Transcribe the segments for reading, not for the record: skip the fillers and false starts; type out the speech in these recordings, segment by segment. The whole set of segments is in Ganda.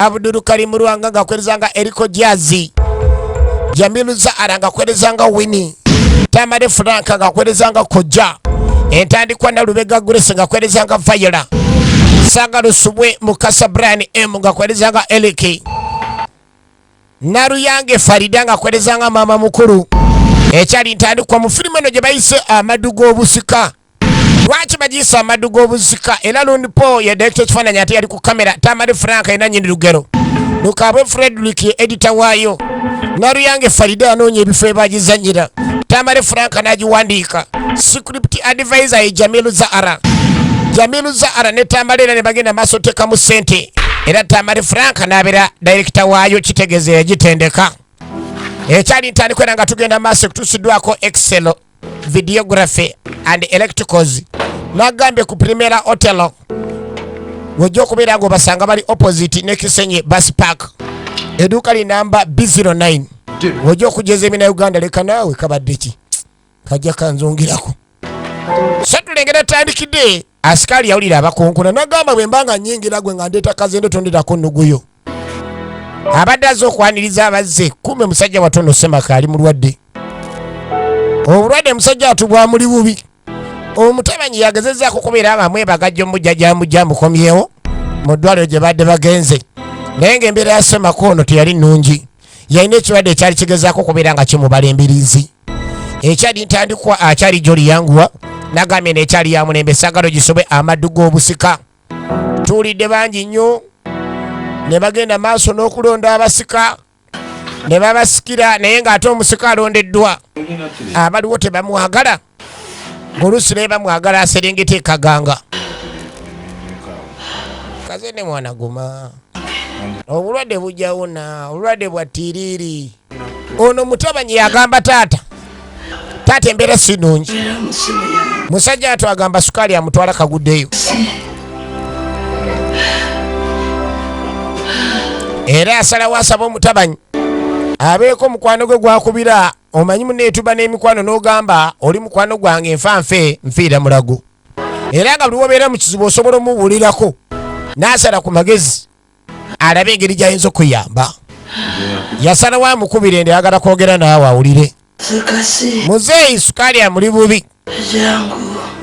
Abdul Karim Ruanga ngakwerezanga Eriko Jazi, Jamilu Zahara ngakwerezanga Winnie, Tamale Franka ngakwerezanga Koja, entandikwa na Lubega Grace ngakwerezanga Viola, Sanga Lusubwe Mukasa Brian M ngakwerezanga Eliki, Naruyange Farida ngakwerezanga Mama Mukuru. Ekyali ntandikwa mu filimu eno gye bayise Amaddu g'Obusika. Lwaki bagiyise Amaddu g'Obusika? Era lundi po ye director kifaananyi ate yali ku kamera. Tamale Franka ena nnyini lugero. Lukabwe Frederick ye editor waayo. Naruyange Farida anoonya ebifo ebagizannyira. Tamale Franka n'agiwandiika. Script advisor ye Jamilu Zahara. Jamilu Zahara ne Tamale era ne bagenda maaso tekamu ssente. Era Tamale Franka n'abeera director waayo, kitegeeza yagitendeka. Ekyali ntandikwa era nga tugenda maaso kutuusiddwako Excel, Videography and Electricals. Nagambye ku Primera Hotel wojja okubeera ng'obasanga bali opposite ne Kisenyi Bus Park. Edduuka li namba B09. Wojja okujeza emina Uganda leka naawe kabadde ki? Kajja kanzongirako. So tulengera tandikidde asikali yawulira abakonkona nagamba bwe mbanga nnyingira gwe nga ndeeta kazendo tonderako nnuguyo. Abadde azze okwaniriza abazze kumbe musajja watono Semaka ali mulwadde. Obulwadde musajja atubwa muli bubi. Omutabanyi yagezezzaako okubeera abamwebagajja omujjajja mukomyewo mu ddwaliro gye badde bagenze. Naye ng'embeera ya Semaka ono teyali nnungi. Yalina ekirwadde ekyali kigezaako okubeera nga kimubala embiriizi. Ekyali ntandikwa akyali gy'oli yanguwa nagambye n'ekyali ya mulembe saagalo gisobwe Amaddu g'Obusika. Tuwulidde bangi nnyo. Ne bagenda maaso n'okulonda abasika ne babasikira, naye ng'ate omusika alondeddwa abaliwo tebamwagala. Oluusi naye bamwagala aserengeta ekaganga. Kazene mwana guma obulwadde bujjawona, obulwadde bwa tiriiri. Ono mutabanyi yagamba taata embeera si nnungi. Musajja ato agamba sukaali amutwala kaguddeyo. Era asalawo asaba omutabanyi abeeko mukwano gwe gwakubira. Omanyi muneetuba n'emikwano n'ogamba oli mukwano gwange nfanfe nfiira mulago. Era nga buli wobeera mu kizibu osobola omubuulirako n'asala ku magezi alabe engeri gy'ayinza okuyamba. Yasalawo amukubira ende ayagala kwogera naawe awulire. Muzeeyi sukaali amuli bubi.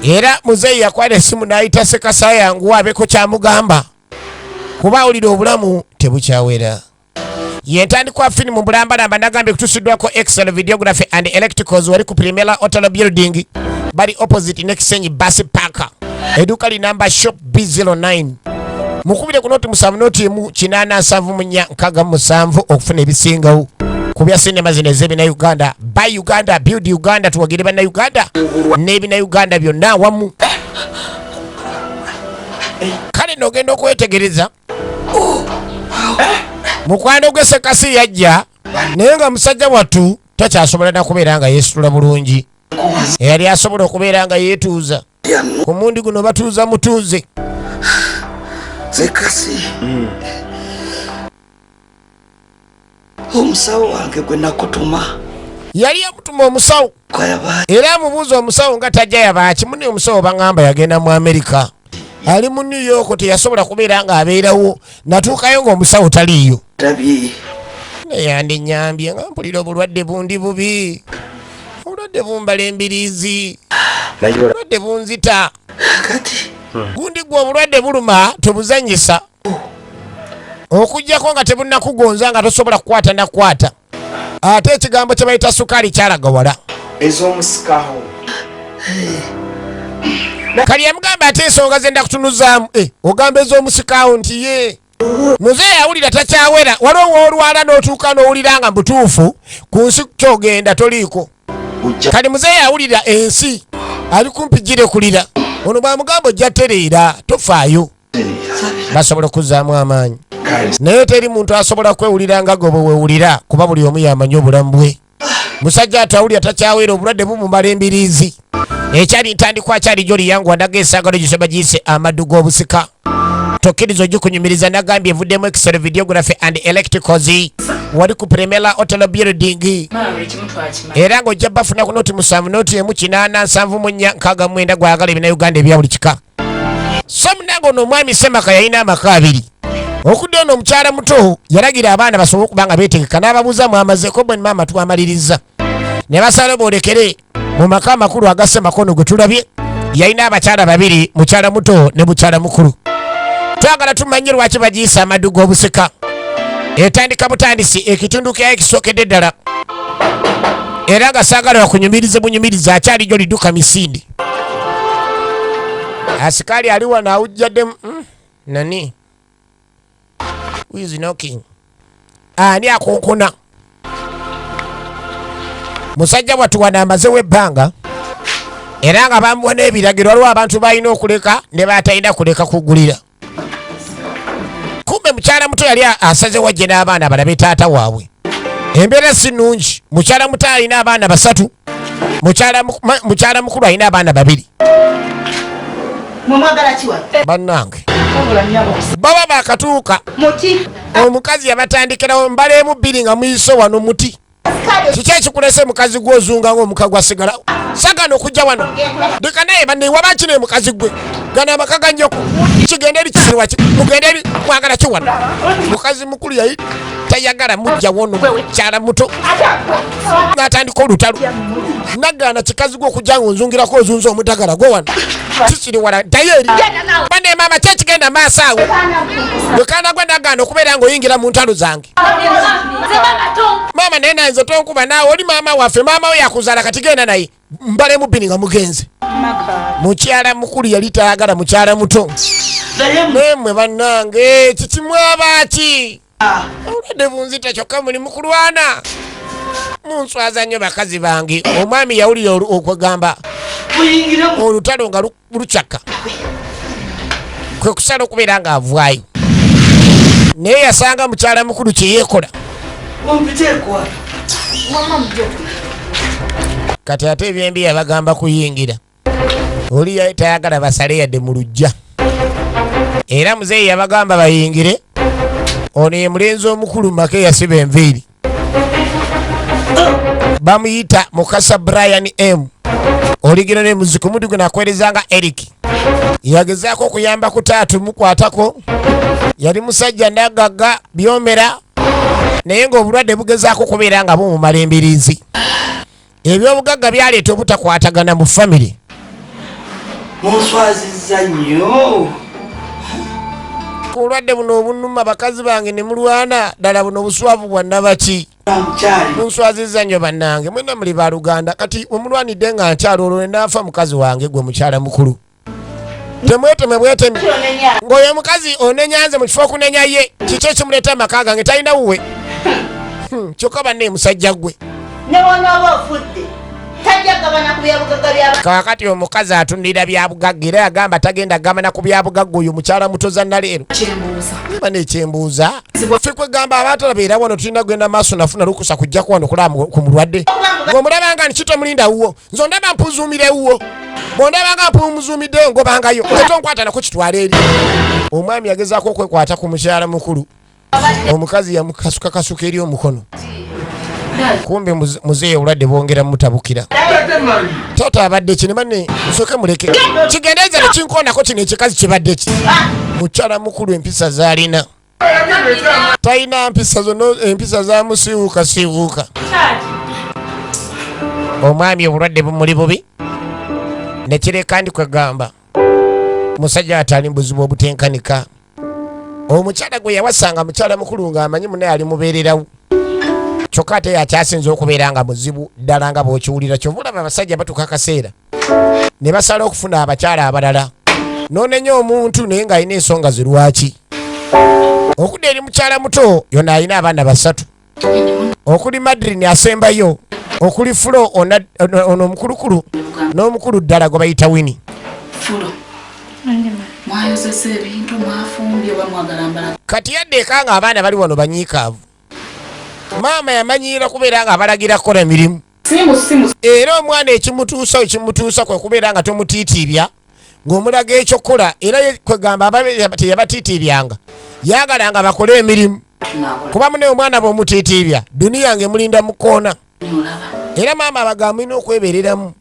Era muzeeyi yakwata essimu n'ayita Sekasa yangu abeeko kyamugamba kuba awulira obulamu tebukyawera. Yentandikwa firimu bulambalamba nagambye kutuusiddwako Excel, Videography and Electricals wali ku Primera Hotel Building bali opposite ne Kisenyi Bus Park. Edduuka li namba shop B09. Mukubire ku noti 7 noti emu 874 okufuna ebisingawo ku bya sinema zino ez'ebina Uganda. Buy Uganda, build Uganda, tuwagire banna Uganda n'ebina Uganda byonna awamu. Kale n'ogenda okwetegereza mukwano gwe Sekasi yajja naye nga musajja wattu takyasobola nakubeera nga yeesitula bulungi. Eyali asobola okubeera nga yeetuuza ku mundi guno batuuza mutuuze. Sekasi omusawo wange gwe nakutuma yali yamutuma omusawo era amubuuza omusawo nga tajja yabaaki. Muni omusawo baŋŋamba yagenda mu Amerika ali mu New York teyasobola kubeera nga abeerawo. Natuukayo ng'omusawo taliiyo. Yandinyambye nga mpulira obulwadde bundi bubi, obulwadde bumbala embiriizi, obulwadde bunzita. Gundi gwe obulwadde buluma tebuzanyisa okuggyako nga tebunnakugonza nga tosobola kukwata nakwata. Ate ekigambo kye bayita sukaali kyalaga wala. Ez'omusikawo Kali yamugamba ate ensonga zenda kutunuzaamu. Ogamba ez'omusikaawo nti ye muzeeyi awulira takyawera. Waliwo woolwala n'otuuka n'owulira nga butuufu ku nsi kyogenda toliiko. Kali muzeeyi awulira ensi ali kumpi girekulira. Ono bwamugamba ojja tereera tofaayo. Basobola okuzzaamu amaanyi. Naye teri muntu asobola kwewulira nga gwe bwe weewulira kuba buli omu yamanyi obulamu bwe. Musajja atawulira takyawera obulwadde bumumala embiriizi. Ekyali ntandikwa kyali gy'oli yangu wadaga esaagalo gisoba giyise Amaddu g'Obusika. Tokkiriza ogikunyumiriza nagambye evuddemu Excel, Videography and Electricals wali ku Primera Hotel Building. Era ng'ojja bafuna ku noti 7 noti emu 874 gwayagala ebina Uganda ebya buli kika. So munange ono omwami Semaka yalina amaka abiri. okudde ono omukyala muto yalagira abaana basobole okubanga beetegeka n'ababuuza mwamazeeko bwe maama twamaliriza ne basala boolekere mu maka amakulu agasse makono gwe tulabye yalina abakyala babiri mukyala muto ne mukyala mukulu twagala tumanye lwaki bagiyisa amaddu g'obusika etandika butandisi ekitundu kyayo ekisookedde ddala era nga saagala bakunyumirize bunyumirize akyali gyo lidduka misindi asikaali ali wano awujjaddemu nani who is knocking ani akonkona musajja bwatuwana amazewo ebbanga era nga bamuwa n'ebiragiro waliwo abantu balina okuleka ne batalina kuleka kugulira kumbe mukyala muto yali asaze wajje n'abaana balabe taata waabwe embeera si nnungi mukyala muto alina abaana 3 mukyala mukulu alina abaana 2 bannange baba bakatuuka omukazi yabatandikirawo mbaleemu 2 nga muyiso wano muti kiki ekikulese mukazi gw'ozunga ng'omuka gwasigalawo sagana okujja wano deka naye banne wabaki ne mukazi gwe gana amaka ganjoko kigenda eri kisirwa mugenda eri mwagala kiwano mukazi mukulu yali tayagala mujja wono mukyala muto n'atandika olutalo nagana kikazi gwe okujja ng'onzungirako ozunza omudagala gwe wano kikiri wala dayeri banne maama kyekigenda maaso awo wekana gwe nagana okubeera ng'oyingira mu ntalo zange maama naye nayinza tonkuba naawe oli maama waffe maama we yakuzaala kati genda naye mbalemu 2 nga mugenze mukyala mukulu yali tayagala mukyala muto nemwe bannange kikimwabaki obulwadde bunzita kyokka muli mukulwana munswaza nnyo bakazi bange omwami yawulira okwegamba olutalo nga lucaka kwe kusala okubeera nga avaayo naye yasanga mukyala mukulu kyeyeekola kati ate ebyembi yabagamba kuyingira oli tayagala basale yadde mu lujja era muzeeyi yabagamba bayingire ono ye mulenzi omukulu make yasiba enviiri bamuyita Mukasa Brian M oligino ne muziko mudigo nakwerezanga Eric yagezaako okuyamba ku taatu mukwatako yali musajja nagaga byomera naye ng'obulwadde bugezaako okubeera nga bumumala embirizi ebyobugagga byaleeta obutakwatagana mu famire munswazizza nnyo obulwadde buno obunuma bakazi bange ne mulwana ddala buno buswavu bwannabaki munswazizza nnyo bannange mwena muli baluganda kati omulwanidde nga nkyalo olwo nenaafa mukazi wange gwe mukyala mukulu temweteme bwetemi ng'oyo mukazi onenyanze mu kifo okunenya ye kiki ekimuleeta amaka gange talina wuwe kyokka banne musajja gwe kakati omukazi atundira byabugagga era yagamba tagenda gambana ku byabugagga oyo mukyala mutoza naleero ba nekyembuuza ffe kwegamba abatalaba era wano tulina kugenda maaso nafuna lukusa kujja kuwano kulaba ku mulwadde ng'omulabanga nikitomulinda wuwo nze ondaba mpuzuumire wuwo bwondabanga mpumuzuumiddeyo ngobangayo tetonkwata nako kitwala eri omwami yagezaako okwekwata ku mukyala mukulu omukazi yamukasukakasuka eri omukono kumbe muzeeyi obulwadde bwongera mutabukira taata abadde ki ne banne nsooke muleke kigendeeza nekinkoonako kino ekikazi kibadde ki mukyala mukulu empisa zaalina talina mpisa zonna empisa zamusiiwuukasiiwuuka omwami obulwadde bumuli bubi nekireka ndi kwegamba musajja atali buzibu obutenkanika omukyala gwe yawasanga mukyala mukulu ng'amanyi munaye ali mubeererawo kyokka ate yakyasinza okubeera nga muzibu ddala nga bw'okiwulira kyovulaba abasajja batuuka akaseera ne basala okufuna abakyala abalala noonenya omuntu naye ng'alina ensonga ze lwaki okudda eri mukyala muto yonna alina abaana 3 okuli Madrini asembayo okuli Fulo ono omukulukulu n'omukulu ddala gwe bayita Wini kati yaddeeka nga abaana bali wano banyiikaavu maama yamanyiira kubeera nga abalagira kukola emirimu era omwana ekimutuusa kwe kubeera nga tomutiitiibya ng'omulaga ekyokukola era kwegamba teyabatiitiibyanga yagalanga bakole emirimu kuba mune omwana bw'omutiitiibya duniya ng'emulinda mu kkoona era maama abagamba mulina okwebeereramu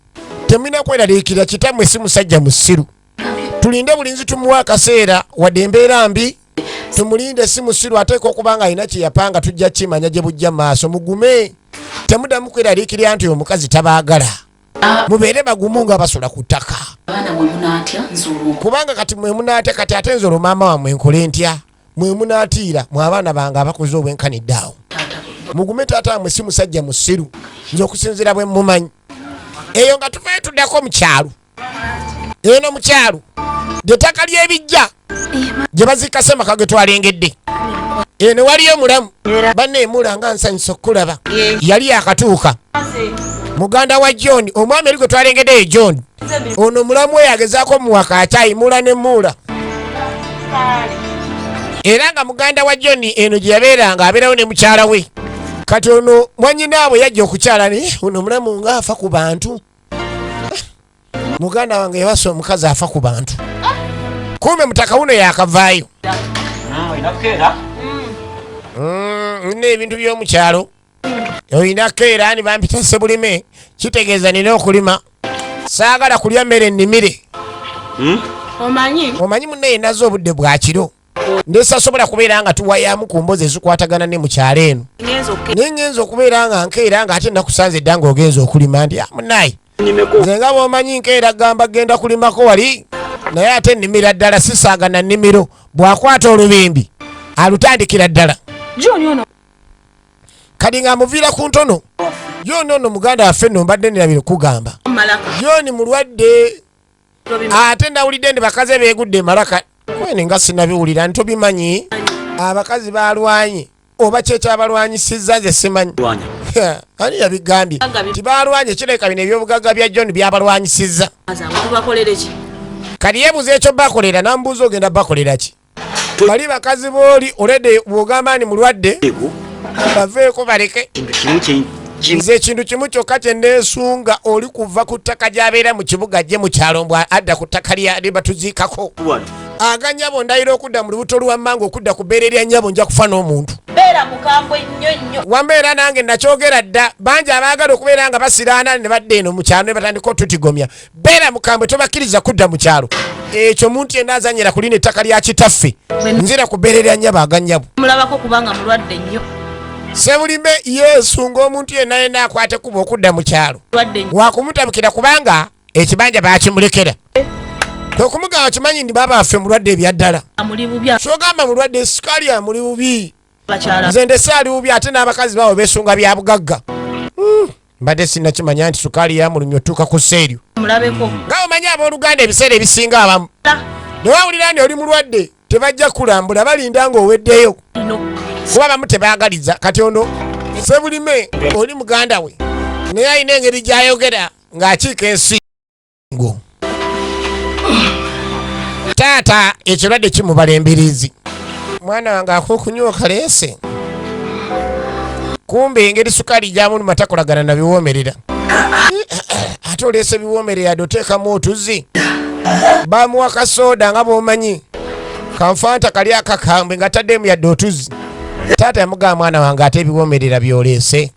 temulina kweraliikira kitammwe si musajja musiru tulinde bulinzi tumuwa akaseera wadde embeera mbi Tumulinde si musiru ateeka okubanga alina kye yapanga tujja kimanya gye bujja maaso. Mugume temuddamu kweraliikirira nti omukazi tabaagala. Mubeere bagumu nga basula ku ttaka. Kubanga kati mwe munaatya kati ate nze olwo maama wammwe nkole ntya? Mwe munaatiira mwe abaana bange abakoze obwenkanidde awo. Mugume taata wammwe si musajja musiru nze okusinziira bwe mumanyi. Eyo nga tuvayo tuddako mu kyalo. Eno mu kyalo ly'ettaka ly'ebijja gye baziika Ssemaka ge twalengedde. Eno waliyo mulamu banne emula nga nsanyusa okulaba yali yakatuuka. Muganda wa John omwami eri gwe twalengeddeyo John ono mulamu we yagezaako muwaka akyayimula ne muula. Era nga muganda wa John eno gye yabeeranga abeerawo ne mukyala we. Kati ono mwannyinaabwe yajja okukyala ne ono mulamu nga afa ku bantu. Muganda wange yawasa omukazi afa ku bantu. Kumbe mutaka wuno yakavaayo. Nina ebintu by'omukyalo. Oyina keera ani bampita Sebulime kitegeeza nina okulima. Saagala kulya mmere ennimire. Omanyi munne nazo obudde bwa kiro. Ndesasobola kubeera nga tuwayamu ku mbozi ezikwatagana ne mukyalo eno. Naye ngenza okubeera nga nkeera nga ate nakusanze edda ng'ogenza okulima ndi munayi. Nze nga bw'omanyi nkeera gamba genda kulimako wali. Naye ate ennimira ddala sisaagana nnimiro bw'akwata olubimbi alutandikira ddala. Kadi nga muviira ku ntono. John ono muganda waffe nno mbadde nirabire kugamba. John mulwadde. Ate nawulidde ndi bakazi beegudde Malaka. Kwene nga sinabiwulira ntobimanyi. Abakazi balwanye oba kyekyabalwanyisizza nze simanyi. Ani yabigambye tibalwanye kireka bino ebyobugagga bya John byabalwanyisizza. Kadi yeebuuza ekyo bakolera nambuuza ogenda bakolera ki? Bali bakazi booli olede bw'ogamba ni mulwadde baveeko baleke. Nze ekintu kimu kyokka kye nneesunga oli kuva ku ttaka gy'abeera mu kibuga ajje mu kyalo mbw adda ku ttaka lye batuziikako. Aga nnyabo ndayira okudda mu lubuto lwa mmange okudda ku bbeere lya nnyabo nja kufa n'omuntu. Beera mukambwe nnyo nnyo. Wambeera nange nakyogera dda bangi abaagala okubeera nga basiraana ne badde eno mu kyalo ne batandika otutigomya. Beera mukambwe tobakkiriza kudda mu kyalo. Ekyo omuntu yenna azanyira ku lino ettaka lya kitaffe. Nzira ku bbeere lya nnyabo aga nnyabo. Mulabako kubanga mulwadde nnyo. Sebulime Yesu ng'omuntu yenna yenna akwate kuba okudda mu kyalo. Wakumutabukira kubanga ekibanja baakimulekera. Tokumugamba kimanyi ndi baba affe mulwadde ebyaddala. Amuli bubi. Kyogamba mulwadde sukali amuli bubi. Nze ndese ali bubi ate n'abakazi baabo beesunga bya bugagga. Mbadde sinnakimanya nti sukali yamulumya otuuka ku sseeryo. Mulabeko. Nga omanyi abooluganda ebiseera ebisinga abamu. Ne wawulira nti oli mulwadde tebajja kulambula balinda ng'oweddeyo. Kuba bamu tebaagaliza kati ono Sebulime oli muganda we naye alina engeri gy'ayogera ng'akiika ensingo. Taata ekirwadde kimubala embiriizi. Mwana wange akukunyuka leese. Kumbe engeri sukali gy'amuluma takolagana na biwoomerera. Ate oleese biwoomerera ate oteekamu otuzzi. Bamuwa kasooda nga bw'omanyi. Kanfanta kali akakambwe nga taddemu yadde otuzzi. Taata yamugamba mwana wange ate ebiwoomerera by'oleese.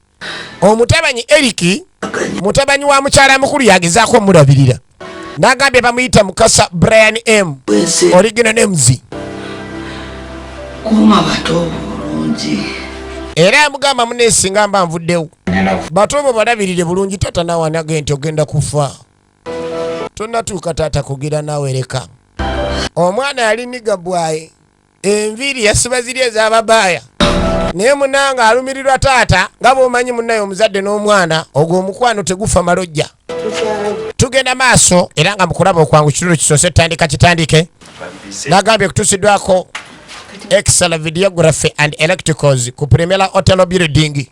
Omutabanyi Eriki mutabanyi wa mukyala mukulu yagezaako omulabirira. Nagambye bamuyita Mukasa Brian M. Original names. Kuma bato bulungi. Era amugamba muneesinga mba nvuddewo. Bato bo balabirire bulungi tata nawanage nti ogenda kufa. Tonnatuuka taata kugira naawe leka. Omwana yali niga bwaye. Enviiri yasiba ziri ez'ababaaya. Naye munanga alumirirwa taata nga bw'omanyi munnaye omuzadde n'omwana ogwo omukwano tegufa malojja. Tugenda maaso era nga mukulaba okwangu kitundu kisoose tutandika kitandike. Nagambye kutuusiddwako Excel Videography and Electricals ku Primera Hotel Building.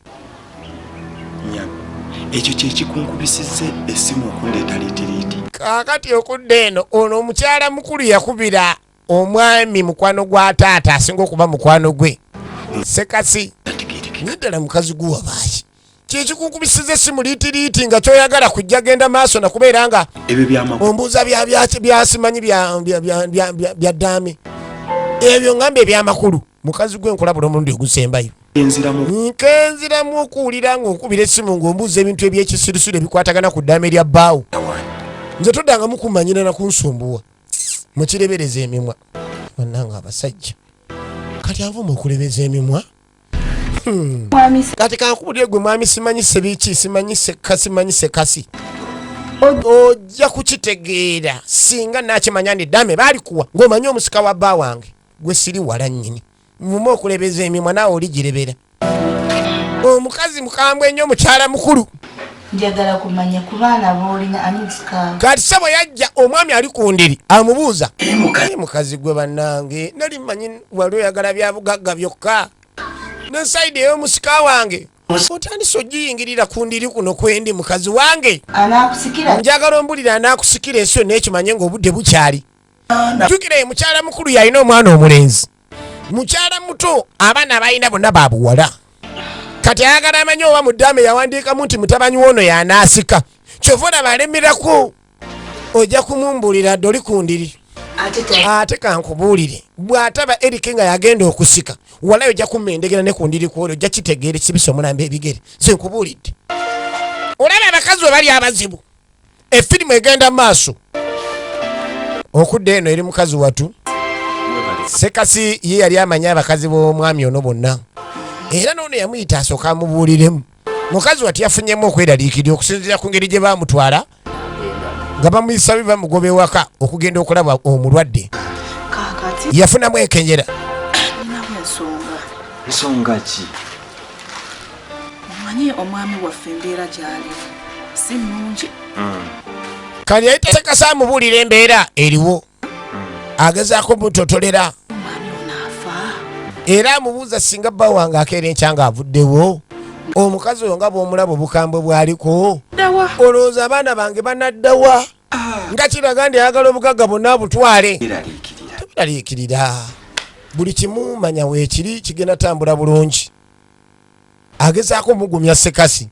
Ekyo kye kikunkubisizza essimu okundeeta liitiriiti. Kaakati okudde eno ono omukyala mukulu yakubira omwami mukwano gwa taata asinga okuba mukwano gwe. Sekasi niddala mukazi guwa baaki kyekikunkubisiza essimu liitiriiti nga kyoyagala kujja genda maaso nakubeera nga ombuuza byasimanyi bya ddaame ebyo ngambe ebyamakulu mukazi gwe nkulabula omulundi ogusembayo nkenziramu okuwulira ng'okubira essimu ng'ombuuza ebintu ebyekisirusiru ebikwatagana ku ddaame lya bbaawo nze toddanga mukumanyira nakunsumbuwa mukirebereza emimwa bannanga abasajja kati avuma okulebeza emimwa. Kati kankubulire gwe mwami simanyise biki simanyise kasi. Ojja kukitegeera singa nakimanya ndi dame bali kuwa ng'omanyi omusika wa bba wange gwe siri wala nnyini muma okulebeza emimwa naawe oligirebera. Omukazi mukambwe ennyo mukyala mukulu. Njagala kumanya ku baana boolina ani musika. Kati sabo yajja omwami ali ku ndiri amubuuza mukazi gwe bannange nali mmanyi wali oyagala bya bugagga byokka ne sayidi ey'omusika wange otandise ogiyingirira ku ndiri kuno kwendi mukazi wange anaakusikira njagala ombulira anaakusikira ensi yonna ekimanye ng'obudde bukyali. Jjukira mukyala mukulu yalina omwana omulenzi mukyala muto abaana abalina bonna babuwala. Kati ayagala amanye oba mu ddaame yawandiikamu nti mutabanyi w'ono y'anaasika kyova olaba alemerako ojja kumumbulira dde oli ku ndiri. Ate kankubuulire bw'ataba Eric nga yagenda okusika walayo ojja kummendegera ne ku ndiri kwoli ojja kitegeera ekibisa omulamba ebigere ze nkubuulidde. Olaba abakazi we bali abazibu effirimu egenda mu maaso okudda eno eri mukazi watu Sekasi ye yali amanya abakazi b'omwami ono bonna era n'ono yamuyita asooka amubuuliremu. Mukazi wati yafunyemu okwedaliikirira okusinziira ku ngeri gye baamutwala nga bamuyisa bamugoba ewaka okugenda okulaba omulwadde. Yafunamu ekenjera. Nsonga ki? Omanyi omwami waffe embeera gy'ali si nnungi. Kali yayita Sekasi amubuulira embeera eriwo agezaako mutotolera era amubuuza singa bba wange akeera enkya ng'avuddewo. Omukazi oyo nga bw'omulaba obukambwe bw'aliko olowooza abaana bange banaddawa nga kiraga ndi ayagala obugagga bonna abutwale. Tebiraliikirira buli kimu manya weekiri kigenda tambula bulungi. Agezaako omugumya Sekasi.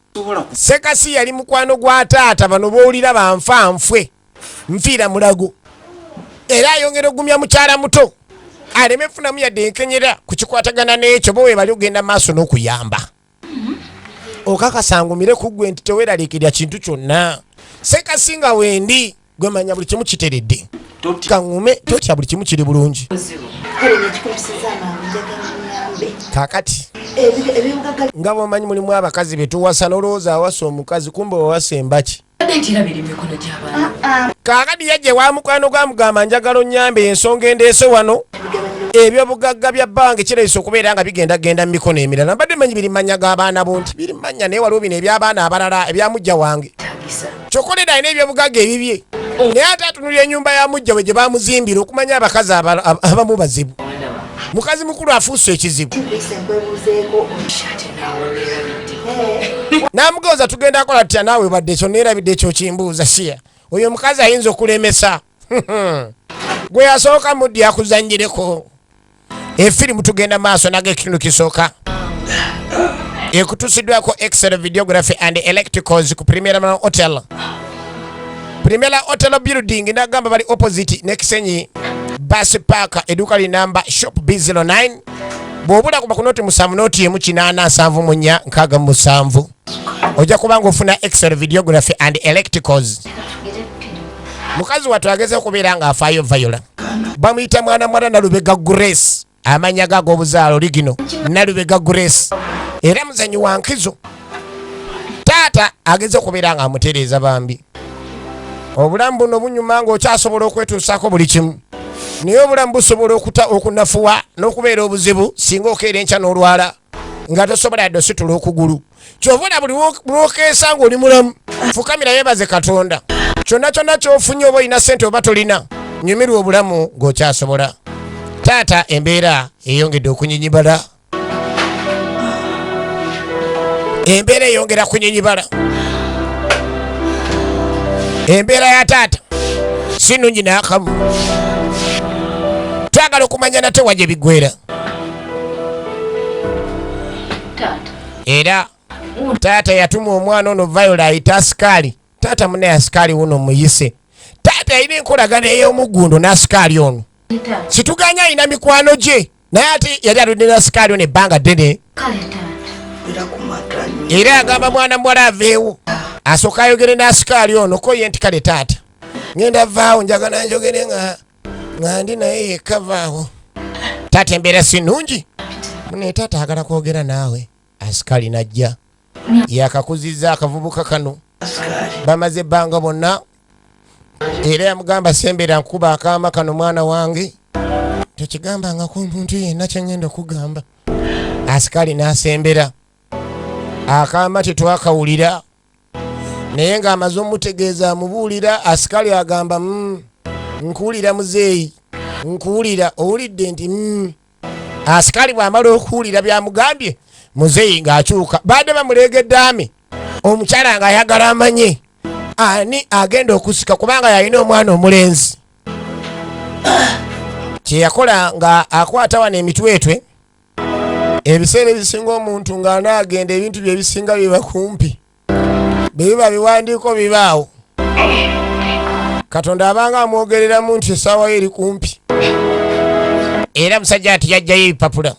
Sekasi yali mukwano gwa taata bano b'owulira banfanfwe nfiira mulago era ayongera ogumya mukyala muto aleme funamu yadde enkenyera ku kikwatagana n'ekyo bo we bali ogenda maaso n'okuyamba. Okakasangumire ku ggwe nti teweeraliikirira kintu kyonna. Sekasi nga wendi gwe manya buli kimu kiteredde. Kaŋŋume totya buli kimu kiri bulungi. Kaakati nga bw'omanyi mulimu abakazi be tuwasa n'olowooza awasa omukazi kumbe wawasa embaki. Kaakati yajja wa mukwano gwamugamba njagala onnyambe ensonga endeese wano ebyobugagga bya bbange kireese okubeera nga bigendagenda mu mikono emirala. Mbadde manyi biri manya g'abaana bo nti biri manya naye waliwo bino eby'abaana abalala ebyamujja wange kyokolera alina ebyobugagga ebibye naye ate atunulira ennyumba ya mujja we gye bamuzimbira okumanya abakazi abamu bazibu. Mukazi mukulu afuuse ekizibu. Namugoza tugenda akola tutya naawe badde ekyo neerabidde ekyo kimbuuza siya oyo mukazi ayinza okulemesa. Gwe yasooka muddi akuzanyireko. Effirimu tugenda maaso naga ekitundu kisooka ekutuusiddwako Excel Videography and Electricals ku Primera Hotel. Primera Hotel Building nagamba bali opposite Nekisenyi Bus Park edduuka linamba Shop B09 bw'obula kuba ku noti 7 noti emu 874 67 ojja kubanga ofuna Excel Videography and Electricals. Mukazi watu ageze okubeera nga afaayo Viola bamuyita mwana mwana Nalubega Grace amanya gago obuzaalo ligino Nalubega Grace era muzanyi wa nkizo. Taata ageze okubeera nga amutereeza bambi. Obulamu buno bunyuma ng'okyasobola okwetuusaako buli kimu naye obulamu busobola okunafuwa n'okubeera obuzibu singa okeera enkya n'olwala nga tosobola yadde ositula okugulu. Kyova olaba buli lwokeesa ng'oli mulamu fukamira yeebaze Katonda. Kyonna kyonna ky'ofunye oba olina ssente oba tolina nyumirwa obulamu ng'okyasobola. Taata embeera eyongedde okunyinyibala. Embeera eyongera kunyinyibala. Embeera ya taata si nnungi n'akamu. Twagala okumanya nate wajja biggwera. Era taata yatuma omwana ono Viola ayita asikaali. Taata munne asikaali wuno muyise. Taata yalina enkolagana ey'omuggundo n'asikaali ono. Situganya alina mikwano gye naye ate yali aludde n'asikaali ono ebbanga ddene. Era agamba mwana muwala aveewo asooka ayogere n'asikaali ono ko ye nti kale taata ngenda vaawo njagala njogere nga ndi naye yekka vaawo. taata embeera si nnungi mune taata agala kwogera naawe. Asikali najja yakakuzizza akavubuka kano bamaze ebbanga bonna era yamugamba sembera nkuba akaama kano mwana wange tokigambangako omuntu yenna kyengenda okugamba. Asikali n'asembera akaama tetwakawulira naye ng'amaze omutegeeza amubuulira. Asikali agamba nkuwulira muzeeyi nkuwulira owulidde nti Asikali bw'amala okuwulira byamugambye muzeeyi ng'akyuka badde bamuleegedde ame omukyala ng'ayagala amanye ani agenda okusika kubanga yalina omwana omulenzi. Kyeyakola nga akwata wano emitwetwe ebiseera ebisinga omuntu ng'anaagenda ebintu bye bisinga biba kumpi biba biwandiiko bibaawo. Katonda abanga amwogereramu nti essaawa ye eri kumpi. Era musajja ati yajjayo ebipapula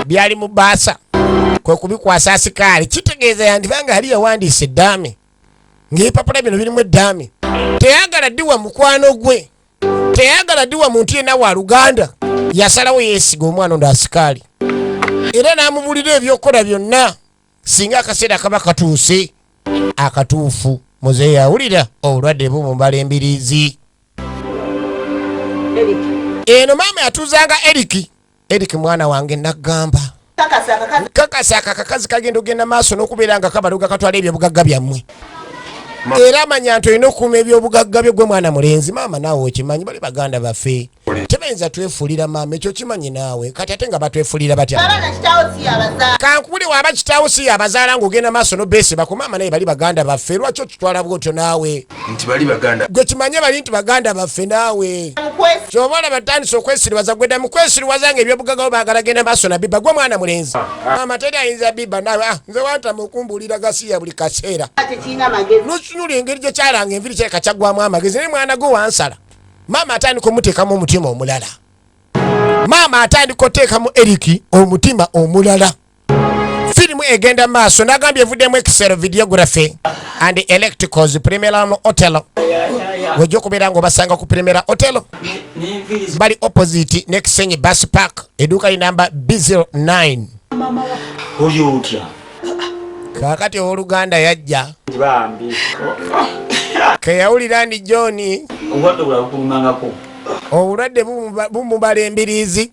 byali mu bbaasa kwe kubikwasa Asikaali kitegeeza yandibanga yali yawandiisa eddaame ng'ebipapula bino birimu eddaame. Teyagala ddiwa mukwano gwe teyagala ddiwa muntu yenna wa Luganda yasalawo yeesiga omwana ondo Asikaali era n'amubulira ebyokukola byonna singa akaseera kaba katuuse akatuufu. Muzeeyi awulira obulwadde bumubala embiriizi. Eno maama yatuuzanga Eriki mwana wange naggamba kakasa akakazi kagenda ogenda maaso n'okubeera nga kabaluga katwala ebyobugagga byammwe era manya nti olina okuuma ebyobugagga bye gwe mwana mulenzi. Maama naawe okimanyi bali baganda baffe tebayinza twefuulira maama ekyo kimanyi naawe kati ate nga batwefuulira batya kankuli waaba kitaawo si abazaala ng'ogenda maaso n'obeesiba ku maama naye bali baganda baffe lwaki okitwala bwotyo naawe nti bali baganda gwe kimanye bali nti baganda baffe naawe kyoba olaba batandise okwesiriwaza gwedda mu kwesiriwaza ng'ebyobugagga bo baagala genda maaso na bibba gwe mwana mulenzi. Maama teri ayinza bibba naawe nze wantama okumbuulira gasiya buli kaseera nokinula engeri gye kyalanga enviri kyeka kyaggwamu amagezi naye mwana gwe wansala. Maama atandika omuteekamu omutima omulala. Maama atandika oteekamu Eriki omutima omulala. Firimu egenda maaso n'agambye evuddemu Excel Videography and Electricals Primera Hotel. Wojja okubeera ng'obasanga ku Primera Hotel bali opposite ne Kisenyi Bus Park edduuka linamba B09. Oyo otya Kaakati owooluganda yajja keyawulira ndi John obwadde bulaba kulumangako obulwadde bumubala embiriizi.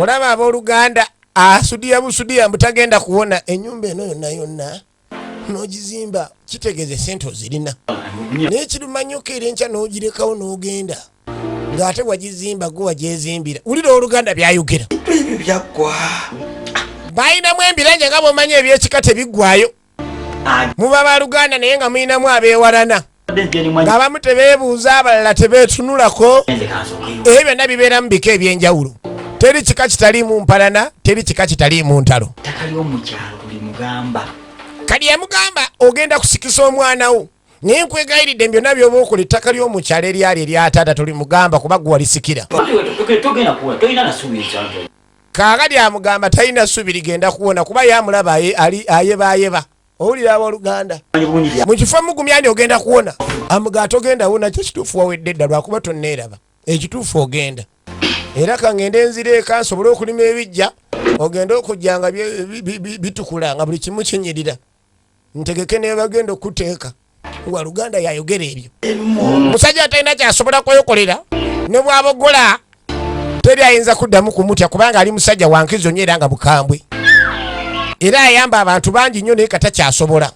Olaba abooluganda asudiya busudiya mbutagenda kuwona ennyumba eno yonna yonna n'ogizimba kitegeeza sente ozirina naye kirumanyuka era enkya n'ogirekawo n'ogenda ng'ate wagizimba gwe wagyezimbira. Wulira oluganda byayogera ebyo byaggwa bayinamu embiranja nga bw'omanyi ebyekika tebiggwayo muba baluganda naye nga muyinamu abeewalana ng'abamu tebeebuuza abalala tebeetunulako. Ebyo byonna bibeeramu bika ebyenjawulo. Teri kika kitaliimu mpalana teri kika kitaliimu ntalo. Kali yamugamba ogenda kusikisa omwana wo naye nkwegayiridde byonna by'oba okola ettaka ly'omukyalo eryali eryataata tolimugamba kuba gwe walisikira. Kaakati amugamba talina ssubi ligenda kuwona kuba yamulaba ayebaayeba. Owulira abooluganda mu kifo mugumyani ogenda kuwona amugaa togenda wona kyekituufu wawedde edda lwakuba tonneeraba ekituufu ogenda. Era kangende enzire eka nsobole okulima ebijja ogenda okujja nga bitukula nga buli kimu kinyirira ntegeke ne bagenda okuteeka wa Luganda yayogera ebyo. Musajja atalina kyasobola kweyokolera ne bwabogola teri ayinza kuddamu kumutya kubanga ali musajja wankizo nnyo era nga bukambwe era ayamba abantu bangi nnyo naye katakyasobola.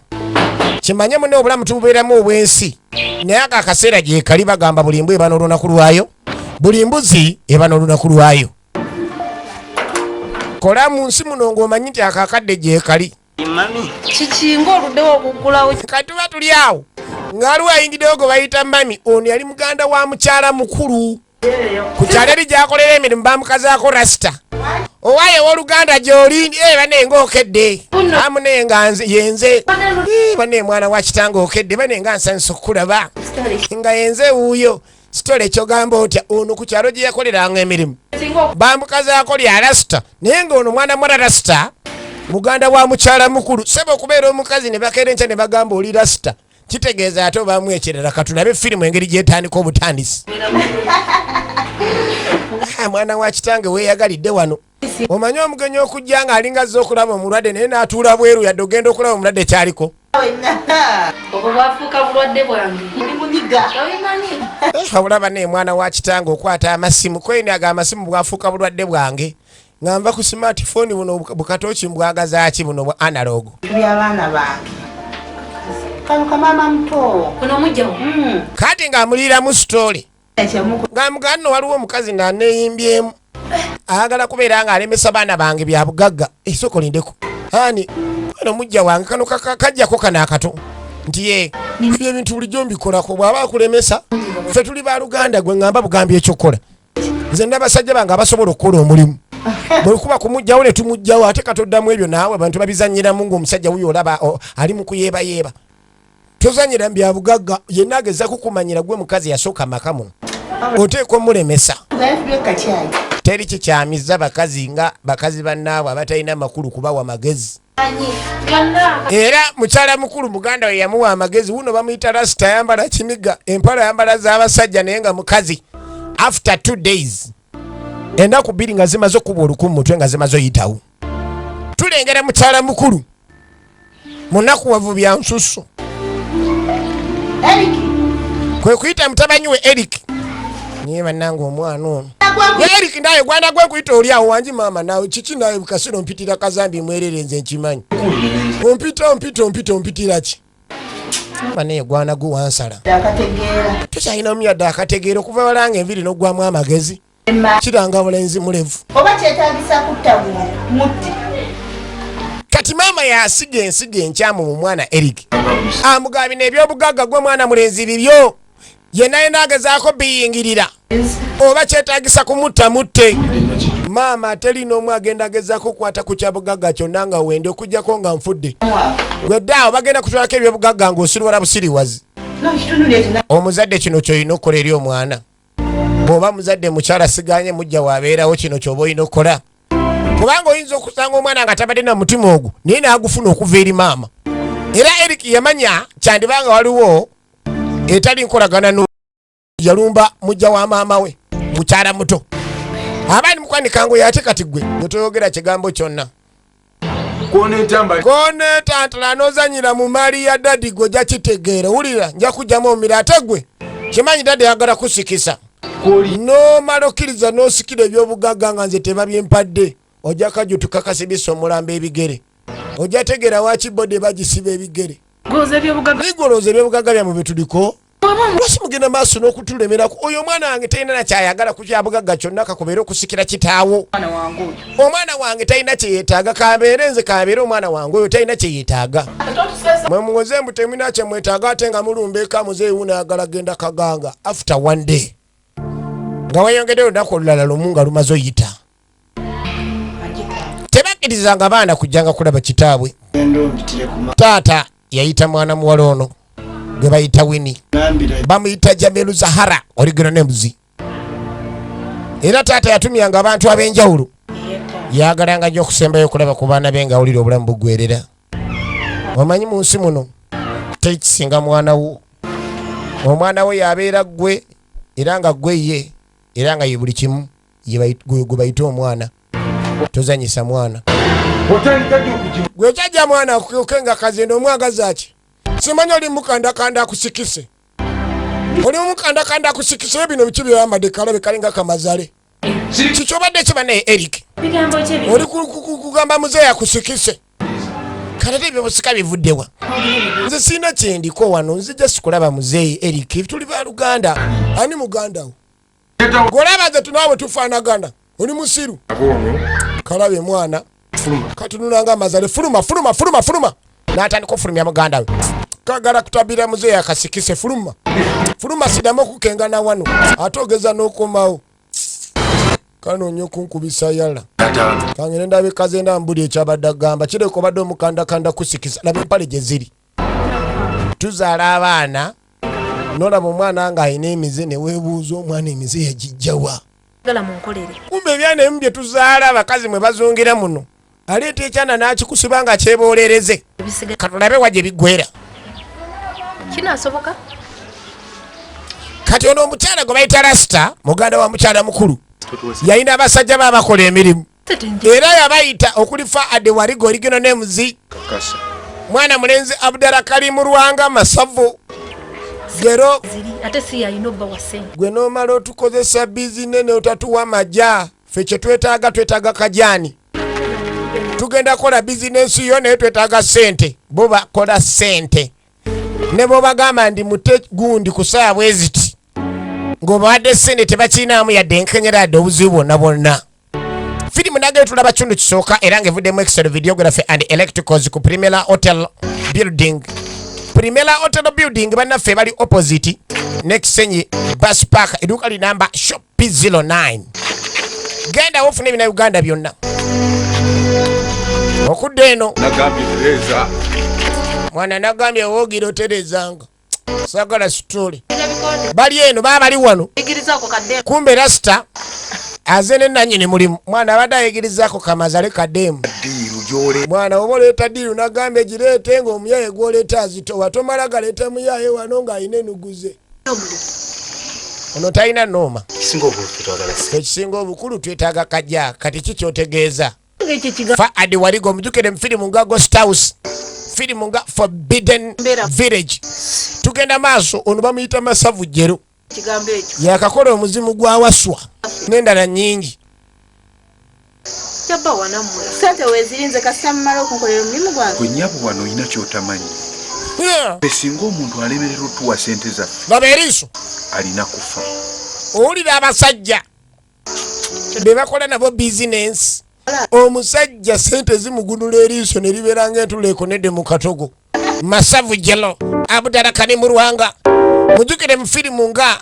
Kimanye munne obulamu tububeeramu obwensi naye ako akaseera gye kali bagamba buli mbwa eba n'olunaku lwayo buli mbuzi eba n'olunaku lwayo. Kola mu nsi muno ng'omanyi nti akakadde gye kali kikinga oluddewo okuggulawo katuba tuli awo ng'aliwo ayingiddewo gwe bayita mami ono yali muganda wa mukyala mukulu ku kyalo eri gyakolera emirimu bamukazaako rasita owaayo owooluganda gy'oli bane ng'okedde amu naye nga yenze bane mwana wa kitanga okedde bane nga nsanyusa okukulaba nga yenze wuuyo sitole ekyogamba otya ono ku kyalo gye yakoleranga emirimu bamukazaako lya rasita naye ng'ono mwana mwana rasita muganda wa mukyala mukulu sebe okubeera omukazi ne bakeera enkya ne bagamba oli rasita kitegeeza ate obamwekyerera katulabe firimu engeri gyetandika obutandisi. Mwana wa kitange weeyagalidde wano. Omanyi omugenyi okujja nga alinga azze okulaba omulwadde naye n'atuula bweru yadde ogenda okulaba omulwadde kyaliko. Obwo bwafuuka bulwadde bwange. Olaba ne mwana wa kitange okwata amasimu kweni ago amasimu bwafuuka bulwadde bwange nga nva ku smartphone buno bukatooki mbwagazaaki buno bwa analogo. By'abaana bange. Kaluka mama muto. Kuno mujjawo. Kati ng'amuliiramu story. Nga mugano waliwo omukazi nga neeyimbyemu. Ayagala kubeera ng'alemesa baana bange bya bugagga. Esoko lindeko. Hani kano mujja wange kano kajjako kana akato. Nti ye ebintu bulijjo mbikolako bw'aba akulemesa. Ffe tuli ba Luganda gwe ngamba bugambye ekyokola. Nze n'abasajja bange abasobola okukola omulimu. Bwe kuba kumujjawo ne tumujjawo ate katoddamu ebyo naawe abantu babizannyiramu ng'omusajja wuyo olaba ali mu kuyeebayeeba. Tozanyira bya bugagga yenna ageza kukumanyira gwe mukazi yasooka maka muno. Oteekwa omulemesa. Teri kikyamiza bakazi nga bakazi bannaabwe abatalina makulu kubawa magezi. Era mukyala mukulu muganda we yamuwa amagezi wuno bamuyita rasita yambala kiniga empala yambala z'abasajja naye nga mukazi. After 2 days ennaku 2 nga zimaze okuba olukumu mutwe nga zimaze oyitawo. Tulengera mukyala mukulu munakuwavu bya nsusu. Kwe kuyita mutabanyi we Eric. Niye bannange omwana ono. Eric naye gwana gwe kuyita oli awo wanji mama nawe kiki nawe bukasiro mpitira kazambi mwerere nze nkimanyi. Ompitira ki? Bane gwana gu wansala. Akategeera. Tukyalina omuyadde akategeera okuva walanga enviri n'oggwamu amagezi. Kiranga bulenzi mulevu. Oba kyetaagisa kutta mutti. Kati maama yasiga ensiga enkyamu mu mwana Eric. Amugabi n'ebyobugagga gwe mwana mulenzi bibyo. Yenna yena agezaako biyingirira. Oba kyetaagisa kumutta mutte. Maama terina omu agenda agezaako okukwata ku kyabugagga kyonna nga wende okugyako nga nfudde. Gweddaawo bagenda kutwalako ebyobugagga ng'osiriwala busiriwazi. Omuzadde kino ky'olina okukola eri omwana. Bw'oba muzadde mukyala siganye mujja waabeerawo kino ky'oba olina okukola. Kubanga oyinza okusanga omwana nga tabadde na mutima ogwo naye n'agufuna okuva eri maama. Era Eric yamanya kyandibanga waliwo etali nkolagana yalumba mujja wa maama we mukyala muto. Abaani mukwanika ngo yate kati gwe netoyogera kigambo kyonna. Koneetantala n'ozanyira mu maali ya dadi gwe ojja kitegeera. Wulira nja kujjamu omira ate gwe kimanyi dadi ayagala kusikisa. N'omala okkiriza n'osikira ebyobugagga nga nze tebabyempadde. Ojja kajutuka kasibisa omulambo ebigere. Ojja tegeera wakibodde bagisiba ebigere. Ligolooza ebyobugagga byammwe bye tuliko. Lwaki mugenda maaso n'okutulemerako? Oyo omwana wange talina na kyayagala ku kyabugagga kyonna kakubeera okusikira kitaawo. Omwana wange talina kye yeetaaga kambeere nze kambeere omwana wange oyo talina kye yeetaaga. Mwe muwoze mbu temulina kye mwetaaga ate nga mulumba eka muzeeyi wuno ayagala genda kaganga. After 1 day nga weyongedde olunaku olulala lumu nga lumaze oyita. Tebakkirizanga baana kujjanga kulaba kitaabwe. Taata yayita mwana muwala ono gwe bayita Winnie. Bamuyita Jamilu Zahara original names. Era taata yatumyanga abantu ab'enjawulo. Yagalanga nnyo okusembayo okulaba ku baana be nga awulira obulamu bugwerera. Omanyi mu nsi muno tekisinga mwana wo. Omwana we yabeera ggwe era nga ggwe ye era nga ye buli kimu gwe bayita omwana. Tozanyisa mwana. Gwe kyajja mwana akukenga kazendo omwagaza ki? Simanyi oli mukandakanda akusikise. Oli mukandakanda akusikise bino biki byambadde kalabe kalinga kamazale. Kikyobadde kiba naye Eric. Oli kugamba muzeeyi akusikise. Kale ebyo busika bivuddewa. Nze sina kyendiko wano nzija sikulaba muzeeyi Eric. Tuli ba Luganda. Ani muganda wo? Golaba ze tunaawe tufaanagana. Oli musiru. Kalabe mwana. Katunulanga amazale fuluma. N'atandika okufulumya muganda we. Kagala kutabira muzeeyi akasikise fuluma. Fuluma sidamu okukengana wano. Ate ogeza n'okomawo. Kano nnyo kunkubisa yala. Kange ndabe kazenda mbuli ekyabadde agamba. Kireko badde omukandakanda kusikisa. Laba empale gye ziri. Tuzaala abaana. N'olaba omwana nga alina emize ne weebuuza omwana emize yagijjawa. Kumbe ebyana ebimu bye tuzaala abakazi mwe bazungira muno. Aleeta ekyana n'akikusiba nga kyebolereze. Katulabe wa gye biggwera. Kinasoboka? Kati ono omukyala gwe bayita Rasta muganda wa mukyala mukulu yalina abasajja baabakola emirimu era yabayita okulifa adde waligo origino nemuzi mwana mulenzi Abdala Kalimu Lwanga Masavu gero ate si yalina obba wa ssente gwe noomala otukozesa bizinene otatuwa amajja ffe kye twetaaga kajani tugenda kola bizinesi yo naye twetaaga ssente bo bakola ssente ne bo bagamba ndi mute gundi ku saa bweziti ng'obawadde ssente tebakiinaamu yadde enkenyera yadde obuzibu bwonna bwonna. Firimu nagere tulaba kitundu kisooka era ng'evuddemu extra videography and electricals ku Primera Hotel Building. Primera Hotel Building bannaffe bali opposite n'ekisenyi bus park edduuka linamba shop P09. Genda wofuna ebina Uganda byonna. Okudde eno mwana nagambye woogira oterezanga sagala story bali eno baba bali wano kumbe Rasta azene nanyini mulimu mwana abadde ayigirizaako kamazale kademu mwana oba oleeta diiru nagambye gireete ng'omuyaye gw'oleeta azitowa tomala galeeta muyaye wano ng'ayina enuguze ono talina nooma ekisinga obukulu twetaaga kajja kati kikyotegeeza fa adi waligo omujjukire mu firimu nga Ghost House firimu nga Forbidden Village tugenda maaso ono bamuyita Masavu Jero yakakola omuzimu gwa waswa n'endala nnyingi sente wezirinze kasita mumala okunkolera omulimu gwange gwe nnyabo wano olina kyotamanyi esinga omuntu alemerera otuwa sente zaffe baba eriiso alina kufa owulira abasajja be bakola nabo bizinensi omusajja sente zimugunula eriiso ne libeera ng'entulo ekonedde mu katogo Masavu Jelo Abdala Kalimu Lwanga mujjukire mu firimu nga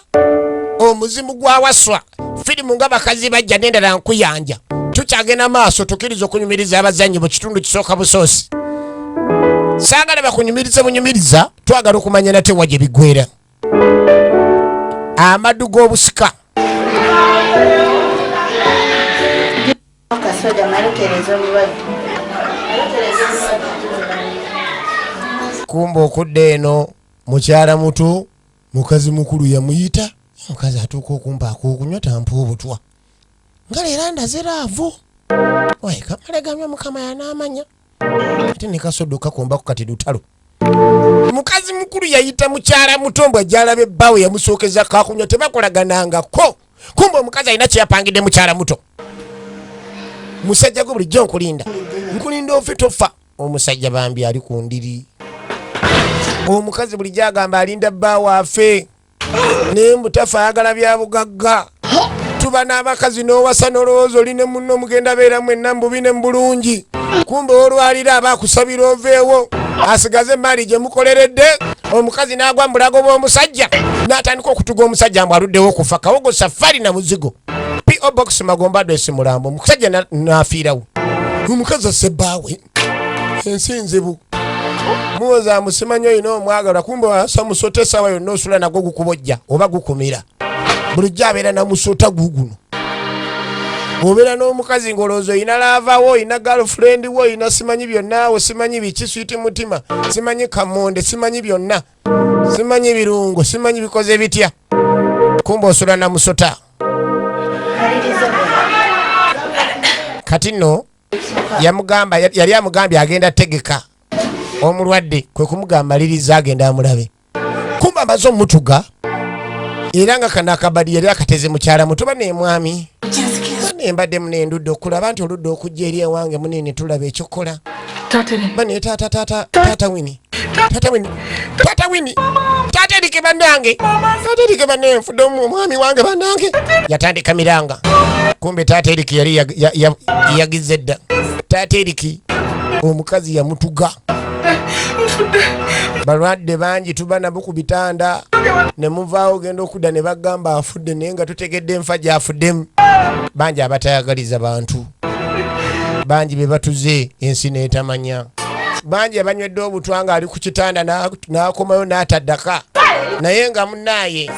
omuzimu gwa waswa firimu nga bakazi bajja n'endala nkuyanja tukyagenda maaso tukkiriza okunyumiriza abazannyi mu kitundu kisooka busoosi saagala bakunyumiriza bunyumiriza twagala okumanya nate wagye bigwera amaddu g'obusika kumba okudde eno mukyala muto mukazi mukulu yamuyita omukazi atuuka okumpaako okunywa tampa obutwa nga leero ndaziraavu waye kamalegamya mukama yanaamanya ate ne kasoddo kakombako kati lutalo mukazi mukulu yayita mukyala muto mbw ajjalabe ebbaawe yamusookeza kakunywa tebakolaganangako kumba omukazi alina kyeyapangidde mukyala muto musajja gwe bulijjo nkulinda ofe tofa omusajja bambi ali ku ndiri omukazi bulijjo agamba alinda bbaawe afe naye mbutafa ayagala bya bugagga tuba n'abakazi n'owasa n'olowooza oli ne munno mugenda beera mwenna mububi ne mbulungi kumbe olwalira aba akusabira oveewo asigaze emaali gye mukoleredde omukazi n'agwa mu bulago bw'omusajja n'atandika okutuga omusajja mbu aluddewo okufa kawogo safari na muzigo P.O. Box Magomba Address Mulambo omusajja n'afiirawo omukazi asebbaawe ensi nzibu muwoza musimanyi oyina omwagalwa kumbe wasamusota essaawa yonna osula nagwo gukubojja oba gukumira bulijjo abeera namusota guguno obeera n'omukazi ng'olowooza oyina laavawo oyina girlfriend wo oyina simanyi byonnaawe simanyi biki switi mutima simanyi kamonde simanyi byonna simanyi birungo simanyi bikoze bitya kumbe osula namusota kati nno yamugamba yali amugambye agenda tegeka omulwadde kwe kumugamba maliriza agenda amulabe kumba amaze omutuga era nga kano akabadi yali akateze mukyala mutuba nemwami nembadde munendudde okulaba nti oludde okujja eri ewange munene tulaba ekyokola bane tata wini tata erike bannange tata erike banne nfudde omwami wange bannange yatandika miranga kumbe tata erike yali yagize dda tata erike omukazi yamutuga balwadde bangi tuba nabo ku bitanda ne muvaawo genda okudda ne bagamba afudde naye nga tutegedde enfa gyafuddemu bangi abatayagaliza bantu bangi be batuze ensi n'etamanya bangi abanywedde obutwa nga ali ku kitanda n'akomayo n'ataddaka naye nga munaaye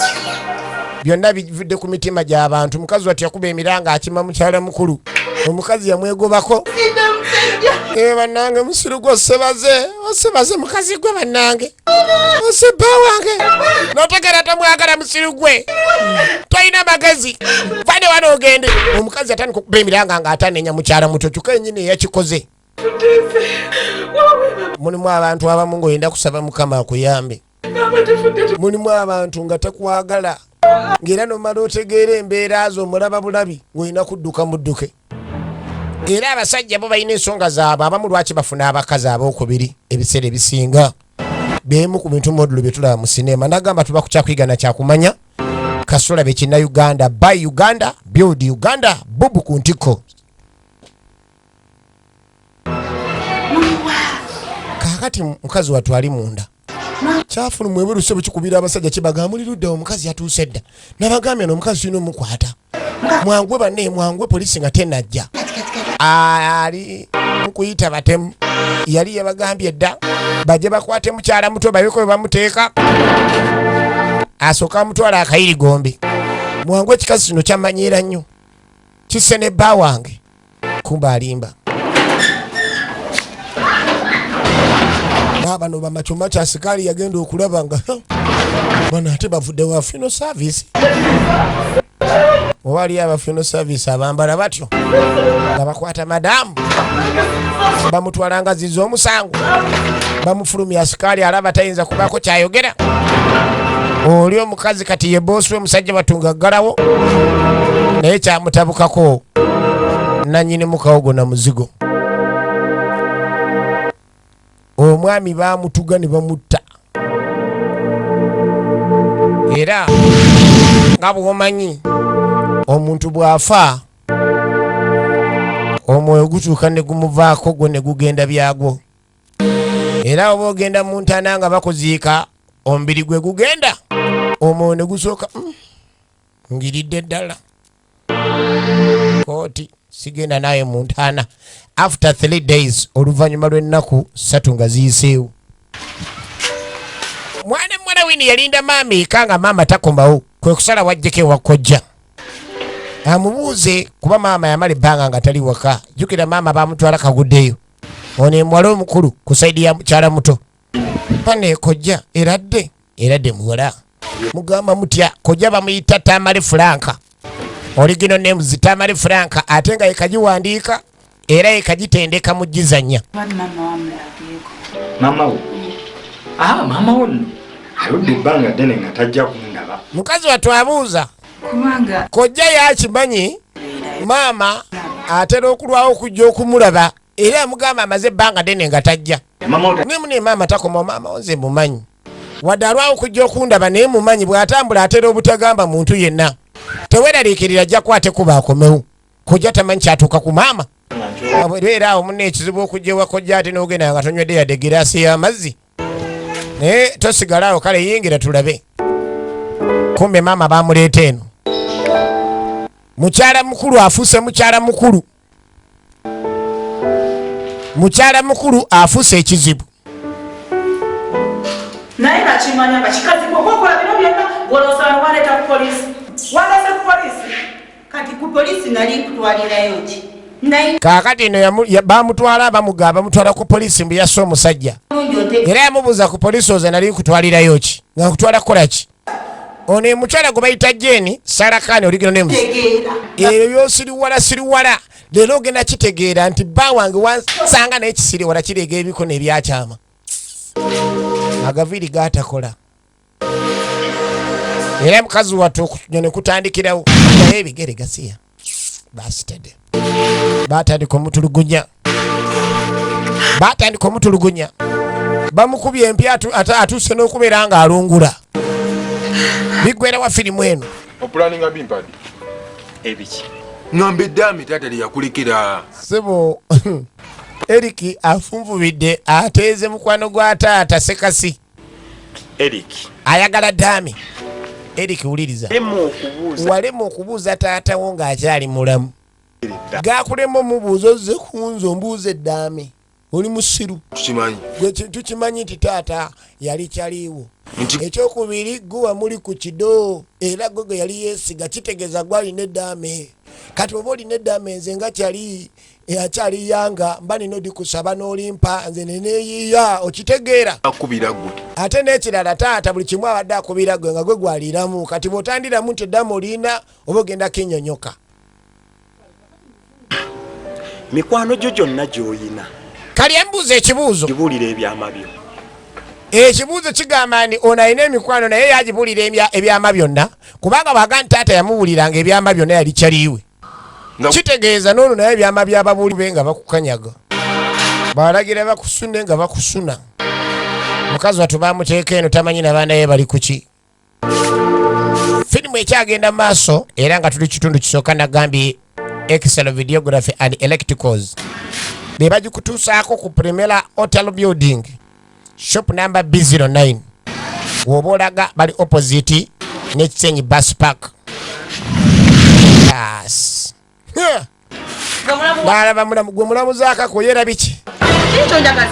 byonna bivudde ku mitima gy'abantu mukazi watya kuba emiranga akima mukyala mukulu omukazi yamwegobako Bannange musiru gwo osebaze mukazi gwe bannange. Osebba wange. Notegera tamwagala musiru gwe. Toyina magezi. Fane wano ogende. Omukazi atandika okuba emiranga nga atanenya mukyala muto kyokka yennyini yakikoze. Mulimu abantu abamu ng'oyenda kusaba Mukama akuyambe. Mulimu abantu nga takwagala. Ng'era nomala otegeera embeera zo omulaba bulabi ng'olina kudduka mudduke. Era abasajja bo balina ensonga zaabwe abamu lwaki bafuna abakazi abookubiri ebiseera ebisinga. Beemu ku bintu modulo bye tulaba mu sinema. Nagamba tuba ku kyakwigana kyakumanya. Kasula be kinna Uganda, buy Uganda, build Uganda, bubu ku ntiko. Kakati mukazi watu ali munda. Kyafunu mwebwe lusebo kikubira abasajja kibaga mulirudde omukazi yatuuse dda. Nabagambye n'omukazi tulina omukwata. Mwangwe banne mwangwe polisi nga tenajja. Ali mukuyita batemu. Yali yabagambye dda bajje bakwate mukyala muto babiko we bamuteeka. Asooka mutwala akayiri gombe. Mwangwe ekikazi kino kyamanyiira nnyo. Kisse ne bba wange. Kumba alimba. Bano bamachuma kya sikali yagenda okulaba nga bano ate bavudde wa funeral service. Owali aba funeral service abambala batyo nga bakwata madamu bamutwala nga zizo omusango bamufulumya sikali alaba tayinza kubako kyayogera. Oli omukazi kati ye boss we musajja batunga ggalawo naye kyamutabukako nannyini mukawogo na muzigo. Omwami bamutuga ne bamutta. Era nga bw'omanyi omuntu bw'afa omwoyo gutuuka ne gumuvaako gwo ne gugenda byagwo. Era oba ogenda mu ntaana nga bakuziika omubiri gwe gugenda omwoyo ne gusooka ngiridde ddala kooti sigenda naye mu ntaana. After 3 days oluvannyuma lw'ennaku 3 nga ziyiseewo. Mwana wini yalinda maami eka nga maama takomawo kwe kusala wajjeko ewa kojja. Amubuuze kuba maama yamala ebbanga nga tali waka. Jjukira maama bamutwala kaguddeyo. Ono muwala omukulu ku sayidi ya mukyala muto. Pane kojja eradde muwala. Mugamba mutya kojja bamuyita Tamale Franka. Original names Tamale Franka ate nga yekagiwandiika era yekagitendeka mu gizanya. Mama wo. Mama wo. Aludde ebbanga ddene nga tajja kundaba. Mukazi watwabuuza. Kubanga kojja yakimanyi maama atera okulwawo okujja okumulaba era amugamba amaze ebbanga ddene nga tajja. Ne maama takoma maama onze mumanyi. Wadde alwawo okujja okundaba naye mumanyi bw'atambula atera obutagamba muntu yenna. Teweraliikirira ajja kwate kuba akomewo. Kojja tamanyi kyatuuka ku maama. Era awo munne ekizibu okujja ewa kojja ate n'ogenda nga tonywedde yadde giraasi y'amazzi. Naye tosigala awo kale yingira tulabe. Kumbe maama bamuleeta eno. Mukyala mukulu afuuse mukyala mukulu. Mukyala mukulu afuuse ekizibu. Naye nakimanya nga kikazi bw'okola bino byonna ng'olowooza waleeta ku poliisi. Waleese ku poliisi. kati ku poliisi nali kutwalirayo ki? Kaakati eno bamutwala bamutwala ku poliisi mbu yasse omusajja. Era yamubuuza ku poliisi oze nali kutwalirayo ki? Nga nkutwala kukola ki? Ono mukyala gwe bayita Jeni Sarakani original names. Eyo byosiriwala. Leero ogenda kitegeera nti bba wange wansanga naye kisiriwala kireega ebikono ebyakyama. Agaviiri gaatakola. Era mukazi wattu okunyone kutandikirawo. Naye ebigere gasiya. Basitade. Batandika omutulugunya. Bamukubye empya atuuse n'okubeera nga alungula. Bigwera wa firimu eno. Opulaninga bimpadi. Ebiki. Ngambe dami tatali yakulikira. Sebo Eric afunvubidde ateeze mukwano gwa taata Sekasi. Eric Ayagala dami. Eric uliriza. Walemu okubuuza taata wo ng'akyali mulamu. Gakulemu mubuuzo ze kunzo mbuuze dami. Oli musiru. Tukimanyi. Tukimanyi nti taata yali kyaliwo. Ekyokubiri guwa muli ku kido era gogo yali yeesiga kitegeeza gwali ne dame. kati oba olina eddaama enze nga kyali akyali yanga mba nina odikusaba n'olimpa nze neneeyiya okitegeera akubira gwe ate n'ekirala taata buli kimu abadde akubira gwe nga gwe gwaliiramu kati bw'otandiramu nti eddaama olina oba ogenda kinnyonnyoka mikwano gyo gyonna gy'oyina kali embuuza ekibuuzo gibuulira ebyama byo ekibuuzo kigamba nti ono alina emikwano naye yagibuulira ebyama byonna kubanga bwaga nti taata yamubuuliranga ebyama byonna yali kyaliiwe kitegeeza n'ono naye ebyama by'ababuuli be nga bakukanyaga balagira bakusune nga bakusuna mukazi watu bamuteeka eno tamanyi nabaana ye bali kuki firimu ekyagenda mu maaso era nga tuli kitundu kisooka nagambye Excel Videography and Electricals be bagikutuusaako ku Primera Hotel Building shop number B09 woba olaga bali opposite n'ekisenyi bus park yes balaba mulamu gwe mulamuzaakako yera biki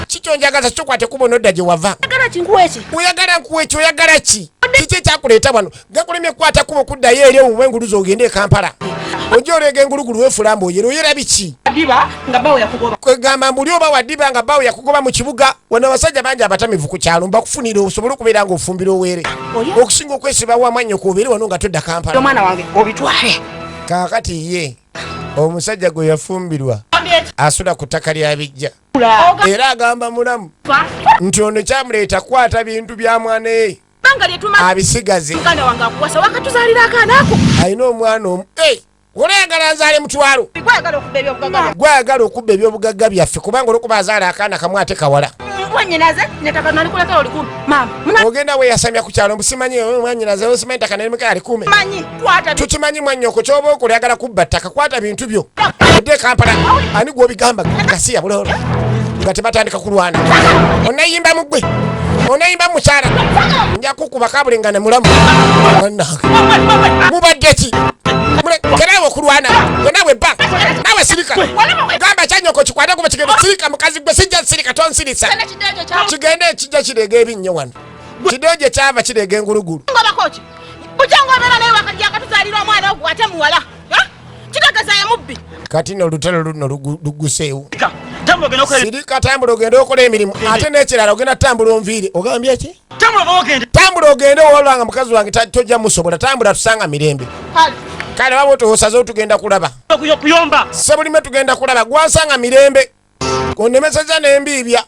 kikyonjagaza kyokwate kubona odda gye wava oyagala nkuweki oyagala ki kiki ekyakuleeta wano gakulemye kukwata kuba okuddayo eri obuba enguluzo ogende e Kampala ojja olega engulugulu wefulamba oyera oyera biki kwegamba mbuli oba waddiba nga bawo yakugoba mu kibuga wano abasajja bangi abatamivu ku kyalo mbakufunira osobole okubeera nga ofumbira oweere okusinga okwesiba wamanyoko obeere wano nga todda Kampala omwana wange obitwale kaakati ye omusajja gwe yafumbirwa asula ku ttaka lya bijja era agamba mulamu nti ono kyamuleeta kukwata bintu bya mwana abisigaze alina omwana omu olwayagala nzaale mutwalo gwayagala okubba ebyobugagga byaffe kubanga olwokuba azaala akaana kamu ate kawala ogenda weyasamya ku kyalo mbusimanyi mwanyinaze osimanyi ttaka nerimeka alikume tukimanyi mwanyoko kyoba okulyagala kubba ttaka kwata bintu byo odde Kampala ani gwobigamba gasiya bulolo nga tebatandika kulwana onayimba mugwe onayimba mukyala nja kukuba kabulengana mulamu mubadde ki kerawo okulwana nawe bba nawe sirika gamba kyanyoko kikwate kuba kigenda sirika mukazi gwe sijja sirika tonsirisa kigende ekijja kirega ebinnyo wano kidoje kyava kirega engulugulu kati n'olutalo luno luguseewo sirika tambula ogende okola emirimu ate n'ekirala ogenda tambula onviire ogambye ki tambula ogende owolwanga mukazi wange tojja musobola tambula tusanga mirembe kale waba otowosaze otugenda kulaba sebulime tugenda kulaba gwansanga mirembe onemeseza n'embiibya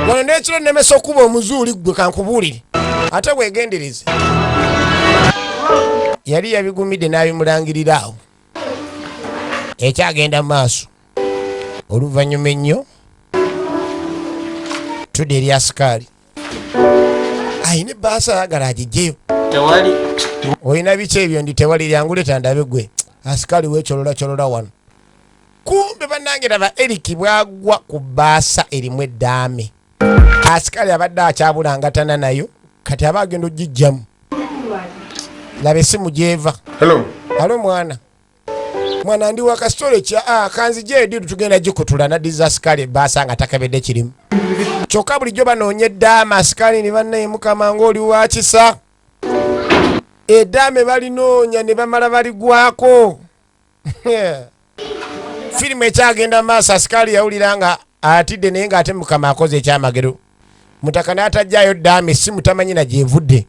wano n'ekiro nemesa okuba omuzuuli gwe kankubuulire ate wegendereze yali yabigumidde n'abimulangirira awo ekyagenda mu maaso oluvannyuma ennyo tudde eri asikaali ayina ebbaasa ayagala agijjeyo olina biki ebyo ndi tewali lyanguleta ndabe gwe asikaali weekyolola wano kumbe bannange raba Eric bwagwa ku bbaasa erimu eddaame asikaali abadde akyabulangatana nayo kati aba agenda ogijjamu laba essimu gyeva alo mwana ndi wakasitole kanzija ediru tugenda gikutula naddiza asikaali ebbaasa nga takabedde kirimu kyokka bulijjo banoonya eddaama asikaali ne bannaye mukama ng'oli wakisa eddaame balinoonya ne bamala baligwako firimu ekyagenda maaso asikaali yawulira nga atidde naye ng'ate mukama akoze ekyamagero mutaka n'atajjaayo ddaame essimu tamanyi na gyevudde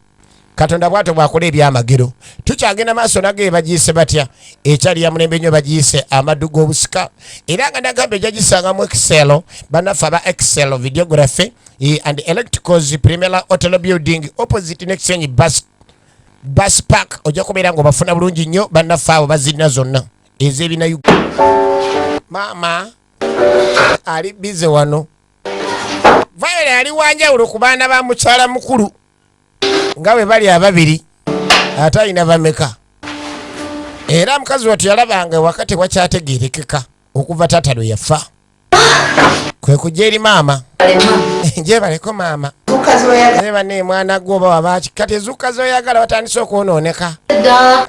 katonda bwato bwakola ebyamagero tukyagenda maaso nage bagiise batya ekyali ya mulembe nnyo bagiise amaddu g'obusika era nga nagamba ejyagisangamu Excel bannaffe aba Excel Videography and Electricals Primera Hotel Building opposite n'ekisenyi bus park ojja kubeera ng'obafuna bulungi nnyo bannaffe abo bazirina zonna ez'ebinayu maama ali bize wano Violet ali wanjawulo ku baana ba mukyala mukulu nga bwe bali ababiri ate alina bameka era mukazi watu yalabanga wakati wakyategeerekeka okuva taata lwe yafa kwe kujja eri maama njebaleko maama eba ne mwana gwoba wabaki kati ezuuka zoyagala watandise okwonooneka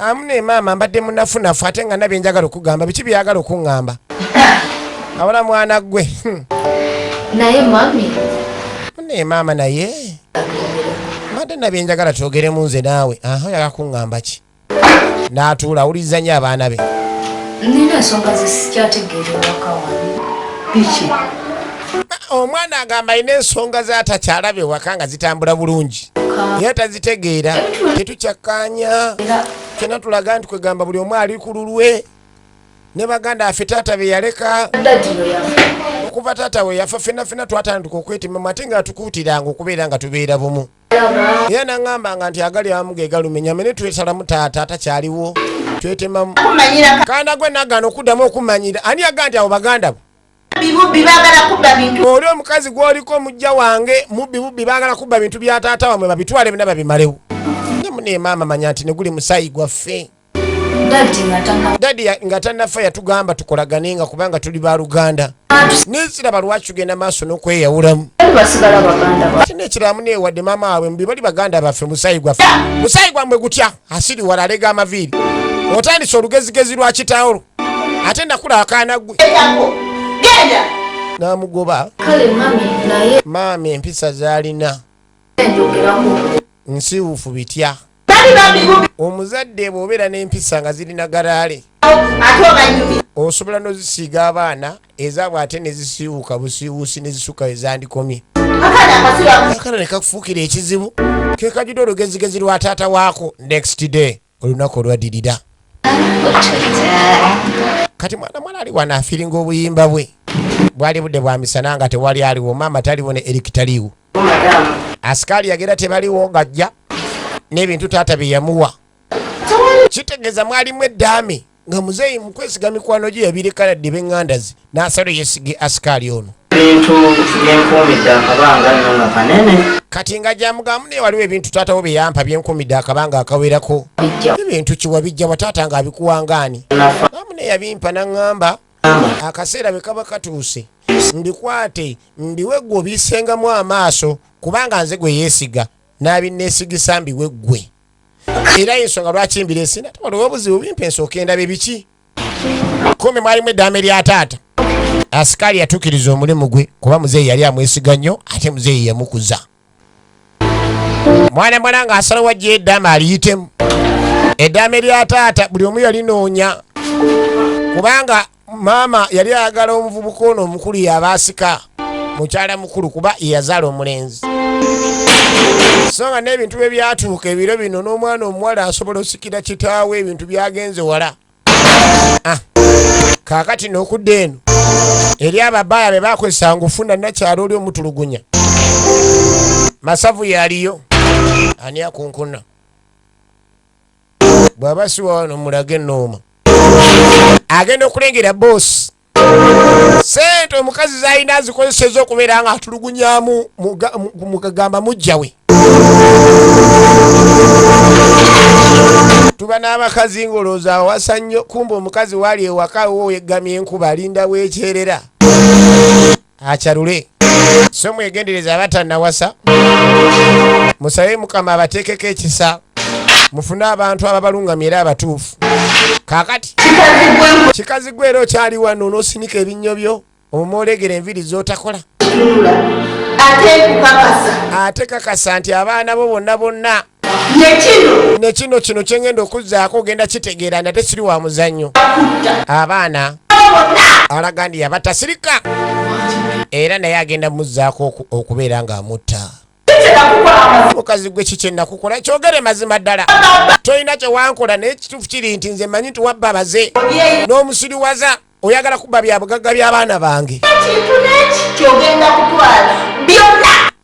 amu ne maama mbadde munafunafu ate nga nabye njagala okugamba biki byagala okuŋŋamba awala mwana gwe naye mami ne maama naye mbadde nabye njagala twogeremu nze naawe oyagala kuŋŋamba ki n'atuula awuliriza nnyo abaana be Nina ensonga zikyategeera ewaka wange. Biki? Omwana agamba ina ensonga z'atakyalaba ewaka nga zitambula bulungi. Ye tazitegeera. Tetukyakkaanya. Kyonna tulaga nti kwegamba buli omu ali ku lulwe. Ne baganda affe taata be yaleka. Okuva taata we yafa ffenna twatandika okwetima ate nga tukuutiranga okubeera nga tubeera bumu. Era n'aŋŋamba nti agali awamu ge galumenya ne twesalamu taata atakyaliwo. Twetemamu. Kaana gwe n'agaana okuddamu okumanyira. Ani yagaa nti abo baganda bo? Bibubbi baagala kubba bintu. Oli omukazi gw'oliko mujja wange mubbi baagala kubba bintu bya taata wamwe babitwale bina babimalewo. Ne mune maama manya nti ne guli musaayi gwaffe. Dadi nga tannafa yatugamba tukolaganenga kubanga tuli ba Luganda. N'ekiraba lwaki tugenda maaso n'okweyawulamu. Ate n'ekiramu neewadde maama waabwe mbi bali baganda baffe musaayi gwaffe. Musaayi gwamwe gutya asiri wala alega amaviiri. Otandise olugezigezi lwa kitaawo. Ate nakula akaana ggwe. Genda. N'amugoba. Kale mami naye. Maama empisa z'alina. Nsiwufu bitya. Omuzadde bw'obeera n'empisa nga zirina galaale. Osobola n'ozisiiga abaana ezaabwe ate ne zisiiwuka busiiwuusi ne zisuka we zandikomye. Akala ne kakufuukira ekizibu. Ke kajjudde olugezigezi lwa taata waako next day olunaku olwaddirira. Kati mwana ali wano afiringa obuyimba bwe. Bwali budde bwa misana nga tewali aliwo maama taliwo ne Eric taliwo. Asikaali yagera tebaliwo ng'ajja n'ebintu taata bye yamuwa. Kitegeeza mwalimu eddaame nga muzeeyi mu kwesiga mikwano gye yabirekaladde b'eŋŋandazi n'asalo yeesige asikaali ono. Bintu byenkumidde akabanga nno nga kanene. Kati nga gyamugamu naye waliwo ebintu taata wo bye yampa byenkumidde akabanga akawerako. Ebintu kiwa bijja wa taata nga abikuwangaani. Amu naye yabimpa n'aŋŋamba akaseera bwe kaba katuuse mbikwate mbiwe ggwe obiisengamu amaaso kubanga nze gwe yeesiga n'abinneesigisa mbiwe ggwe. Era ensonga lwaki mbireese nate waliwo obuzibu bimpa ensooka endaba ebiki. Kumbe mwalimu eddaame lya taata. Asikaali yatuukiriza omulimu gwe kuba muzeeyi yali amwesiga nnyo ate muzeeyi yamukuza. Mwana ng'asalawo ajja eddaame aliyitemu. Eddaame lya taata buli omu yalinoonya kubanga maama yali ayagala omuvubuka ono omukulu yabaasika mukyala mukulu kuba yazaala omulenzi. So nga n'ebintu bwe byatuuka ebiro bino n'omwana omuwala asobola osikira kitaawe ebintu byagenze wala. Kaakati n'okudda eno eri ababaaya be baakozesanga okufuna nakyalo oli omutulugunya. Masavu yaliyo ani akunkuna. Bw'aba si wano mulage ennooma. Agenda okulengera boosi. Sente omukazi z'alina azikozeseza okubeera nga atulugunyamu mugagamba mujja we. Tuba n'abakazi ng'olowooza awasa nnyo kumbe omukazi waali ewaka wo yeggamye enkuba alinda weekyerera. Akyalule. So mwegendereza abatannawasa. Musabe Mukama abateekeko ekisa. Mufune abantu ababalungamye era abatuufu. Kaakati kikazi gwe era okyali wano n'osinika ebinnyo byo omwolegera enviiri z'otakola. Ate kakasa nti abaana bo bonna ne kino kye ngenda okuzzaako ogenda kitegeera nate siri wa muzannyo. Abaana alaga ndi yabatasirika era naye agenda muzzaako okubeera ng'amutta. Mukazi gwe kiki nakukola kyogere mazima ddala. Toyina kye wankola naye kituufu kiri nti nze mmanyi nti wabba baze n'omusiriwaza oyagala kubba bya bugagga by'abaana bange.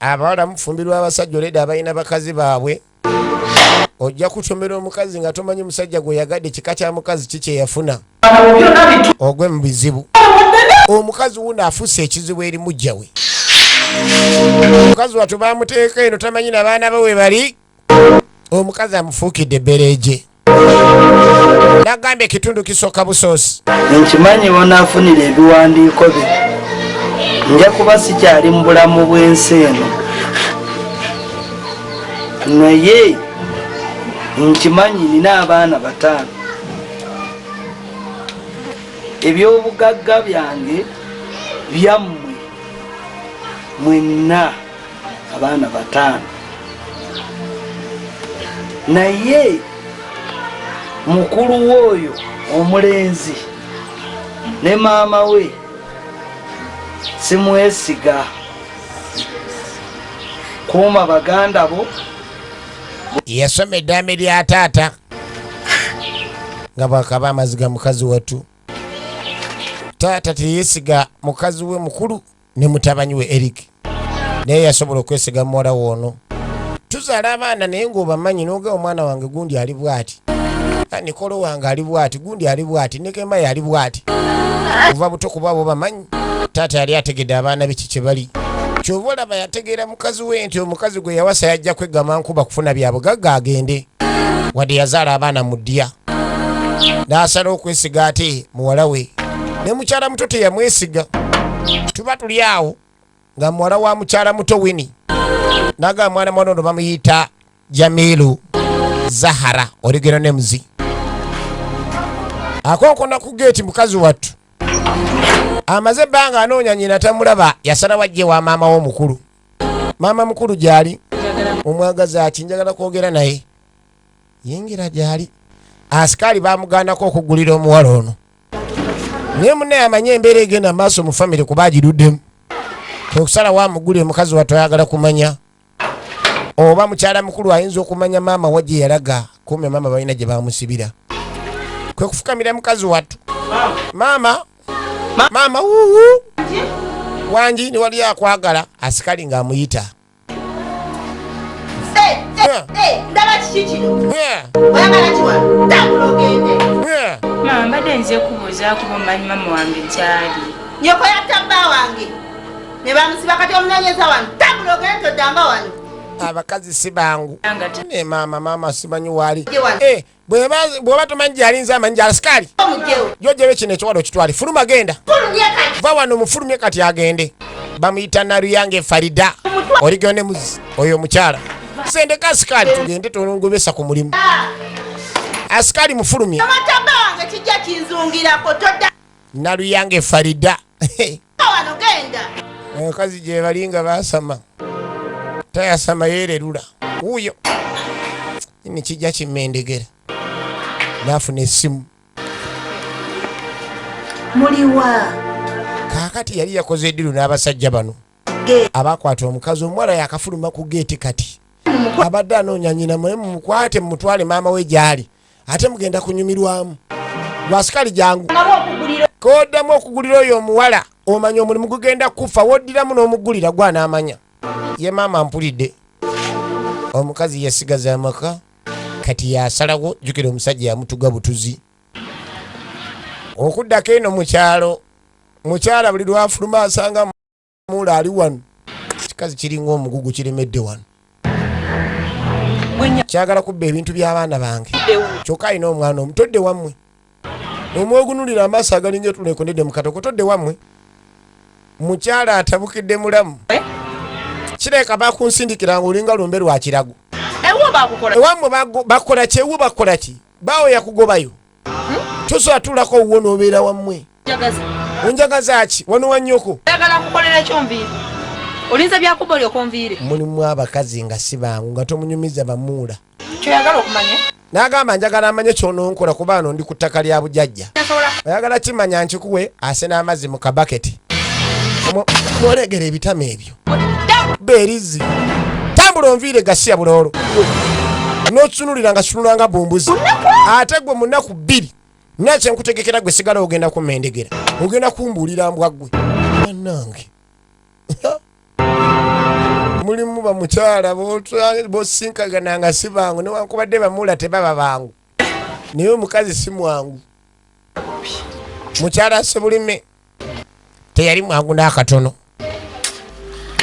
Abawala mufumbirwa abasajja oleda abalina bakazi baabwe. Ojja kutomera omukazi nga tomanyi musajja gwe yagadde kika kya mukazi kiki yafuna. Ogwe mu bizibu. Omukazi wuno afuuse ekizibu eri mujja we. Omukazi watu bamuteeka eno tamanyi n'abaana be we bali. Omukazi amufuukidde ebbereegye. Nagambye ekitundu kisooka busoosi. Nkimanyi bonaafunira ebiwandiiko bye. Nja kuba sikyali mu bulamu bw'ensi eno. Naye nkimanyi nina abaana 5. Ebyobugagga byange byammwe mwenna abaana 5. Naye mukulu w'oyo omulenzi ne maama we simwesiga. Kuuma baganda bo. Yasoma eddaame lya taata nga bwakaba amaziga mukazi wattu. Taata teyesiga mukazi we mukulu ne mutabanyi we Eric. Naye yasobola okwesiga muwala woono. Tuzaala abaana naye ng'obamanyi n'oga omwana wange gundi ali bw'ati. Nikolo wange ali bw'ati, gundi ali bw'ati, ne Kemayi ali bw'ati. Kuva buto kuba abo bamanyi. Taata yali ategedde abaana be kye bali. Ky'oba olaba yategeera mukazi we nti omukazi gwe yawasa yajja kwegama nkuba kufuna byabugagga agende. Wadde yazaala abaana mu ddya. N'asala okwesiga ate muwala we. Ne mukyala muto teyamwesiga. Tuba tuli awo nga muwala wa mukyala muto Winnie. Naga mwana ono bamuyita Jamilu Zahara origero nemuzi. Akonkona ku gate mukazi wattu. Amaze banga anoonya nyina tamulaba yasala wajje wa maama wo mukulu. Maama mukulu gyali omwagaza ati njagala kwogera naye. Yingira gyali. Askari bamugandako okugulira omuwala ono. Naye munne amanye embeera egenda maaso mu family kuba agiruddemu. Okusala wa muguli omukazi wattu ayagala kumanya. Oba mukyala mukulu ayinza okumanya maama wajje yalaga kumbe maama balina gye bamusibira. Kwe kufukamira mukazi wattu. Maama wuwu. Wanji ni wali akwagala asikali ng'amuyita. Ndaba kiki kino? Oyagala kiwa? Tambula ogende. Mama mbadde nze kubuuzaako bumanyi maama wange gyali. Nyoko yatta bba wange. Ne bamusiba kati omunoonyeza wano. Tambula ogende toddanga wano. Abakazi si bangu. Ne maama simanyi wali. Bw'oba tomanyi gyali nze amanyi gyali asikali. Jojjebe kino ekiwalo kitwali. Fuluma genda. Va wano mufulumye kati agende. Bamuyita Naluyange Farida. Origyo ne muzi. Oyo mukyala. Sendeka asikali tugende tonongobesa ku mulimu. Asikali mufulumye. Amatamba wange kijja kinzungirako todda. Naluyange Farida. Wano genda. Omukazi gye balinga baasama. Tayasama yererula. Uyo. Ini kijja kimmendegera. Nafuna essimu. Muliwa. Kaakati yali yakoze eddiru n'abasajja bano. Abakwata omukazi omuwala yakafuluma ku geeti kati. Abadde anoonya nyina mwe mumukwate mumutwale maama we gyali. Ate mugenda kunyumirwamu. Lwasikali jangu. Koddamu okugulira oyo omuwala. Omanya omulimu gugenda kufa woddiramu n'omugulira gw'anaamanya. Ye maama mpulidde. Omukazi yasigaza amaka. Kati yasalawo jjukira omusajja yamutuga butuzi. Okuddako eno mukyalo. Mukyala buli lwafuluma asanga mula ali wano. Kikazi kiringa omugugu kiremedde wano. Kyagala kubba ebintu by'abaana bange. Kyokka alina omwana omutodde wammwe. Omwogunulira amaaso agalinga etulekondedde mu katoko todde wammwe. Mukyala atabukidde mulamu. Kireka bakunsindikira ng'olinga lumbe lwa kirago. Ewammwe bakola ki? Ewo bakola ki? Baawo yakugobayo. Tosobola tulako wuwo n'obeera wammwe. Onjagaza ki? Wano wa nnyoko. Oyagala kukolera kyonviire. Olinza byakuba oli okonviire. Mulimu abakazi nga si bangu nga tomunyumiza bamuula. Kyoyagala okumanya? N'agamba njagala amanye ky'ononkola kuba ano ndi ku ttaka lya bujjajja. Oyagala kimanya nkikuwe ase n'amazzi mu kabaketi. Mwolegera ebitama ebyo. Beerizi. Tambula onviire gasiya buloolo. N'otunulira nga kitunula nga bumbuzi. Ate gwe mu nnaku bbiri. Nina kye nkutegekera gwe sigala ogenda kummendegera. Ogenda kumbuulira mbwa ggwe. Bannange. Mulimu bamukyala bosinkagana nga si bangu newankubadde bamuula tebaba bangu. Naye omukazi si mwangu. Mukyala Sebulime teyali mwangu n'akatono.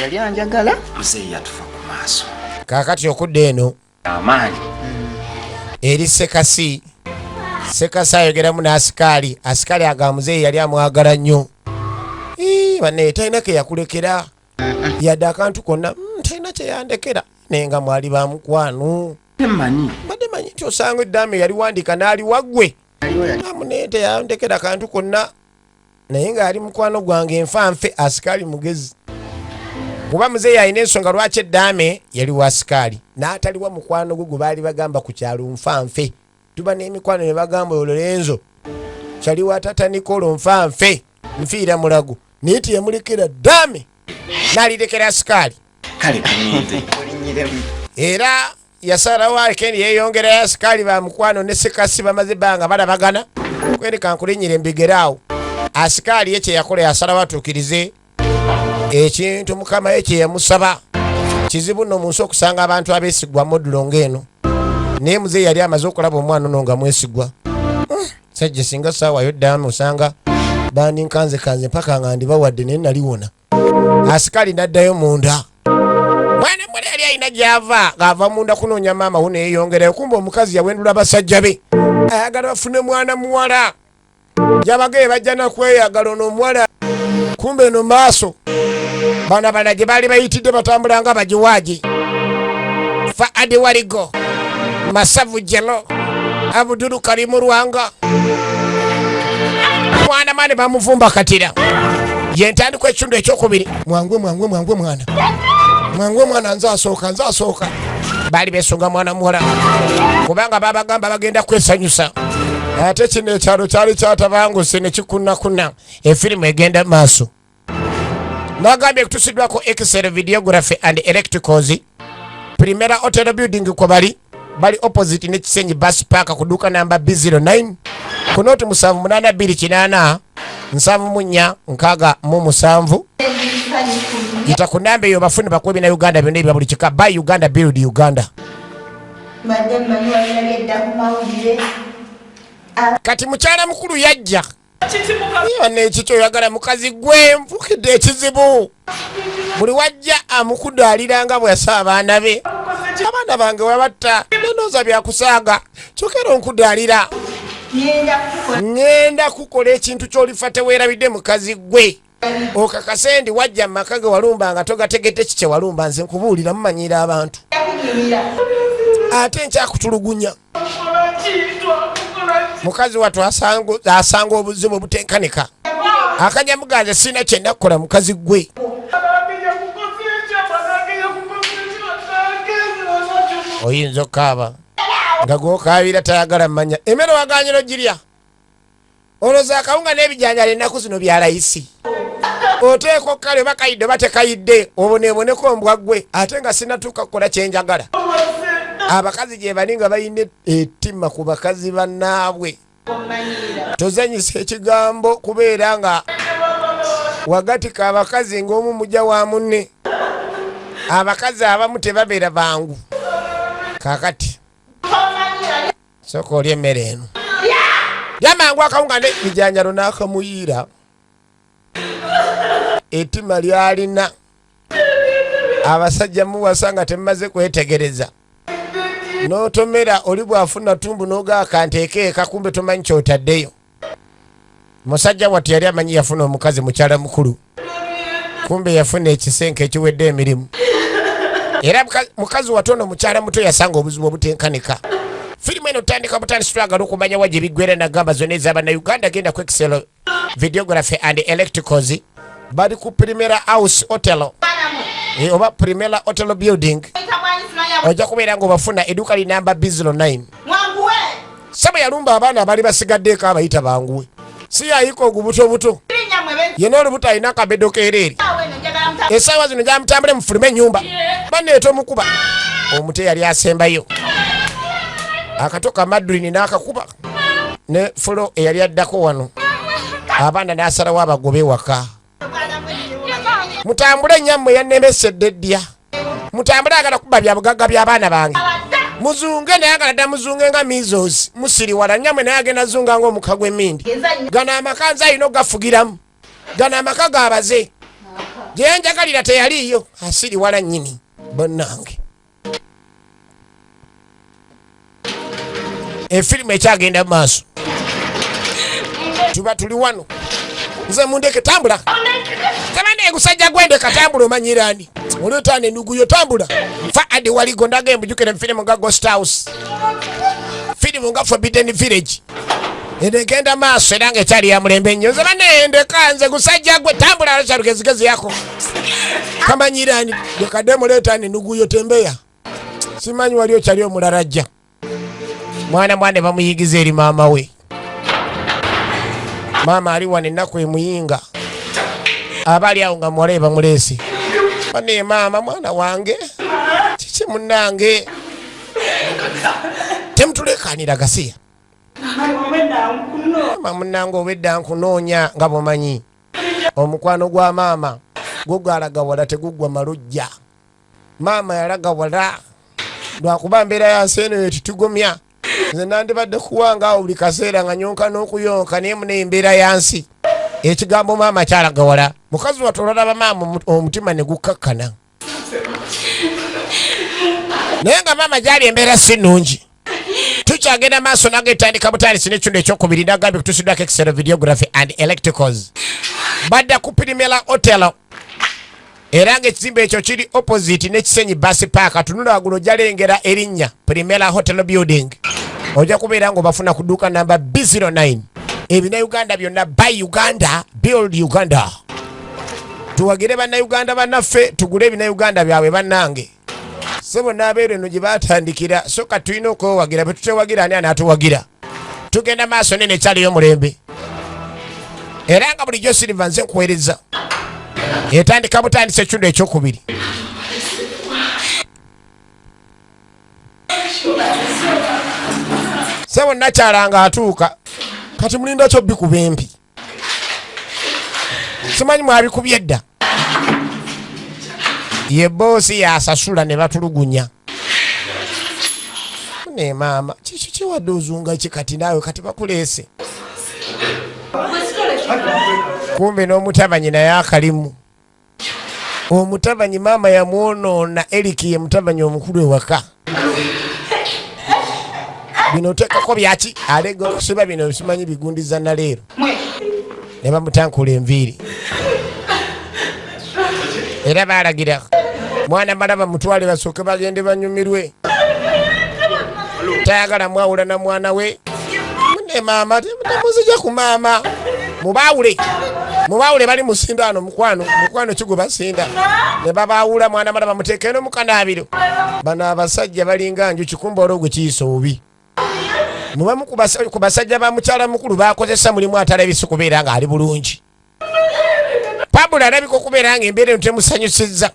Yali anjagala. Muzeeyi yatufa ku maaso. Kaakati okudda eno Amaanyi. eri Sekasi. Sekasi ayogeramu n'asikaali. Asikaali aga muzeeyi yali amwagala nnyo. Banne talina ke yakulekera. Yadde akantu konna talina kye yandekera. Naye nga mwali ba mukwano. Mbadde manyi nti osanga eddaame yali wandiika n'ali waggwe. Naye teyandekera kantu konna. Naye ng'ali mukwano gwange enfanfe asikaali mugezi. Kuba muzeeyi alina ensonga lwaki eddaame yali wa asikaali. N'ataliwa mukwano gwe baali bagamba ku kyalo nfanfe. Tuba n'emikwano ne bagamba oyo Lorenzo. Chali wa tata Nikolo nfanfe. Nfiira mulago. Niti yamulekera dame. Nalilekera askari. Kale kunyinze. Era yasalawo Kendi yeyongera askari ba mukwano ne Sekasi bamaze banga balabagana. Kwene kankulinyire mbigerawo. Askari yeche yakole yasalawo atukirize. Ekintu mukama yeche yamusaba. Kizibu no munsi okusanga abantu abesigwa modulo ngeno. Ne muze yali amaze okulaba omwana ono nga mwesigwa. Sajja singa sawa yoddamu osanga bandi nkanze mpaka nga ndibawadde ne naliwona. Asikali naddayo munda. Mwana mwale yali ayina gyava ng'ava munda kunoonya maama we neeyongerayo. Kumbe omukazi yawendula basajja be ayagala bafune mwana muwala. Jabagaye bajja nakweyagala ono omuwala. Kumbe eno maaso bana gye baali bayitidde batambula nga bagiwaagi. Fa adi waligo Masavu Jelo Abudulu Karimu Rwanga mwana mane bamuvumba katira yentandikwa ekitundu ekyokubiri. Mwangwe mwana mwangwe mwana nzasooka baali besunga mwana muwala kubanga babagamba bagenda kwesanyusa. Ate kino ekyalo kyali kyatabanguse ne kikunakuna efirimu egenda maaso. Nagambye kutusiddwako Excel Videography and Electricals Primera Hotel Building kwa bali opposite ne Kisenyi Bus Park kuduka namba B09 kunoti 7828 7 nkaga mu 7 itakunambe yo bafuni bakwebi na Uganda byonna bya buli kika by Uganda Build Uganda. Kati mukyala mukulu yajja ne ekikyo yagala mukazi gwe mfukidde ekizibu. Buli wajja amukudaaliranga bwe yasa abaana be. Abaana bange wabatta nenooza byakusaaga kyokera onkudaalira. Ngenda kukola ekintu ky'olifa teweerabidde mukazi gwe. Okakase ndi wajja mu maka ge walumba nga togategedde kikye walumba nze nkubuulira mumanyira abantu. Ate nkyakutulugunya. Mukazi watu asanga obuzibu butenkanika. Akajja muganze sina kye nakola mukazi gwe. Oyinza okaaba nga gw'okaabira tayagala mmanya. Emmere waganyiro girya. Olowooza akawunga n'ebijanjalo ennaku zino bya layisi. Oteeka okkale oba kayidde oba tekayidde oboneeboneko ombwa gwe ate nga sinatuuka kukola kye njagala. Abakazi gye bali nga bayina ettima ku bakazi bannaabwe. Tozanyisa ekigambo kubeera nga wagatika abakazi ng'omu mujja wa munne. Abakazi abamu tebabeera bangu. Kakati sooka olya emmere eno. Yamangu akawunga n'ebijanjalo n'akamuyiira. Ettima lyalina abasajja muwasa nga temaze kwetegereza. N'otomera oli bw'afuna tumbu n'ogaaka nteekeeka kumbe tomanyi ky'otaddeyo. Musajja wati yali amanyi yafuna omukazi mukyala mukulu. Kumbe yafuna ekisenke ekiwedde emirimu. Era mukazi watono mukyala muto yasanga obuzibu obutenkanika. Firimu eno tandika butandisi twagala okumanya wa gye biggwera nagamba zonna ez'Abannayuganda genda ku Excel Videography and Electricals bali ku Primera House Hotel oba Primera Hotel Building. Ojja kubeera ng'obafuna edduuka li namba B09. Saba yalumba abaana abali basigaddeeko abayita banguwe. Si yayika ogubuto buto. Yena olubuto alina akabedo keereeri. Essaawa zino gyamutambule mufulume ennyumba. Banneeta omukuba. Omute yali asembayo. Akato kamadulini n'akakuba. Ne fulo eyali addako wano. Abaana n'asalawo abagobe waka. Mutambule nyammwe yannemesedde ddya. Mutambule agala kuba bya bugagga by'abaana bange. Muzunge naye agala dda muzunge nga measles. Musiriwala nyammwe naye agenda zunga ng'omuka gw'emmindi. Gano amaka nze alina ogafugiramu. Gano amaka g'abaze. Gye yanjagalira teyaliiyo. Asiriwala nnyini. Bonnange. Efirimu ekyagenda mu maaso. Tuba tuli wano. Nze mundeke tambula. Tabane gusajja gwende katambula omanyira ani. Olotane nuguyo tambula. Fa adi waligo ndage mbujukire mfirimu nga Ghost House. Firimu nga Forbidden Village. Edegenda maaso era ng'ekyali ya mulembe nnyo. Nze bane ndeka nze gusajja gwe tambula alacalugezigezi yako. Kamanyira ani. Dekademo letane nuguyo tembeya. Simanyi wali okyali omulala ajja. Mwana bamuyingiza eri maama we. Mama ali wane ennaku emuyinga. Abali awo nga muwala bamulesi. Bane mama mwana wange. Kiki munnange. Temutulekanira Gasiya. Mama munnange obedda nkunoonya nga bwomanyi. Omukwano gwa mama gugalaga wala tegugwa malujja. Mama yalaga wala. Lwakuba mbeera yansi eno yetutugumya. Nze nandibadde kuwanga awo buli kaseera nga nyonka n'okuyonka naye mune embeera yansi. Ekigambo mama kyalaga wala. Mukazi wattu olaba mama omutima ne gukkakkana. Naye nga mama gyali embeera si nnungi. Tukyagenda maaso nagetandika butandisi n'ekitundu ekyokubiri nagambye kutusiddwako Excel Videography and Electricals. Badda ku Primera Hotel. Era ng'ekizimbe ekyo kiri opposite n'ekisenyi bus park. Tunula waggulu ojjalengera erinnya Primera Hotel Building. Ojja kubeera ng'obafuna ku dduuka namba B09. Ebinnauganda byonna buy Uganda, build Uganda. Tuwagire bannayuganda bannaffe tugule ebinnauganda byabwe bannange. Sebo n'abeera eno gye baatandikira so ka tulina okwewagira bwe tutewagira ani anaatuwagira. Tugenda maaso nene ekyaliyo mulembe. Era nga bulijjo Silver nze nkuweereza. Etandika butandisa ekitundu ekyokubiri. Sebo nakyalanga atuuka. Kati mulinda kyo bikuba empi. Simanyi mwabikubye dda. Ye bosi yasasula ne batulugunya. Ne mama kiki kiwadde ozunga kikati naawe kati bakuleese. Kumbe n'omutabanyi naye akalimu. Omutabanyi mama yamwonoona Eriki ye mutabanyi omukulu ewaka. Bino oteekako byaki alega okusiba bino bisimanyi bigundiza naleero. Ne bamutankula enviiri. Era baalagira mwana malaba mutwale basooke bagende banyumirwe. Tayagala mwawula na mwana we. Ne mama temuzija ku mama. Mubaawule bali musindaano mukwano kigo basinda. Ne babaawula mwana malaba muteeke eno mukanaabiro. Bano abasajja balinga nju kikumba olwo gwe kiyisa obubi. Mubamu ku basajja ba mukyala mukulu bakozesa mulimu atalabise kubeera nga ali bulungi. Pabula alabika okubeera nga embeera eno temusanyusizza.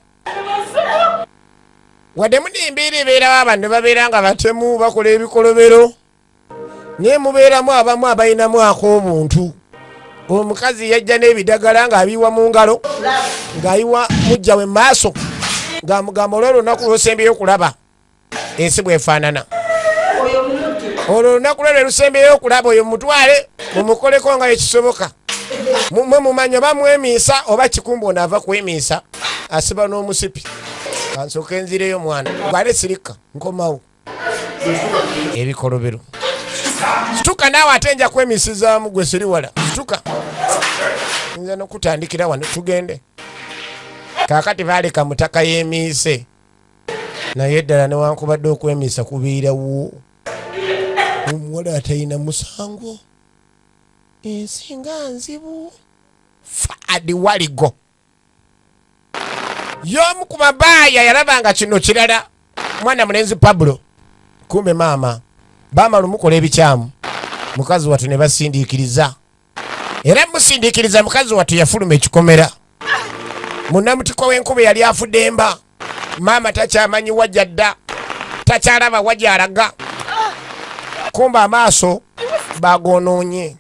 Wadde muni embeera ebeerawo abantu babeera nga batemu bakola ebikolobero. Naye mubeeramu abamu abalinamu ak'obuntu. Omukazi yajja n'ebidagala ng'abiwa mu ngalo. Ng'ayiwa mujja we maaso. Ng'amugamba olwo olunaku lw'osembeyo okulaba. Ensi bw'efaanana. Olwo olunaku lwe lusembeyo okulaba oyo mutwale mumukoleko nga ekisoboka. Mumwe mumanya bamwemiisa oba kikumbo naava kwemiisa asiba n'omusipi. Ansooka enzireyo mwana. Gwale sirika nkomawo. Ebikolobero. Situka naawe ate nja kwemiisizaamu gwe siri wala. Situka. Nza n'okutandikira wano tugende. Kaakati baaleka mutaka yeemiise. Naye ddala newankubadde okwemiisa kubiirawo. Omuwala atalina musango. Ensinga nzibu. Faadi waligo. Y'omu ku mabaaya yalabanga kino kirala. Mwana mulenzi Pablo. Kumbe maama. Baamala omukola ebikyamu. Mukazi wattu ne basindiikiriza. Era musindiikiriza mukazi wattu yafuluma ekikomera. Munnamutiko w'enkuba yali afudde emba. Maama takyamanyi wajja dda. Takyalaba wajja alaga. Kumba amaaso bagonoonye.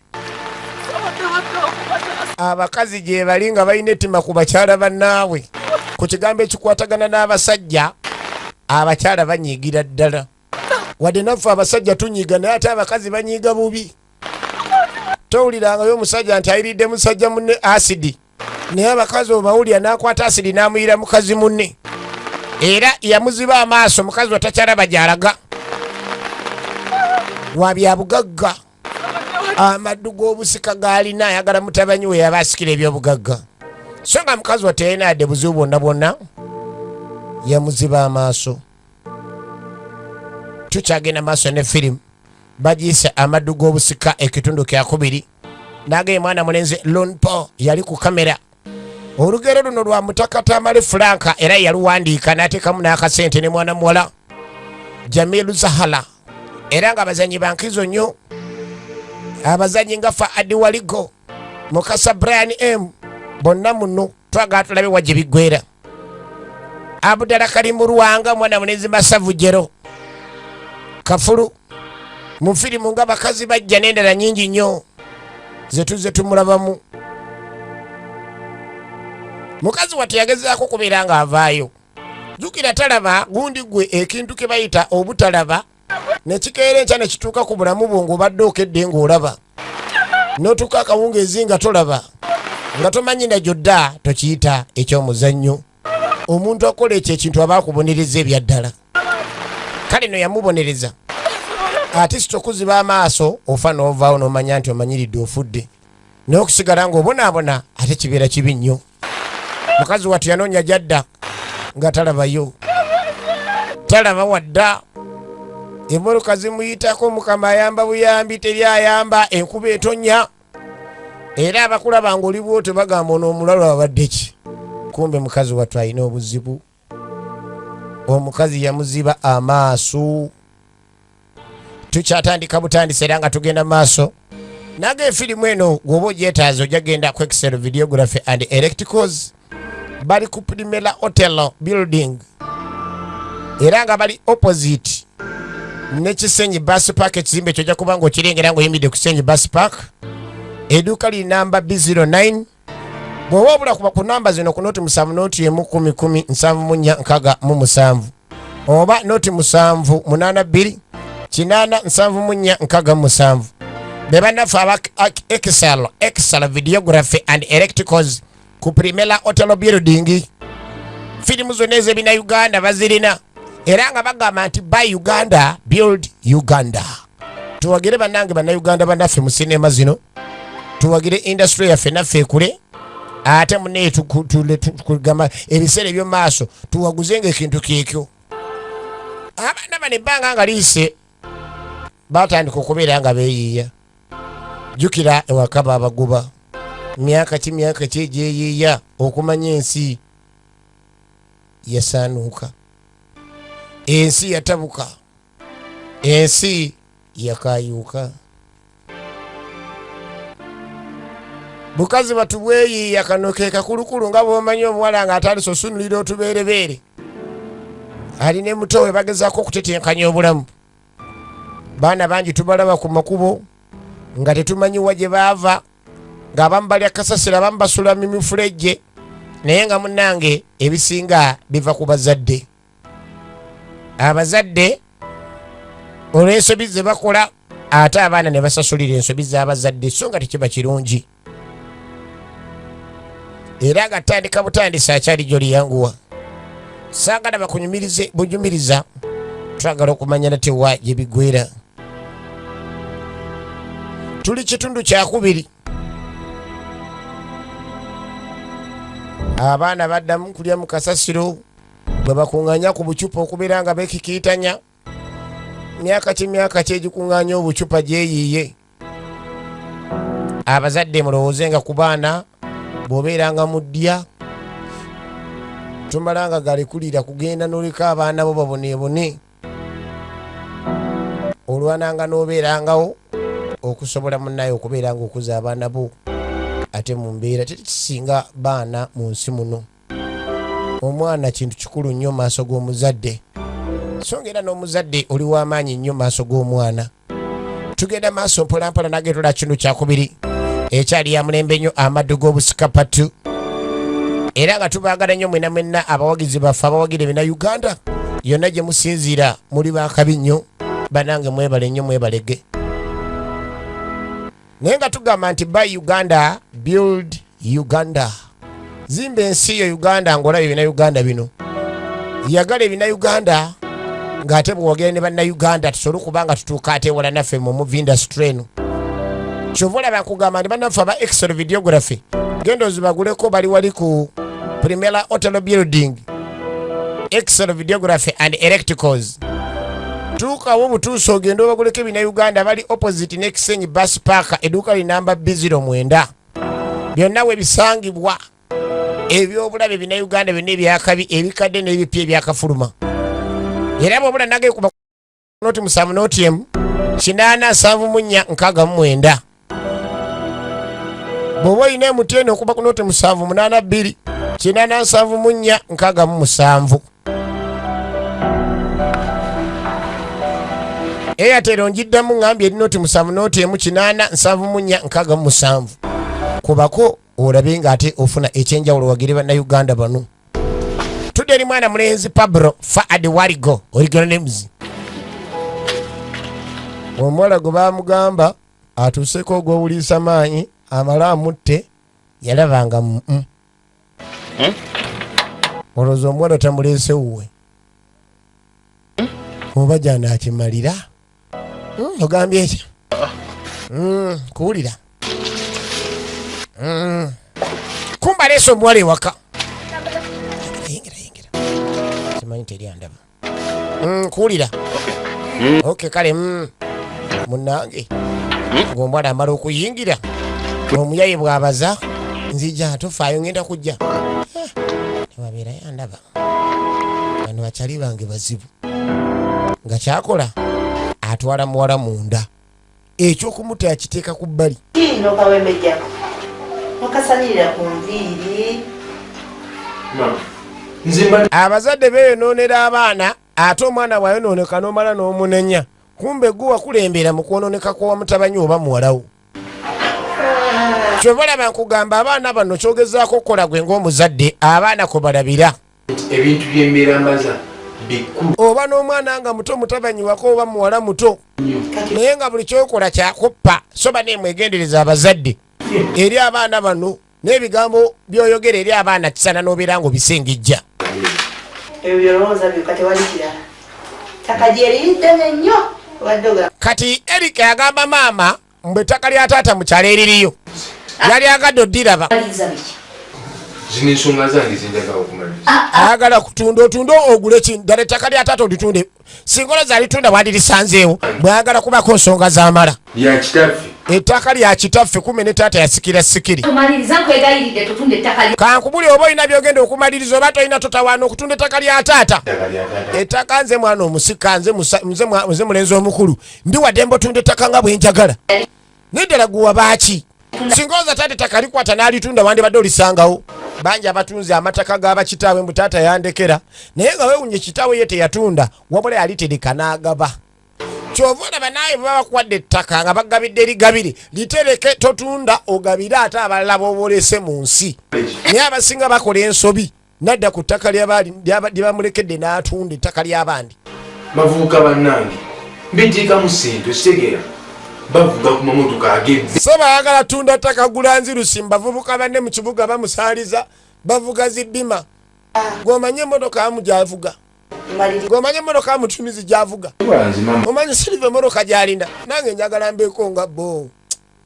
Abakazi gye bali nga balina ettima ku bakyala bannaabwe. Ku kigambo ekikwatagana n'abasajja, abakyala banyiigira ddala. Wadde naffe abasajja tunyiiga naye ate abakazi banyiiga bubi. Towulirangayo omusajja nti ayiridde musajja munne asidi. Naye abakazi obawulira n'akwata asidi n'amuyira mukazi munne. Era yamuziba amaaso mukazi we takyalaba gy'alaga. Wabya bugagga. Amaddu g'obusika g'alina ayagala mutabanyi we yaba asikira eby'obugagga. So nga mukazi we teyalina yadde buzibu bwonna bwonna yamuziba amaaso. Tukyagenda maaso ne firimu bagiyise amaddu g'obusika ekitundu kyakubiri. Nageye mwana mulenzi Lone Paul yali ku kamera. Olugero luno lwa mutaka Tamale Franka era yaluwandiika n'ateekamu n'akasente ne mwana muwala Jamilu Zahala. Era nga abazanyi bankizo nnyo. Abazanyi nga Faadi Waligo Mukasa Brian M bonna muno twaga tulabe wajje bigwera. Abdala Karimu Ruwanga mwana munezi Masavu Jero Kafulu mu filimu nga bakazi bajja n'endala nyingi nnyo zetuze tumulabamu. Mukazi wati yagezaako kubeera nga avaayo. Jukira talaba gundi gwe ekintu ke bayita obutalaba nekikeera enkya ne kituuka ku bulamu bwo ng'obadde okedde ng'olaba n'otuuka akawungeezi nga tolaba nga tomanyi na gyodda tokiyita eky'omuzannyo. Omuntu akola ekyo ekintu aba akubonereza ebyaddala. Kale no yamubonereza ate sitokuziba amaaso ofa n'ovaawo n'omanya nti omanyiridde ofudde n'okusigala ng'obonaabona ate kibeera kibi nnyo. Mukazi watu yanoonya gyadda nga talabayo, talaba wadda. Emmoloka zimuyitako, Mukama ayamba buyambi teri ayamba, enkuba etonnya era abakulaba ng'oli bw'otyo bagamba onoomulalo abadde ki. Kumbe mukazi watu alina obuzibu. Omukazi yamuziba amaaso. Tukyatandika butandise era nga tugenda maaso. Naga efirimu eno gwoba ogyetaaza ojja genda ku Excel Videography and Electricals. Bali ku Primera Hotel Building era nga bali opposite ne Kisenyi Bus Park. Ekizimbe ekyo ojja kuba ng'okirengera ng'oyimbidde ku Kisenyi Bus Park. Edduuka liri namba B09. Bw'oba obula kuba ku namba zino ku noti 7 noti 1 10 10 7 4 6 oba noti 7 8 2 8 7 4 6 beba nafa aba Excel Videography and Electricals ku Primera Hotel Building. Filimu zonna ez'ebina Uganda bazirina era nga bagamba nti by Uganda build Uganda. Tuwagire bannange bannayuganda bannaffe mu sinema zino, tuwagire industry yaffe naffe ekule, ate munne tukugamba ebiseera eby'omu maaso tuwaguzenga ekintu kyekyo. Abaana bano ebbanga nga liise batandika okubeera nga beeyiiya. Jjukira ewaka baabagoba myaka ki egyeyiiya okumanya ensi yasaanuuka, ensi yatabuka, ensi yakayuuka. Bukazi batu bweyiiya kano ke kakulukulu nga bw'omanyi omuwala nga atandise osunulira otubeerebeere. Alina emuto we bagezaako okutetenkanya obulamu. Baana bangi tubalaba ku makubo nga tetumanyi wa gye baava, ng'abamu balya kasasiro, abamu basula mimifulejje, naye nga munnange ebisinga biva ku bazadde. Abazadde olw'ensobi ze bakola ate abaana ne basasulira ensobi z'abazadde, so nga tekiba kirungi. Era nga tandika butandisa akyali gy'oliyanguwa. Saagala bakunyumirize bunyumiriza, twagala okumanya nate wa gye bigwera. Tuli kitundu kyakubiri. Abaana baddamu kulya mu kasasiro bwe bakuŋŋaanya ku bucupa okubeera nga beekikiitanya. Myaka ki egikuŋŋaanya obucupa gyeyiiye. Abazadde mulowoozenga ku baana bw'obeeranga mu ddya tomalanga galekulira kugenda n'oleka abaana bo baboneebone, olwananga n'obeerangawo okusobola munnaye okubeera nga okuza abaana bo. Ate mu mbeera tekisinga baana mu nsi muno. Omwana kintu kikulu nnyo maaso g'omuzadde, so ng'era n'omuzadde oli w'amaanyi nnyo maaso g'omwana. Tugenda maaso mpolampola nagetula kintu kyakubiri ekyali ya mulembe nnyo amaddu g'obusika patu. Era nga tubaagala nnyo mwena mwenna abawagizi baffe abawagira ebina Uganda yonna gye musinziira muli baakabi nnyo. Banange mwebale nnyo, mwebalege. Naye nga tugamba nti by Uganda build Uganda. Zimba ensi yo Uganda ng'olaba ebina Uganda bino. Yagala ebina Uganda ng'ate bw'ogera ne banna Uganda tusobole okuba nga tutuuka ate ewala naffe mu movie industry eno. Kyova olaba nkugamba nti bannaffe aba Excel Videography genda ozibaguleko, bali wali ku Primera Hotel Building, Excel Videography and Electricals. Tuukawo butuusa ogenda obaguleko ebina Uganda, bali opposite ne Kisenyi Bus Park, edduuka li namba B09. Byonna we bisangibwa ebyobulabe ebina Uganda byonna ebyakabi, ebikadde n'ebipya ebyakafuluma. Era bw'obula nage kuba noti 7 noti 1 8 7 4 6 9. Bw'oba olina emutyeeno okuba ku noti 782 874 67. Airtel onjiddamu ngambye erinoti 7 noti emu 874 67. Kubako olabe ng'ate ofuna ekyenjawulo wagire bannayuganda bano. Tudde eri mwana mulenzi Pablo Faad Warigo original names. Omuwala gwe baamugamba atuuseko ogw'obuliisa maanyi amala amutte yalabanga olowooza omuwala tamuleese wuwe oba jana akimalira ogambye ekyo kuwulira kumba leese omuwala ewaka yingira simanyi teri andaba kuwulira oke kale munnange ng'omwana amala okuyingira omuyaye bw'abaza nzija tofaayo ngenda kujja newabeera yandaba bano bakyali bange bazibu nga kyakola atwala muwala munda ekyokumuta yakiteeka ku bbali kino kawemejjako nokasalirira ku nviiri abazadde beeyonoonera abaana ate omwana bwayonooneka n'omala n'omunenya kumbe gwe wakulembera mu kwonooneka kwa mutabanyi oba muwalawo. Kyova olaba nkugamba abaana bano kyogezaako okukola gwe ng'omuzadde abaana kwe balabira ebintu by'embeera mbaza bikulu. Oba n'omwana nga muto mutabanyi wako oba muwala muto naye nga buli kyokola kyakuppa soba neemwegendereza abazadde eri abaana bano n'ebigambo by'oyogera eri abaana kisana n'obeera ng'obisengejja. ebyo byolowooza byokka tewali kirala ttaka lyeriridde nnyo waddoga. Kati Eric agamba maama mbwe ettaka lya taata mu kyalo eririyo yali agadde oddiraba zino ensonga zange zenjagala okumaliriza. ayagala kutunda otunda ogule ddala ettaka lya taata olitunde singa olowooza alitunda wandirisanzeewo bwayagala kubako nsonga z'amala. Lya kitaffe ettaka lya kitaffe kume ne taata yasikira sikiri. Kankubuli oba olina byogenda okumaliriza oba tolina totawaana okutunda ettaka lya taata. Ettaka nze mwana omusika nze mulenzi omukulu ndi wadde mbotunda ettaka nga bwe njagala. Neddala guwa baaki singa olowooza taata ettaka likwata n'alitunda wandibadde olisangawo. Bangi abatunzi amataka g'abakitaawe mbu taata yandekera naye nga weewunye kitaawe ye teyatunda wabula yalitereka n'agaba. Kyova olaba naawe bwe bakuwadde ettaka nga bagabidde erigabire litereke totunda ogabire ate abalala b'oba olese mu nsi. Naye abasinga bakola ensobi nadda ku ttaka lye bamulekedde n'atunda ettaka ly'abandi. bavubuka bannange mbitiikamu sente okitegeera bavuga ku mamotoka agezze. So baagala tunda ttaka gulanzirusi bavubuka banne mu kibuga bamusaaliza bavuga zibbima. Gw'omanye emmotoka amu gy'avuga. Gw'omanye emmotoka amutumizi gy'avuga. Omanyi siriva emmotoka gy'alinda nange njagala mbeeko nga bo.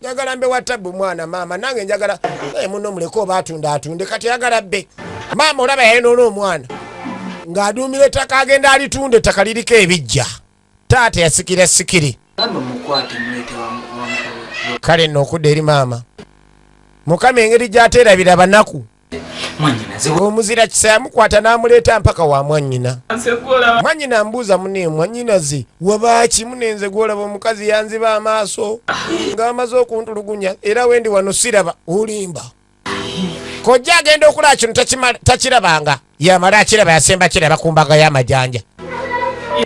Njagala mbe watabu mwana maama nange njagala muno muleko oba atunde kati ayagala bbe. Maama olaba yayonoona omwana ng'aduumira ettaka agenda alitunda ettaka liriko ebijja. Taata yasikira sikiri. Kale nno okudda eri maama Mukama engeri gy'ateerabira banaku omuzira kisa yamukwata n'amuleeta mpaka wa mwannyina. Mwannyina mbuuza munne mwannyinaze wabaaki munenze gwolaba omukazi yanziba amaaso ng'amaze okuntulugunya era wendi wano siraba olimba. Kojja agenda okulaba kino takirabanga yamala akiraba yasemba kiraba ku mbaga y'amajanja.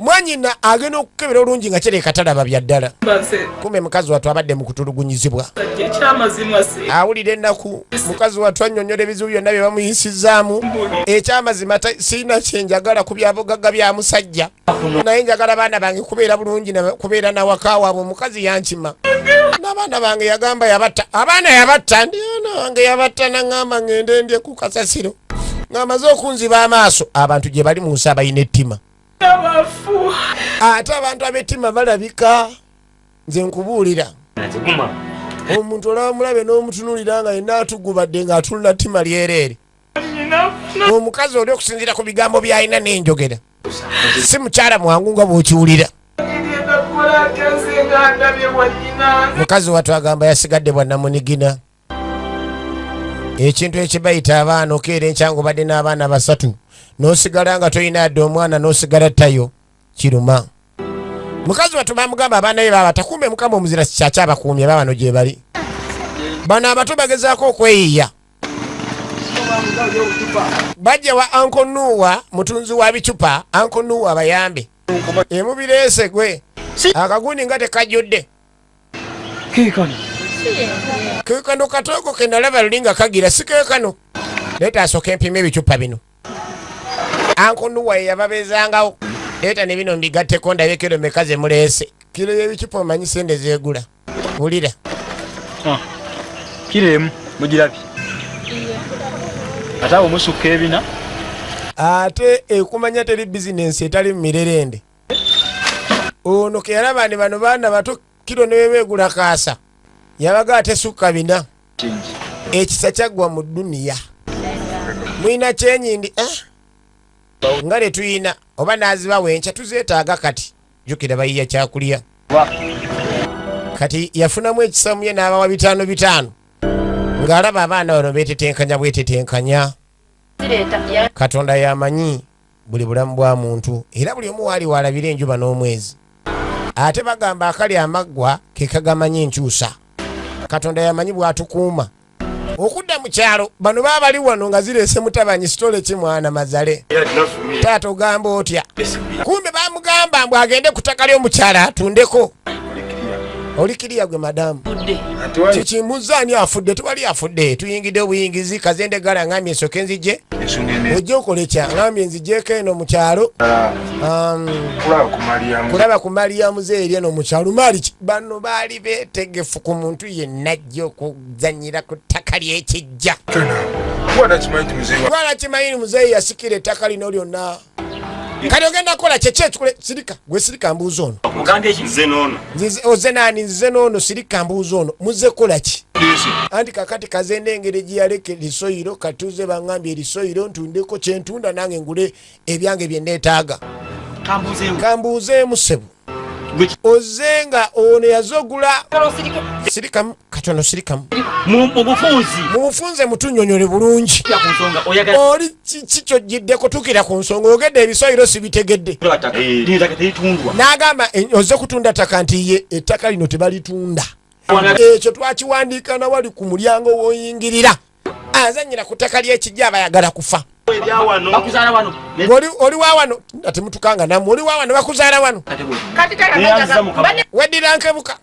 Mwannyina agenda okukebera olungi nga kireka talaba bya ddala. Kumbe mukazi wattu abadde mu kutulugunyizibwa. Awulira ennaku mukazi wattu annyonnyola ebizibu byonna bye bamuyisizaamu. Ekyamazima sirina kyenjagala ku byabugagga bya musajja naye njagala baana bange kubeera bulungi kubeera nawaka waabwe omukazi yankima. N'abaana bange yagamba yabatta. Abaana yabatta ndiona wange yabatta naŋŋamba ŋŋende ndye ku kasasiro ng'amaze okunziba amaaso. Abantu gye bali mu nsi abalina ettima. Ate abantu ab'ettima balabika. Nze nkubuulira omuntu olaba mulabe n'omutunulira nga yenna atugubadde ng'atunula ttima lyereere. Omukazi oli okusinziira ku bigambo by'alina n'enjogera si mukyala mwangu nga bw'okiwulira. Mukazi wattu agamba yasigadde bwannamunigina. Ekintu ekibayita abaana okeera enkyangu badde n'abaana basatu n'osigala nga toyina adde omwana n'osigala tayo kiruma. Mukazi wattu bamugamba abaana be babata kumbe Mukama omuzira kyakyabakuumye babano gye bali. bano abato bagezaako okweyiya. Bajja wa Uncle Nuwa mutunzi wa bicupa. Uncle Nuwa bayambe emubireese gwe akagundi nga tekajjudde kekano katoko kendalaba lulinga kagira sikekano leeta asooka empima ebicupa bino. Uncle Nuwa yababezangawo leeta ne bino mbigatteko ndabe kiro meka ze muleese. Kiro y'ebicupa omanyi sente zeegula wulira kiro emu mugirabye ate abo musukka ebina ate ekumanya teri bizinensi etali mu mirerende. Ono ke yalaba ne bano baana bato kiro ne beegula kaasa yabaga ate sukka bina ekisa kyaggwa mu duniya. Mwina kyenyindi nga ne tuyina oba naazibawo enkya tuzeetaaga kati jjukira bayiya kyakulya kati yafunamu ekisamu ye n'abawa 5 ng'alaba abaana bano beetetenkanya bwetetenkanya. Katonda yamanyi buli bulamu bwa muntu era buli omu waali waalabira enjuba n'omwezi. Ate bagamba akali amaggwa ke kagamanyi enkyusa. Katonda yamanyi bw'atukuuma. Okudda mu kyalo bano baabali wano nga zireese mutabanyi sitole kimwana mazale. Taata ogamba otya? Kumbe bamugamba mbu agende ku ttaka ly'omukyala atundeko. Olikiriya gwe madamu kikimbuza ani afudde? Tewali afudde. Tuyingidde obuyingizi kazende gala ngambye ensooke nzije ojja okole kya ngambye nzijeeko eno mu kyalo kulaba ku Mariyamu ze eri eno mu kyalo. Bano baali beetegefu ku muntu yenna ajja okuzannyira ku ttaka ly'ekijja. Gwala kimanyi muzeeyi yasikira ettaka lino lyonna. Kati ogenda kukola kyekyetukule sirika gwe sirika mbuuza ono oze naani nze noono sirika mbuuza ono muze kola ki? Anti kakati kazende engeri gye yaleka lisoyiro katuze bangambye erisoyiro ntundeko kyentunda nange ngule ebyange bye nneetaaga. Kambuuzeemu ssebo oze nga ono yazogula sirikamu katono sirikamu mu bufunze mutunnyonnyole bulungi oli kikyojjiddeko tukira ku nsonga oyogedde ebisoyiro sibitegedde n'agamba oze kutunda ttaka nti ye ettaka lino tebalitunda ekyo twakiwandiika na wali ku mulyango w'oyingirira azannyira ku ttaka ly'ekijja abayagala kufa. Oli wa wano ate mutukanga nammwe oli wa wano bakuzaala wano weddira nkebuka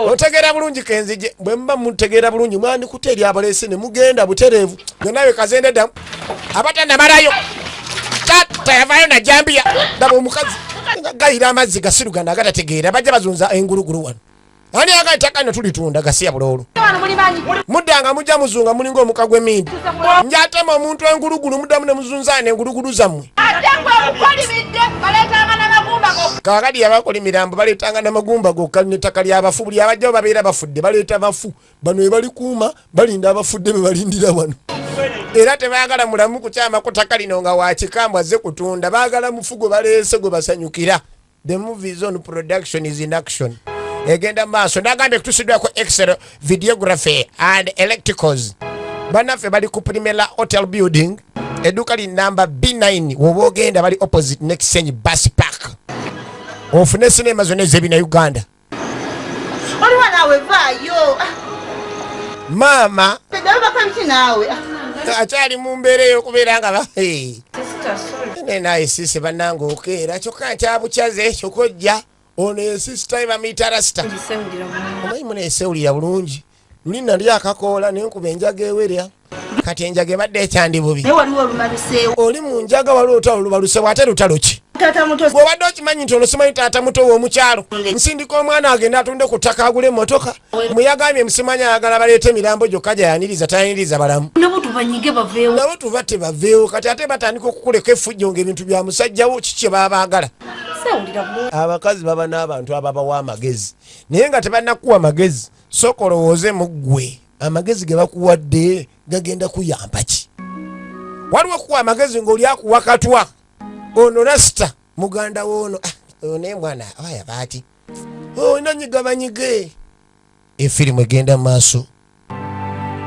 otegeera bulungi kenzije bwe muba mutegeera bulungi mwandikuta eri abaleese ne mugenda butereevu nawe kazende ddamu abatanamalayo tata yavaayo najambiya daba omukazi gayira amazzi gasirugana agatategeera bajja bazunza engulugulu wano ani agaitaka ino tulitunda gasiya buloolo muddanga mujja muzunga mulinga omuka gw'emindi njatema omuntu engulugulu muddamu ne muzunzaana engulugulu zammwe kakadi yabakoli mirambo baleetanga n'amagumba gokka n'ettaka ly'abafu buli abajjawo babeera bafudde baleeta bafu bano we balikuuma balinda abafudde be balindira wano era tebaagala mulamu kukyama ku ttaka lino nga wakikambwe azze kutunda baagala mufu gwe baleese gwe basanyukira. The movie zone production is in action. Egenda maaso nagambye kutusiddwako Excel videography and electricals. Banaffe bali ku Primera Hotel Building edduuka li namba B9 woba ogenda bali opposite next Senyi bus park. Ofune sinema zonna ez'ebina Uganda. Oliwa naawe vaayo. Maama naawe akyali mu mbeera ey'okubeera nga naye sisi bannange okeera kyokka nkyabukyaze kyokojja ono ensisita ebamuyita rasita omanyi muneesewulira bulungi luli nali akakoola nenkuba enjaga ewerya kati enjaga ebadde ekyandi bubi oli mu njaga waliwo olutalo lubalusewo ate lutalo ki bw'obadde okimanyi nti ono simanyi taata muto w'omukyalo nsindika omwana agenda atunde ku ttaka agula emmotoka muyagambye musimanyi ayagala baleeta emirambo gyokka gyayaniriza tayaniriza balamu nabo tuba tebaveewo kati ate batandika okukuleka effujjo ng'ebintu bya musajjawo kiki baba baagala. Abakazi baba n'abantu ababawa amagezi naye nga tebannakuwa magezi sooka olowooze mu ggwe amagezi ge bakuwadde gagenda kuyamba ki? Waliwo okuwa amagezi ng'oli akuwa katwa ono rasita muganda woono naye mwana aya baati nanyigabanyiga efirimu egenda mu maaso.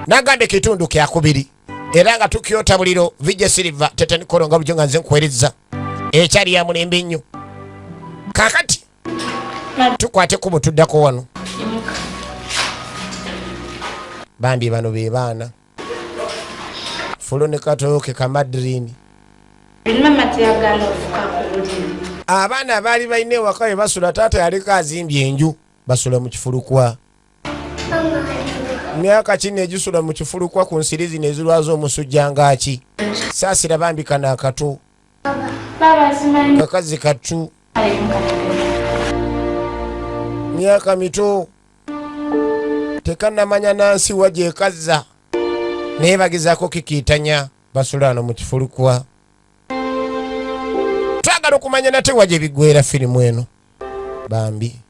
Nagambye kitundu kyakubiri era nga tukyota buliro vijja siriva tetanikoronga bujo nga nze nkuweereza ekyali ya mulembe nnyo. Kakati tukwate kubo tuddako wano bambi bano be baana Fulo ne Katooke Kamadrini abaana baali balina ewaka we basula taata yaleka azimbye enju basula mu kifulukwa myaka kino egisula mu kifulukwa ku nsiri zino ezirwaza omusujja ngaki saasira bambi kana akato kakazi katu myaka mito tekanamanya nansi waje kazza naye bagezaako kikiitanya basula ano mu kifulukwa twagala okumanya nate waje biggwera firimu eno bambi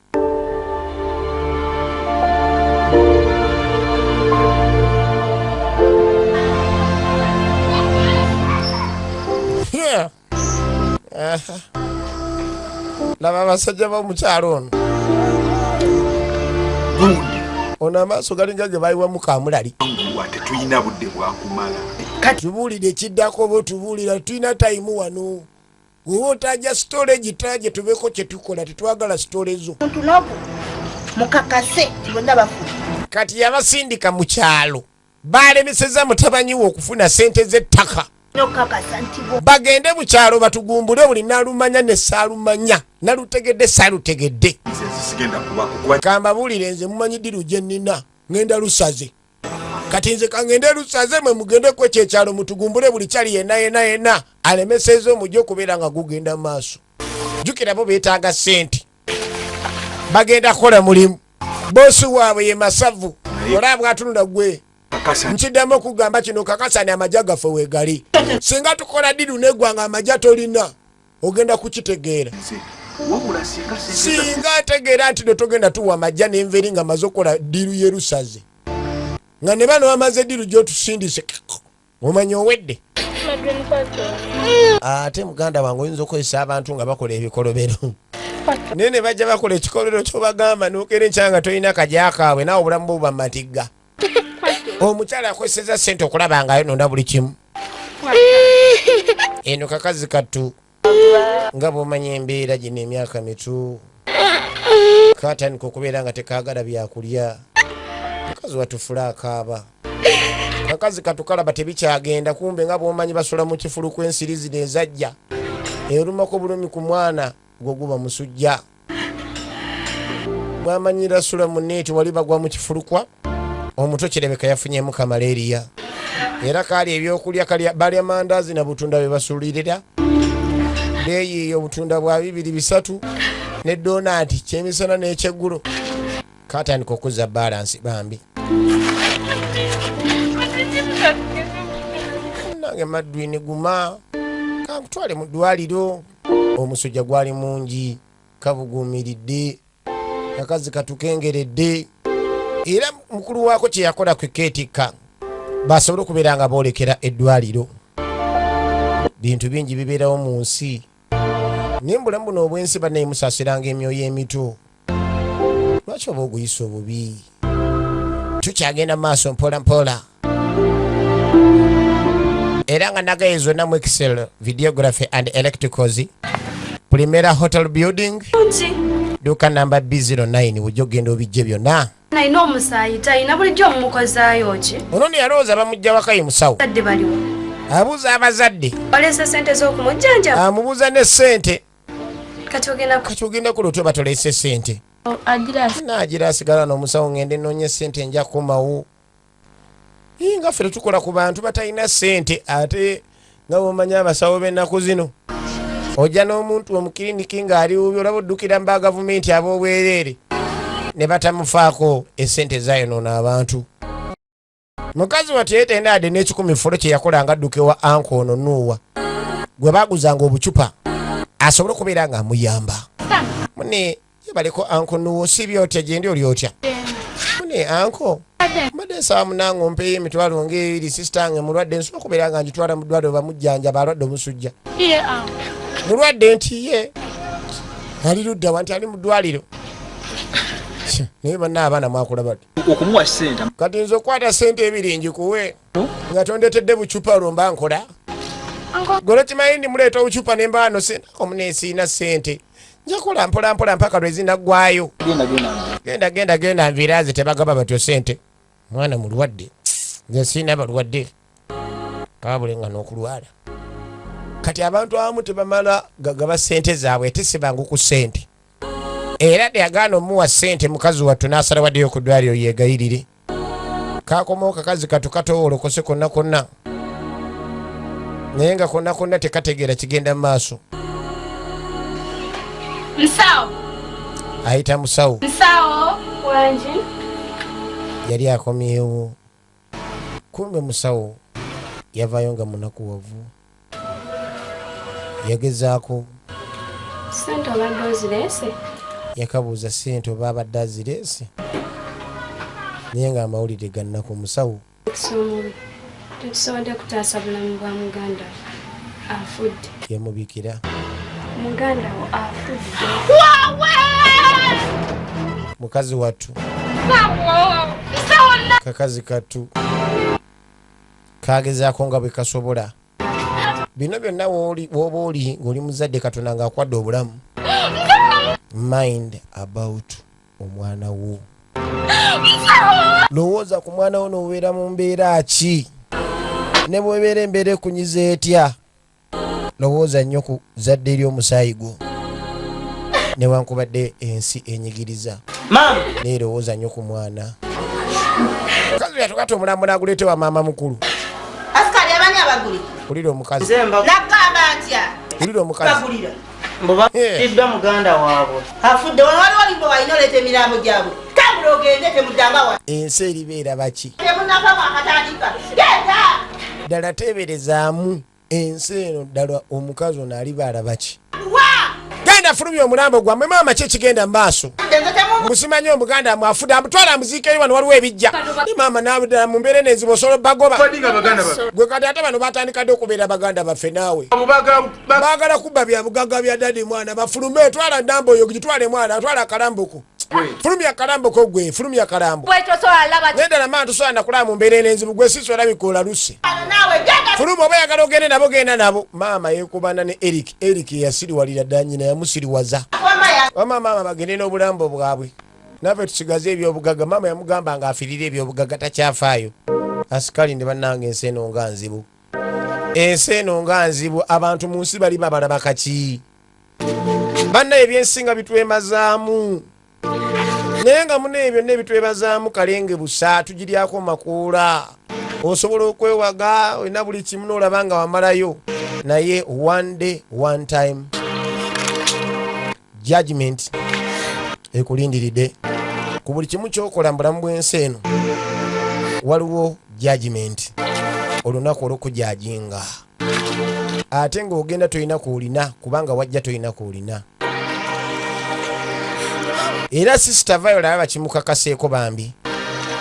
laba abasajja b'omukyalo ono ono amaaso galinga ge bayiwa mu kamulali tetulina budde bwakumala tubuulire ekiddako oba otubuulira tulina tayimu wano wewe otajja storage taje tubeko kye tukola tetwagala storage mukakase tibonna bafuna kati yabasindika mu kyalo balemeseza mutabanyiwo okufuna sente z'ettaka bagende mu kyalo batugumbule buli nalumanya ne saalumanya nalutegedde saalutegedde kamba buulire nze mumanyi ddiru gye nnina ngenda lusaze kati nze kangende lusaze mwe mugende ku ekyekyalo mutugumbule buli kyali yenna alemeseza omujja okubeera nga gugenda mu maaso jjukira bo beetaaga ssente bagenda kukola mulimu boosi waabwe ye masavu olaba atunula gwe nkiddamu okugamba kino kakasani amajja gaffe weegali singa tukola ddiru neggwanga amajja tolina ogenda kukitegeera singa ategeera nti togenda tuwa amajja nenveri nga maze okukola ddiru yerusaze nga ne bano bamaze ddiru gyotusindise omanyi owedde ate muganda wange oyinza okukozesa abantu nga bakola ebikolobero naye ne bajja bakola ekikolero kyobagamba nokera enkyanga tolina kajaakaabwe naawe obulamu bwo buba matigga omukyala akozeseza sente okulaba nga ayononda buli kimu eno kakazi kattu nga bwomanya embeera gino emyaka mitu katandika okubeera nga tekaagala byakulya mukazi watufula akaaba kakazi katukalaba tebikyagenda kumbe nga bwomanyi basula mu kifulu kw'ensiri zino ezajja erumako bulumi ku mwana gwo guba musujja bwamanyira sula mu neeti wali bagwa mu kifulukwa omuto kirebeka yafunyemu kamaleeriya era kaali ebyokulya balya mandaazi na butunda bwe basulirira beeyiiyo obutunda bwa 2-3 ne donaati kyemisana n'ekyeggulo katandika okuzza balansi bambi nange Madwini guma kankutwale mu ddwaliro omusujja gwali mungi kabuguumiridde akazi katukengeredde era mukulu waako kye yakola kwikeetikka basobole okubeera nga boolekera eddwaliro bintu bingi bibeerawo mu nsi naye mbulamu buno obwensi banneemusaasiranga emyoyo emito lwaki oba oguyisa obubi tukyagenda mu maaso mpola mpola era nga nagaye zonna mu excel videography and electricals Primera Hotel Building duka namba B09 wujja ogenda obijje byonna naina omusaayi talina bulijjo omumukozaayo ki ono yalowooza bamujja wakayi musawo adde baliwo abuuza abazadde baleese sente z'okumujjanjaba amubuuza ne ssente kati ogenda ku lutwe batoleese ssente naagira asigala n'omusawo ngende noonye ssente nja kumawo nga ffe tetukola ku bantu batalina ssente ate nga bwomanya abasawo b'ennaku zino ojja n'omuntu omukiriniki ng'aliwubi olaba oddukira mba gavumenti ab'obwereere ne batamufaako essente zayonoona abantu mukazi wati yetenda ade n'ekikumi fulo kye yakolanga adduke wa anko ono nuuwa gwe baaguzanga obucupa asobole okubeera nga amuyamba mune yebaleko anko nuuwa osibye otya gyendi oli otya mune anko mbadde nsaba munange ompeeyo emitwalo ng'ebiri sisitange mulwadde nsobola okubeera nga njitwala mu ddwaliro bamujjanjaba alwadde omusujja mulwadde nti ye ali ludda wanti ali mu ddwaliro naye banna abaana mwakula badde okumuwa sente kati nze okwata sente ebiri njikuwe nga tondetedde bucupa olwomba nkola golo kimanyi ndi muleeta obucupa nembaano omuneesiina sente njakola mpolampola mpaka lwezinaggwayo genda nviraze tebagaba batyo sente mwana mulwadde nze sina balwadde kabulenga n'okulwala kati abantu abamu tebamala gagaba ssente zaabwe ate sibangu ku ssente era yagaana omuwa ssente mukazi wattu n'asala waddeyo ku ddwaliro yeegayirire kakomawo kakazi katu katowolokose konna konna naye nga konna konna tekategeera kigenda mu maaso Nsawo. ayita musawo Nsawo. Wanji. yali akomyewo kumbe musawo yavaayo nga munakuwavu yagezaako Sente obadde ozireese? yakabuuza ssente oba abadde azireese naye nga amawulire gannaku musawo Ekisoomobi. Tetusobodde kutaasa bulamu bwa muganda afudde. yamubikira Muganda wo afudde. mukazi wattu kakazi kattu kagezaako nga bwe kasobola bino byonna wooba oli ng'oli muzadde katonda ng'akwadde obulamu mind about omwana wo lowooza ku mwana wo n'obeera mu mbeera ki ne bwebeera embeera ekunyiza etya lowooza nnyo ku zadde ery'omusaayi gwo newankubadde ensi enyigiriza naye lowooza nnyo ku mwana mukazi yatugata omulambo n'aguleetewa maama mukulu asikali abani abaguli ulira omukazi nakugamba ntya ulira omukazi bagulira mbubafiddwa muganda waabwe afudde waliwo limbo walina oleeta emirambo gyabwe tambula ogende temudanga wa ensi eribeera baki temunavamu akatandika genda ddala teeberezaamu ensi eno ddala omukazi ono aliba alabaki genda fulumya omulambo gwammwe maama ki ekigenda mu maaso musimanyi omuganda mwafudde amutwala amuziika eri wano waliwo ebijja ne maama naddala mu mbeera enenzibu osobola bagoba gwe kati ate bano batandika dde okubeera baganda baffe naawe baagala kubba bya bugagga bya dadi mwana bafulume twala ndambo oyo gitwale mwana twala akalamboko fulumya akalamboko gwe fulumya akalambo neddala maa tosobola nakulaba mu mbeera enenzibu gwe sisobola bikoola lusi fuluma oba yagala ogende nabo genda nabo maama yeekubana ne Eric yasiriwalira dda nyina yamusiriwaza maama bagende n'obulambo bwabwe naffe tusigaze ebyobugagga maama yamugamba ng'afirira ebyobugagga takyafaayo asikali ne bannanga ensi eno nga nzibu ensi eno nga nzibu abantu mu nsi bali babalaba kaki bannaye ebyensinga bitwemazaamu naye nga muna ebyo nebitwebazaamu kalenge busa tugiryako makuula osobola okwewaga olina buli kimu n'olaba nga wamalayo naye one day one time judgment ekulindiridde ku buli kimu kyokola mu bulamu bw'ensi eno waliwo judgment olunaku olw'okujajinga ate ng'ogenda tolina kuwulina kubanga wajja tolina kuwulina era sisita Viola bakimukakaseeko bambi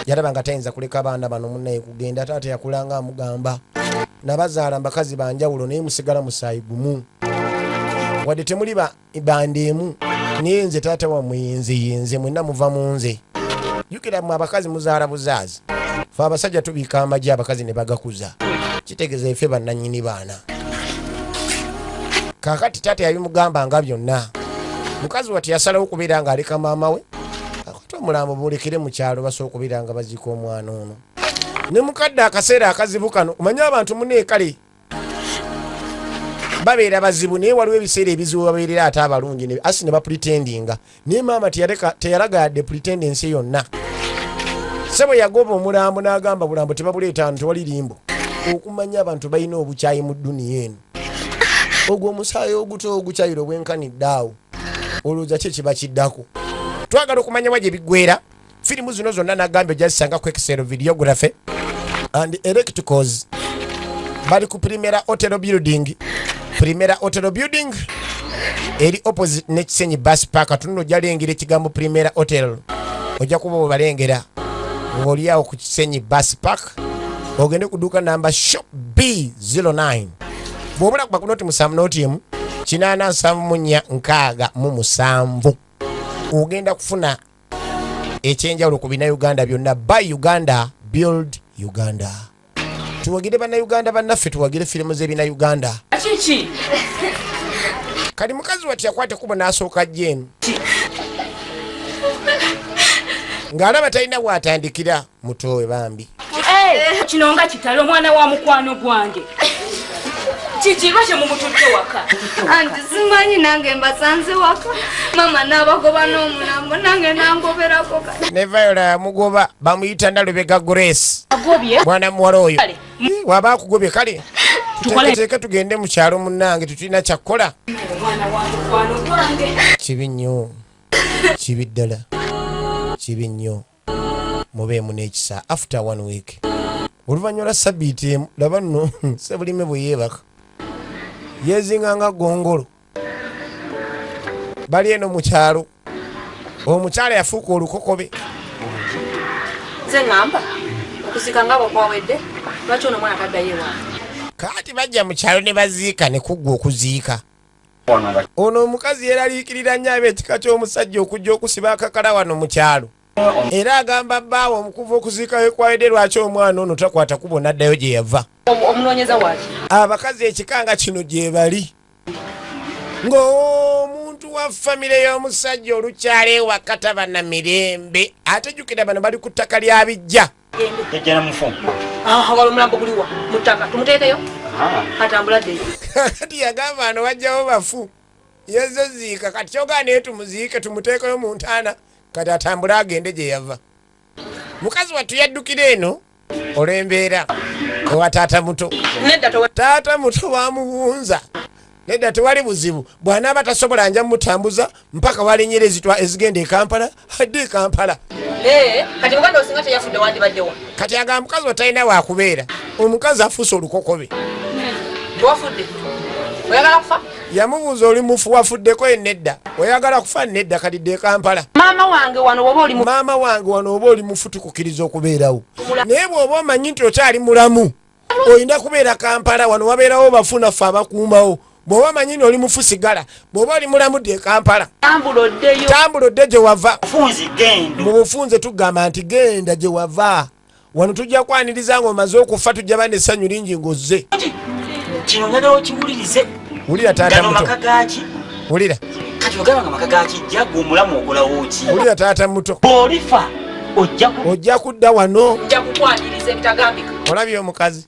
yalaba nga tayinza kuleka abaana bano munnaye kugenda taata yakulanga amugamba nabazaala mbakazi banjawulo naye musigala musaayi gumu wadde temuli banda emu naye nze taata wammwe yenze mwenna muva mu nze jjukira mmwe abakazi muzaala buzaazi fe abasajja tubiika amagye abakazi ne bagakuza kitegeeza ife bannannyini baana kaakati taata yabimugamba nga byonna mukazi wati yasalawo okubeera nga aleka maama we akati omulambo boolekere mu kyalo basobola okubeera nga baziika omwana ono ne mukadde akaseera akazibu kano omanye abantu muneekale babeera bazibu naye waliwo ebiseera ebizibu babeerera ate abalungi asi ne bapretendinga naye maama teyalaga yadde pretendensi yonna sebo yagoba omulambo n'agamba bulambo tebabuleeta nti tewali limbo okumanya abantu balina obukyayi mu dduniya eno ogwo omusaayi oguto ogukyayiro bwenkanidde awo olowooza ki kiba kiddako twagala okumanya wa gye biggwera firimu zino zonna nagambye ojazisanga ku Excel videography and electricals bali ku Primera Hotel Building eri opposite ne Kisenyi bus park tunno jalengera ekigambo Primera Hotel ojja kuba obalengera ng'oliawo ku Kisenyi bus park ogende ku dduuka namba shop B09 bw'obula kuba ku noti musanvu noti emu 874 ogenda kufuna ekyenjawulo ku bannayuganda byonna by Uganda build Uganda. Tuwagire bannayuganda bannaffe tuwagire firimu z'ebinayuganda kiki kali mukazi wati yakwate kubo n'asooka jjeenu ng'alaba talina bw'atandikira mutowe bambi. Kino nga kitalo omwana wa mukwano gwange. Kikirwa kye mumutudde waka. Anti simanyi nange mbasanze waka. Mama n'abagoba n'omulambo nange nangoberako kati. Ne Viola yamugoba bamuyita Nalubega Grace. Agobye. Mwana muwala oyo. Waba akugobye kale. Tuteeke tugende mu kyalo munnange tutulina kyakkola. Omwana wa mukwano gwange. Kibi nnyo. Kibi ddala. Kibi nnyo. Mubeemu n'ekisa after 1 week. Oluvannyuma sabbiiti emu laba nno Sebulime bwe yeebaka. Yeezinga nga gongolo. Bali eno mu kyalo. Omukyala yafuuka olukokobe. Nze ngamba okusika nga bw'okwawedde lwaki ono omwana taddayo ewange. Kati bajja mu kyalo ne baziika ne kuggwa okuziika. Ono omukazi yeraliikirira nnyo ab'ekika ky'omusajja okujja okusiba akakala wano mu kyalo. Era agamba bbaawe omukuva okuziika wekwawedde lwaki omwana ono takwata kubo n'addayo gye yava. Omunoonyeza waaki? Abakazi ekikanga kino gye bali. Ng'omuntu wa famire y'omusajja olukyala ewaka taba na mirembe ate jjukira bano bali ku ttaka lya bijja. Yajjana mufu. Wala omulambo guliwa mu ttaka tumuteekeyo atambuladdeyo. Kati yagamba bano bajjawo bafu yezo ziika kati kyogaa naye tumuziike tumuteekeyo mu ntaana kati atambule agende gye yava. Mukazi wattu yaddukira eno olw'embeera ewa taata muto. Taata muto bamuwunza. Nedda tewali buzibu bw'anaaba tasobola nja mutambuza mpaka walinyira ezigenda e Kampala adde e Kampala. Kati muganda osinga teyafudde wandibaddewa. Kati agamba mukazi watalina waakubeera omukazi afuuse olukokobe. Tewafudde oyagala kufa? Yamubuuza oli mufu wafuddeko nedda oyagala kufa nedda kadidde e Kampala. Maama wange wano oba oli mufu tukukkiriza okubeerawo naye bw'oba omanyi nti okyali mulamu oyina kubeera Kampala wano wabeerawo bafuna ffe abakuumawo. Bw'oba manyi oli mufu sigala bw'oba oli mulamu dde Kampala tambula odde gye wava. Mu bufunze tugamba nti genda gye wava wano tujja kwaniriza ng'omaze okufa tujja ba n'essanyu lingi ng'ozze. Kino njagala okiwulirize. Wulira taata muto. Maka gaaki. Wulira. Kati ogamba maka gaaki jjagga omulamu okolawo ki? Wulira taata muto. Bw'olifa ojja kudda wano. Nja kukwaniriza ebitagambika. Olabye omukazi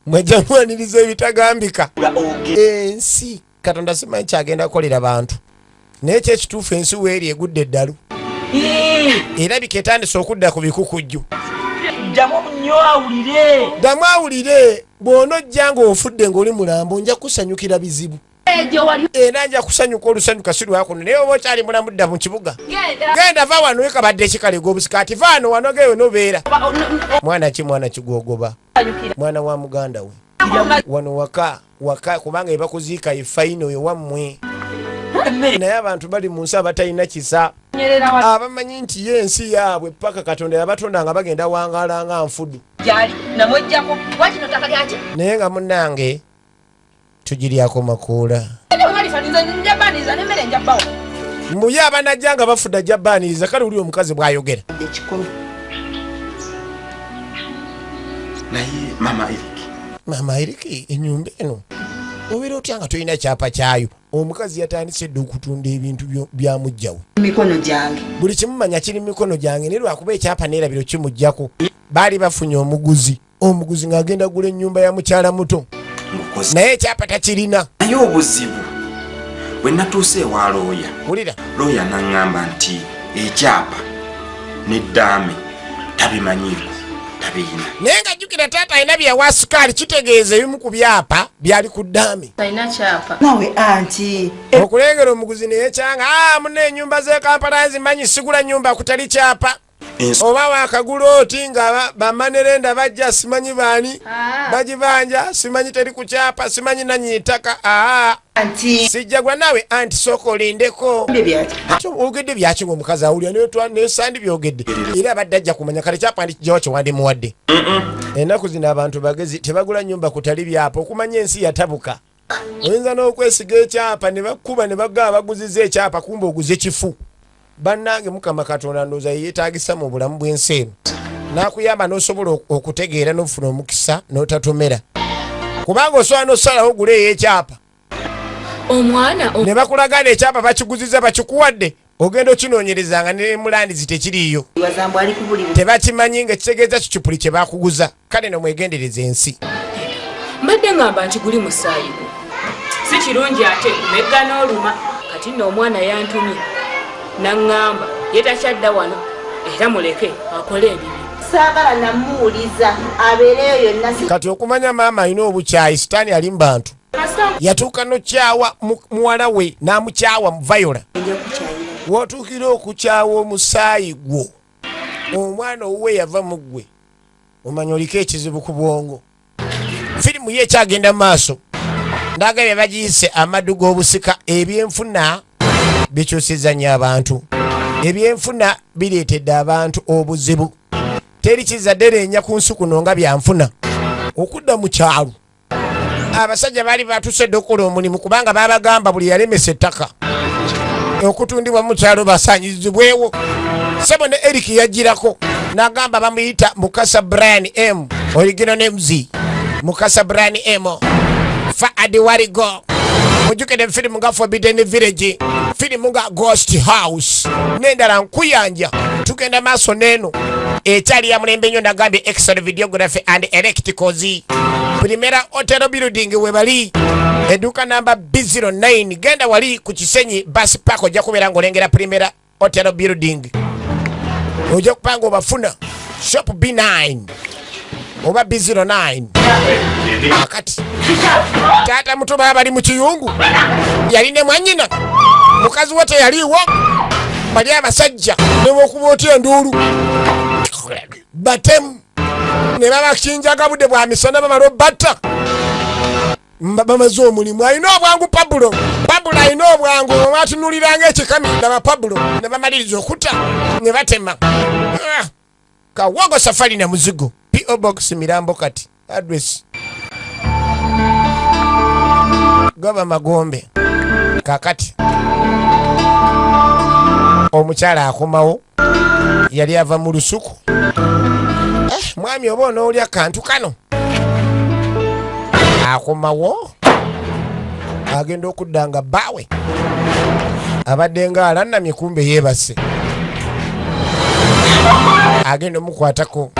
mwejja kwaniriza ebitagambika. Ensi Katonda simanyi kyagenda kukolera bantu naye kyekituufu ensi weeri egudde eddalu era biketandise okudda ku bikukujju. Ddamu awulire bw'onojja ng'ofudde ng'oli mulambo nja kusanyukira bizibu era nja kusanyuka olusanyuka si lwakuno naye oba okyali mulamu dda mu kibuga genda va wano wekabadde ekikalega obusikaati vaano wano gewe nobeera. Mwana ki mwana kigwogoba mwana wa muganda we wano waka kubanga ebakuziika efayino ewammwe naye abantu bali mu nsi abatalina kisa abamanyi nti ye ensi yaabwe paka Katonda yabatonda nga bagenda wangaala nga nfudu naye nga munnange tugiryako makuula mbuye abanajja nga bafudda jabbaaniriza kale uli omukazi bw'ayogera. Naye Mama Eriki ennyumba eno obeera otya nga tolina kyapa kyayo. Omukazi yatandise dde okutunda ebintu byamugjawo. Mikono gyange buli kimumanya kiri mikono gyange ne lwakuba ekyapa neerabiro kimuggyako. Baali bafunye omuguzi ng'agenda gula ennyumba ya mukyala muto naye ekyapa takirina. Naye obuzibu bwe natuuse ewa looya. Wulira looya n'aŋŋamba nti ekyapa n'eddaame tabimanyiiko tabiyina. naye nga jjukira taata alina byawa sukaali kitegeeza ebimu ku byapa byali ku ddaame. Talina kyapa. Nawe anti okulengera omuguzi neyekyanga muna ennyumba z'e Kampala nzimanyi sigula nnyumba kutali kyapa. Oba wakagula oti nga bamanerenda bajja simanyi baani bagibanja simanyi teri ku kyapa simanyi nanyiitaka anti sijjagwa nawe anti sooka olindeko. Ogedde byaki ng'omukazi awulira nesandi byogedde era abadde ajja kumanya kale kyapa ndikijjawo kyewandimuwadde. Ennaku zino abantu bagezi tebagula nnyumba kutali byapa okumanya ensi yatabuka. Oyinza n'okwesiga ekyapa ne bakkuba ne bagaba baguziza ekyapa kumbe oguze kifu. Bannange Mukama Katonda ndowooza yeetaagisa mu bulamu bw'ensi eno n'akuyamba n'osobola okutegeera n'ofuna omukisa n'otatomera kubanga osobola n'osalawo ogula ey'ekyapa omwana ne bakulagana ekyapa bakiguziza bakikuwadde ogenda okinoonyerezanga ne mulandizi tekiriiyo wazambu ali kubuli tebakimanyi ng'ekitegeeza kicupuli kye bakuguza kale no mwegendereza ensi mbadde ngamba nti guli musaayi si kirungi ate kumegga n'oluma kati nno omwana yantumye naŋŋamba yetakyadda wano era muleke akole ebibi saagala namuwuliza abeereyo yonna kati okumanya maama alina obukyayi sitaani ali mu bantu yatuuka nokyawa muwala we n'amukyawa mu vayola wootuukira okukyawa omusaayi gwo omwana owuwe yava mu ggwe omanya oliko ekizibu ku bwongo firimu ye ekyagenda mu maaso ndagabye bagiyise amaddu g'obusika ebyenfuna bikyusiza nnyo abantu ebyenfuna bireetedde abantu obuzibu teri kizadde leenya ku nsi kuno nga byanfuna okudda mu kyalo abasajja baali batusedde okukola omulimu kubanga babagamba buli yalemesa ettaka okutundibwa mu kyalo basaanyizibwewo sebo ne Eric yagirako n'agamba bamuyita Mukasa Brian M original names Mukasa Brian M fa adiwarigo mujukede firimu nga Forbidden Village firimu nga Ghost House n'endala nkuyanja tugenda maaso n'eno ekyali ya mulembe nnyo nagambye Exxon Videography and Electricals Primera Hotel Building we bali eduka namba B09 genda wali ku Kisenyi bus park ojja kubeera ng'olengera Primera Hotel Building ojja kupanga obafuna shop B9 oba B09 akati taata muto baba bali mu kiyungu yali ne mwanyina mukazi wote yaliwo bali abasajja ne bokuba otya enduulu batemu ne baba kinjaga budde bwa misana bamala obatta bamaze omulimu alina obwangu Pablo alina obwangu omwatunuliranga ekikami ndaba Pablo ne bamaliriza okutta ne batema kawogo safari na muzigo P.O. Box Mirambo kati address Gaba Magombe kakati omukyala akomawo yali ava mu lusuku mwami oba onoolya kantu kano akomawo agenda okuddanga bbaawe abadde nga alannamye kumbe yeebase agenda omukwatako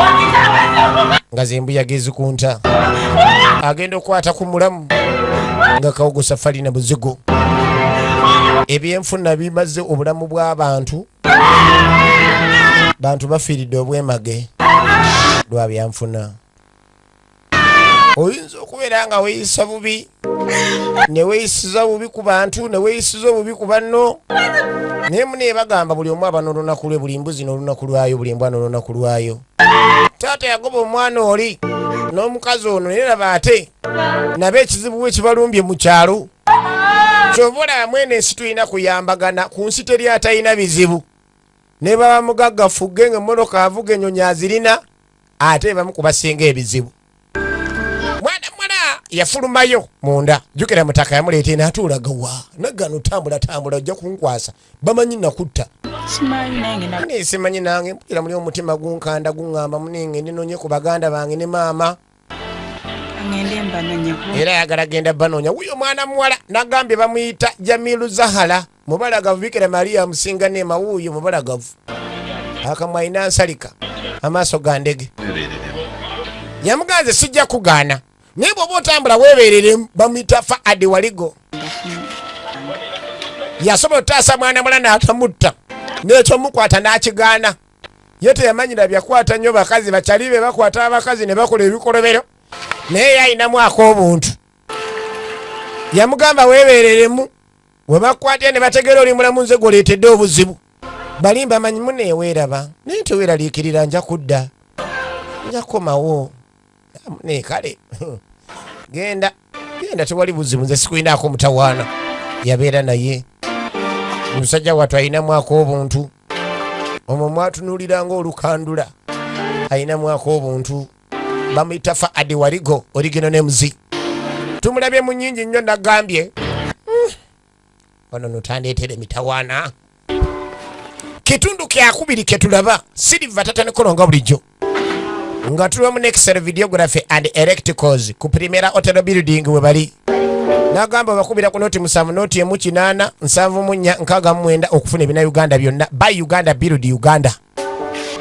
nga zembuyaga ezikunta agenda okukwata ku mulamu nga kawogo safari na buzigo ebyenfuna bimaze obulamu bw'abantu bantu bafiiridde obwemage lwa byanfuna oyinza okubeera nga weeyisa bubi ne weeyisiza bubi ku bantu ne weeyisiza obubi ku banno naye muneebagamba buli omu aba n'olunaku lwe buli mbuzi n'olunaku lwayo buli embwa n'olunaku lwayo taata yagoba omwana oli n'omukazi ono naye laba ate nabo ekizibu bwe kibalumbye mu kyalo kyova olaba mwene ensi tulina kuyambagana ku nsi teri atalina bizibu ne baba mugaggafu ge ng'emmotoka avuga ennyonyi azirina ate bamukubasinga ebizibu mwana yafulumayo munda jukira mutaka yamuleeta n'atuulaga wa naggano tambula ojja kunkwasa bamanyi nakutta simanyi nange mpulira muli omutima gunkanda guŋŋamba muninge ndinonye ku baganda bange ne maama era yagala genda banoonya wuyo mwana muwala nagambye bamuyita Jamilu Zahara mubalagavu Bikira Maria musinga ne mawuyo mubalagavu akamwa ina nsalika amaaso ga ndege yamuganze sijja kugaana naye bw'oba otambula weebereremu bamuyita fa adiwaligo yasobola otaasa mwana mula n'atamutta n'ekyo mukwata n'akigaana ye teyamanyira byakwata nnyo bakazi bakyali be bakwata abakazi ne bakola ebikolobero naye yayinamu ak'obuntu yamugamba weebereremu we bakwatya ne bategeera oli mulamu nze goleetedde obuzibu balimba manyi muneeweeraba naye teweeraliikirira nja kudda nja kukomawo ne kale genda tewali buzibu nze sikulinaako mutawaana yabeera naye omusajja wattu ayinamu ak'obuntu omwo mwatunulira ng'olukandula ayinamu ak'obuntu bamuyita fa adiwaligo original names tumulabye mu nnyingi nnyo nagambye wano notandeetere mitawaana kitundu kyakubiri ketulaba Silver tatanekolonga bulijjo nga tulwa mu Exxon Videography and Electricals ku Primera Hotel Building we bali Nagamba bakubira ku noti 7 noti emu 8 7 mu 4 6 mu 9 okufuna ebina Uganda byonna. Buy Uganda, build Uganda.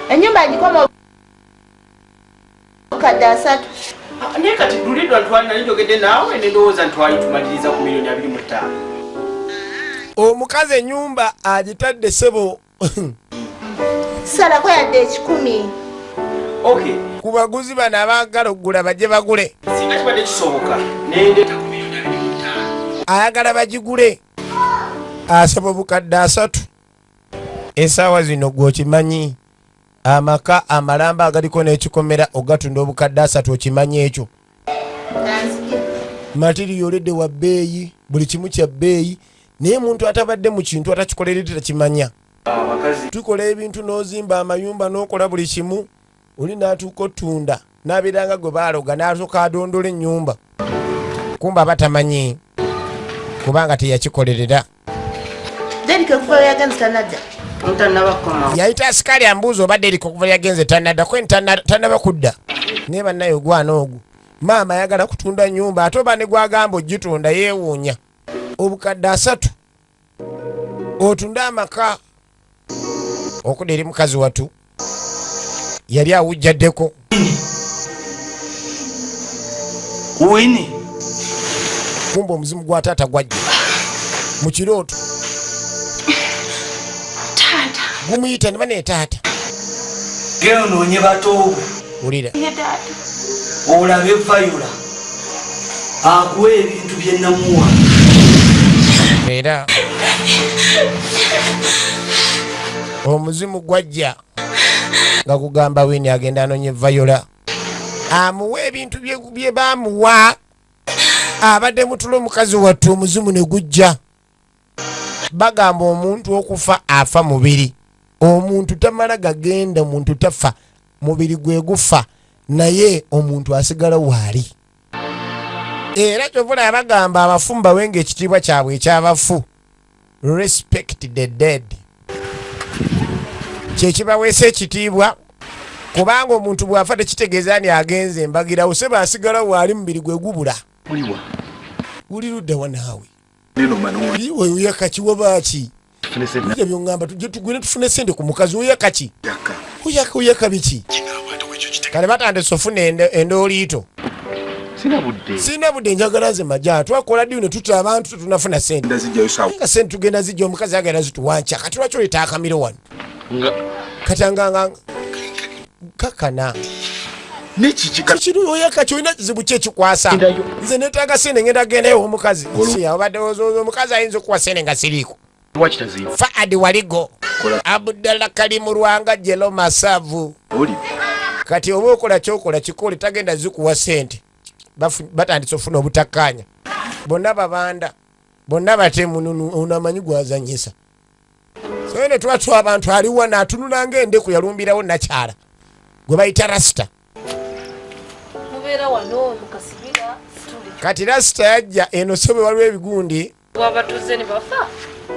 Enyumba agikoma okadde 3. Naye kati dulidwa ntwali nali njogedde naawe ne ndowooza ntwali tumaliriza ku milioni 25. Omukazi ennyumba agitadde ssebo. Salako yadde 10. Okay. Ku baguzi bano abaagala okugula bajje bagule. Singa kibadde kisoboka nendeeta ku milioni 25. Ayagala bagigule. Asaba obukadde 3. Essaawa zino gw'okimanyi. Amaka amalamba agaliko n'ekikomera ogatunda obukadde 3 okimanyi ekyo. Material edde wa bbeeyi, buli kimu kya bbeeyi, naye muntu atabadde mu kintu atakikoleredde takimanya. Tukola ebintu n'ozimba amayumba n'okola buli kimu, oli n'atuuka otunda n'abeeranga gwe baaloga n'asooka adondola ennyumba. Kumba batamanyi kubanga teyakikolerera. Derike kuva yagenze tanadda. Yayita asikali ambuuza obadde eriko okuva yagenze tanadda kweni tanaba kudda. Naye bannayo gwana ogwo. Maama ayagala kutunda nnyumba ate oba ne gwagamba ogitunda yeewuunya. Obukadde 3 otunda amaka. Okudda eri mukazi watu yali awujjaddeko. Wini kumba omuzimu gwa taata gwajja mu kirooto. Taata gumuyita ne bane taata. geo noonye bato ulira olabe Viola akuwa ebintu bye namuwa era omuzimu gwajja nga kugamba Wini agenda anonye Viola amuwa ebintu bye bamuwa. Abadde mutulo mukazi wattu omuzimu ne gujja. Bagamba omuntu okufa afa mubiri. Omuntu tamala gagenda, muntu tafa mubiri gwe gufa, naye omuntu asigala waali. Era kyovula abagamba abafumba wenge ekitiibwa kyabwe ekyabafu. Respect the dead. Kyekibaweesa ekitiibwa kubanga omuntu bw'afa tekitegeeza ani agenze embagira oseba asigala waali mubiri gwe gubula. Uli luddawa naawe? Iwe uyaka ki wabaki? Ibyo byongamba tujje tugwine tufune sente ku mukazi uyaka ki? Uyaka biki? Kale batandise ofuna endooliito. Sina budde njagala ze majja twakola ddiyo ne tutta abantu tunafuna sente. Nga sente tugenda zijja omukazi agenda zituwanca kati lwaki oleta akamiro wano? Katanganga kakana. Kiki oyaka kyolina kizibu kye kikwasa. Nze neetaaga sente ngenda gendayo omukazi. Si abadde omukazi ayinza okuwa sente nga siriiko. Faadi Waligo. Abdallah Kalimu Lwanga Jelo Masavu. Kati oba okola kyokola kikole tagenda zikuwa sente. Batandise ofuna obutakkaanya. Bonna babanda. Bonna batemu onamanyi gwazanyisa. So ne twatwa abantu aliwa n'atunula ng'endeku yalumbirawo nakyala. Gwe bayita Rasta. Mubeera wano mukasibira stuli. Kati Rasta yajja eno sobe waliwo ebigundi. Wabatuze ne bafa.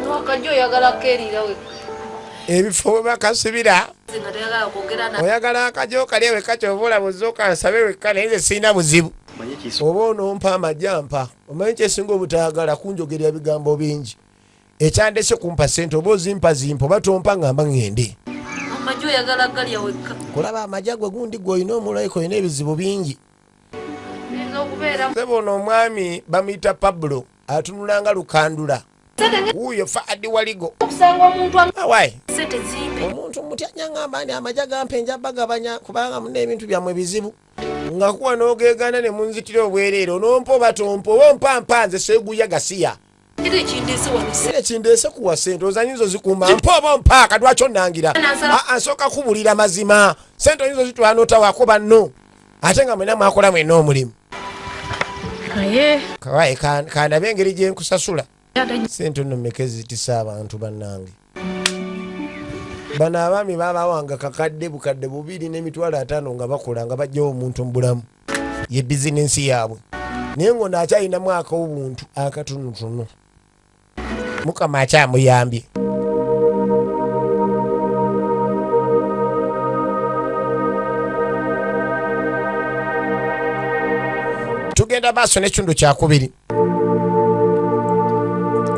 Nwakajjo oyagala keerira we. Ebifo bwe bakasibira. Zinga tayagala kwogera na. Oyagala akajjo kali wekka ky'obola buzooka nsabe wekka naye nze sirina buzibu. Oba onompa amajampa. Omanyi kyesinga obutaagala kunjogerera bigambo bingi. Ekyandese kumpa sente oba ozimpa oba tompa ngamba ngende. Amajjo oyagala gali awekka. Kulaba amajja gwe gundi gw'olina omulaiko olina ebizibu bingi. Sebo ono omwami bamuyita Pablo atunulanga lukandula. Uyo Faadi Waligo. Okusanga omuntu awai. Sente zimbe. Omuntu mutya ngamba ndi amajja gampenja bagabanya kubanga mune ebintu byammwe bizibu. Nga kuwa n'ogeegana ne munzitira obwereere onompa oba tompa oba ompa nze seeguya gasiya. Kindeese kuwa sente ozanyinzo zikuuma mpa oba mpa kadwaki onnangira. Nsooka kubulira mazima sente oyinza ozitwala n'otawaako banno ate nga mwena mwakola mwena omulimu. Kawaye kandabe engeri gye nkusasula. Sente nno mmeka ezitisa abantu bannange. Bano abaami babawanga kakadde bukadde 2.5 nga bakola nga bajjawo omuntu mu bulamu. Ye bizinensi yaabwe. Naye ng'ono akyalina mwaka obuntu akatonotono. Mukama akyamuyambye. Tugenda maaso n'ekitundu kyakubiri.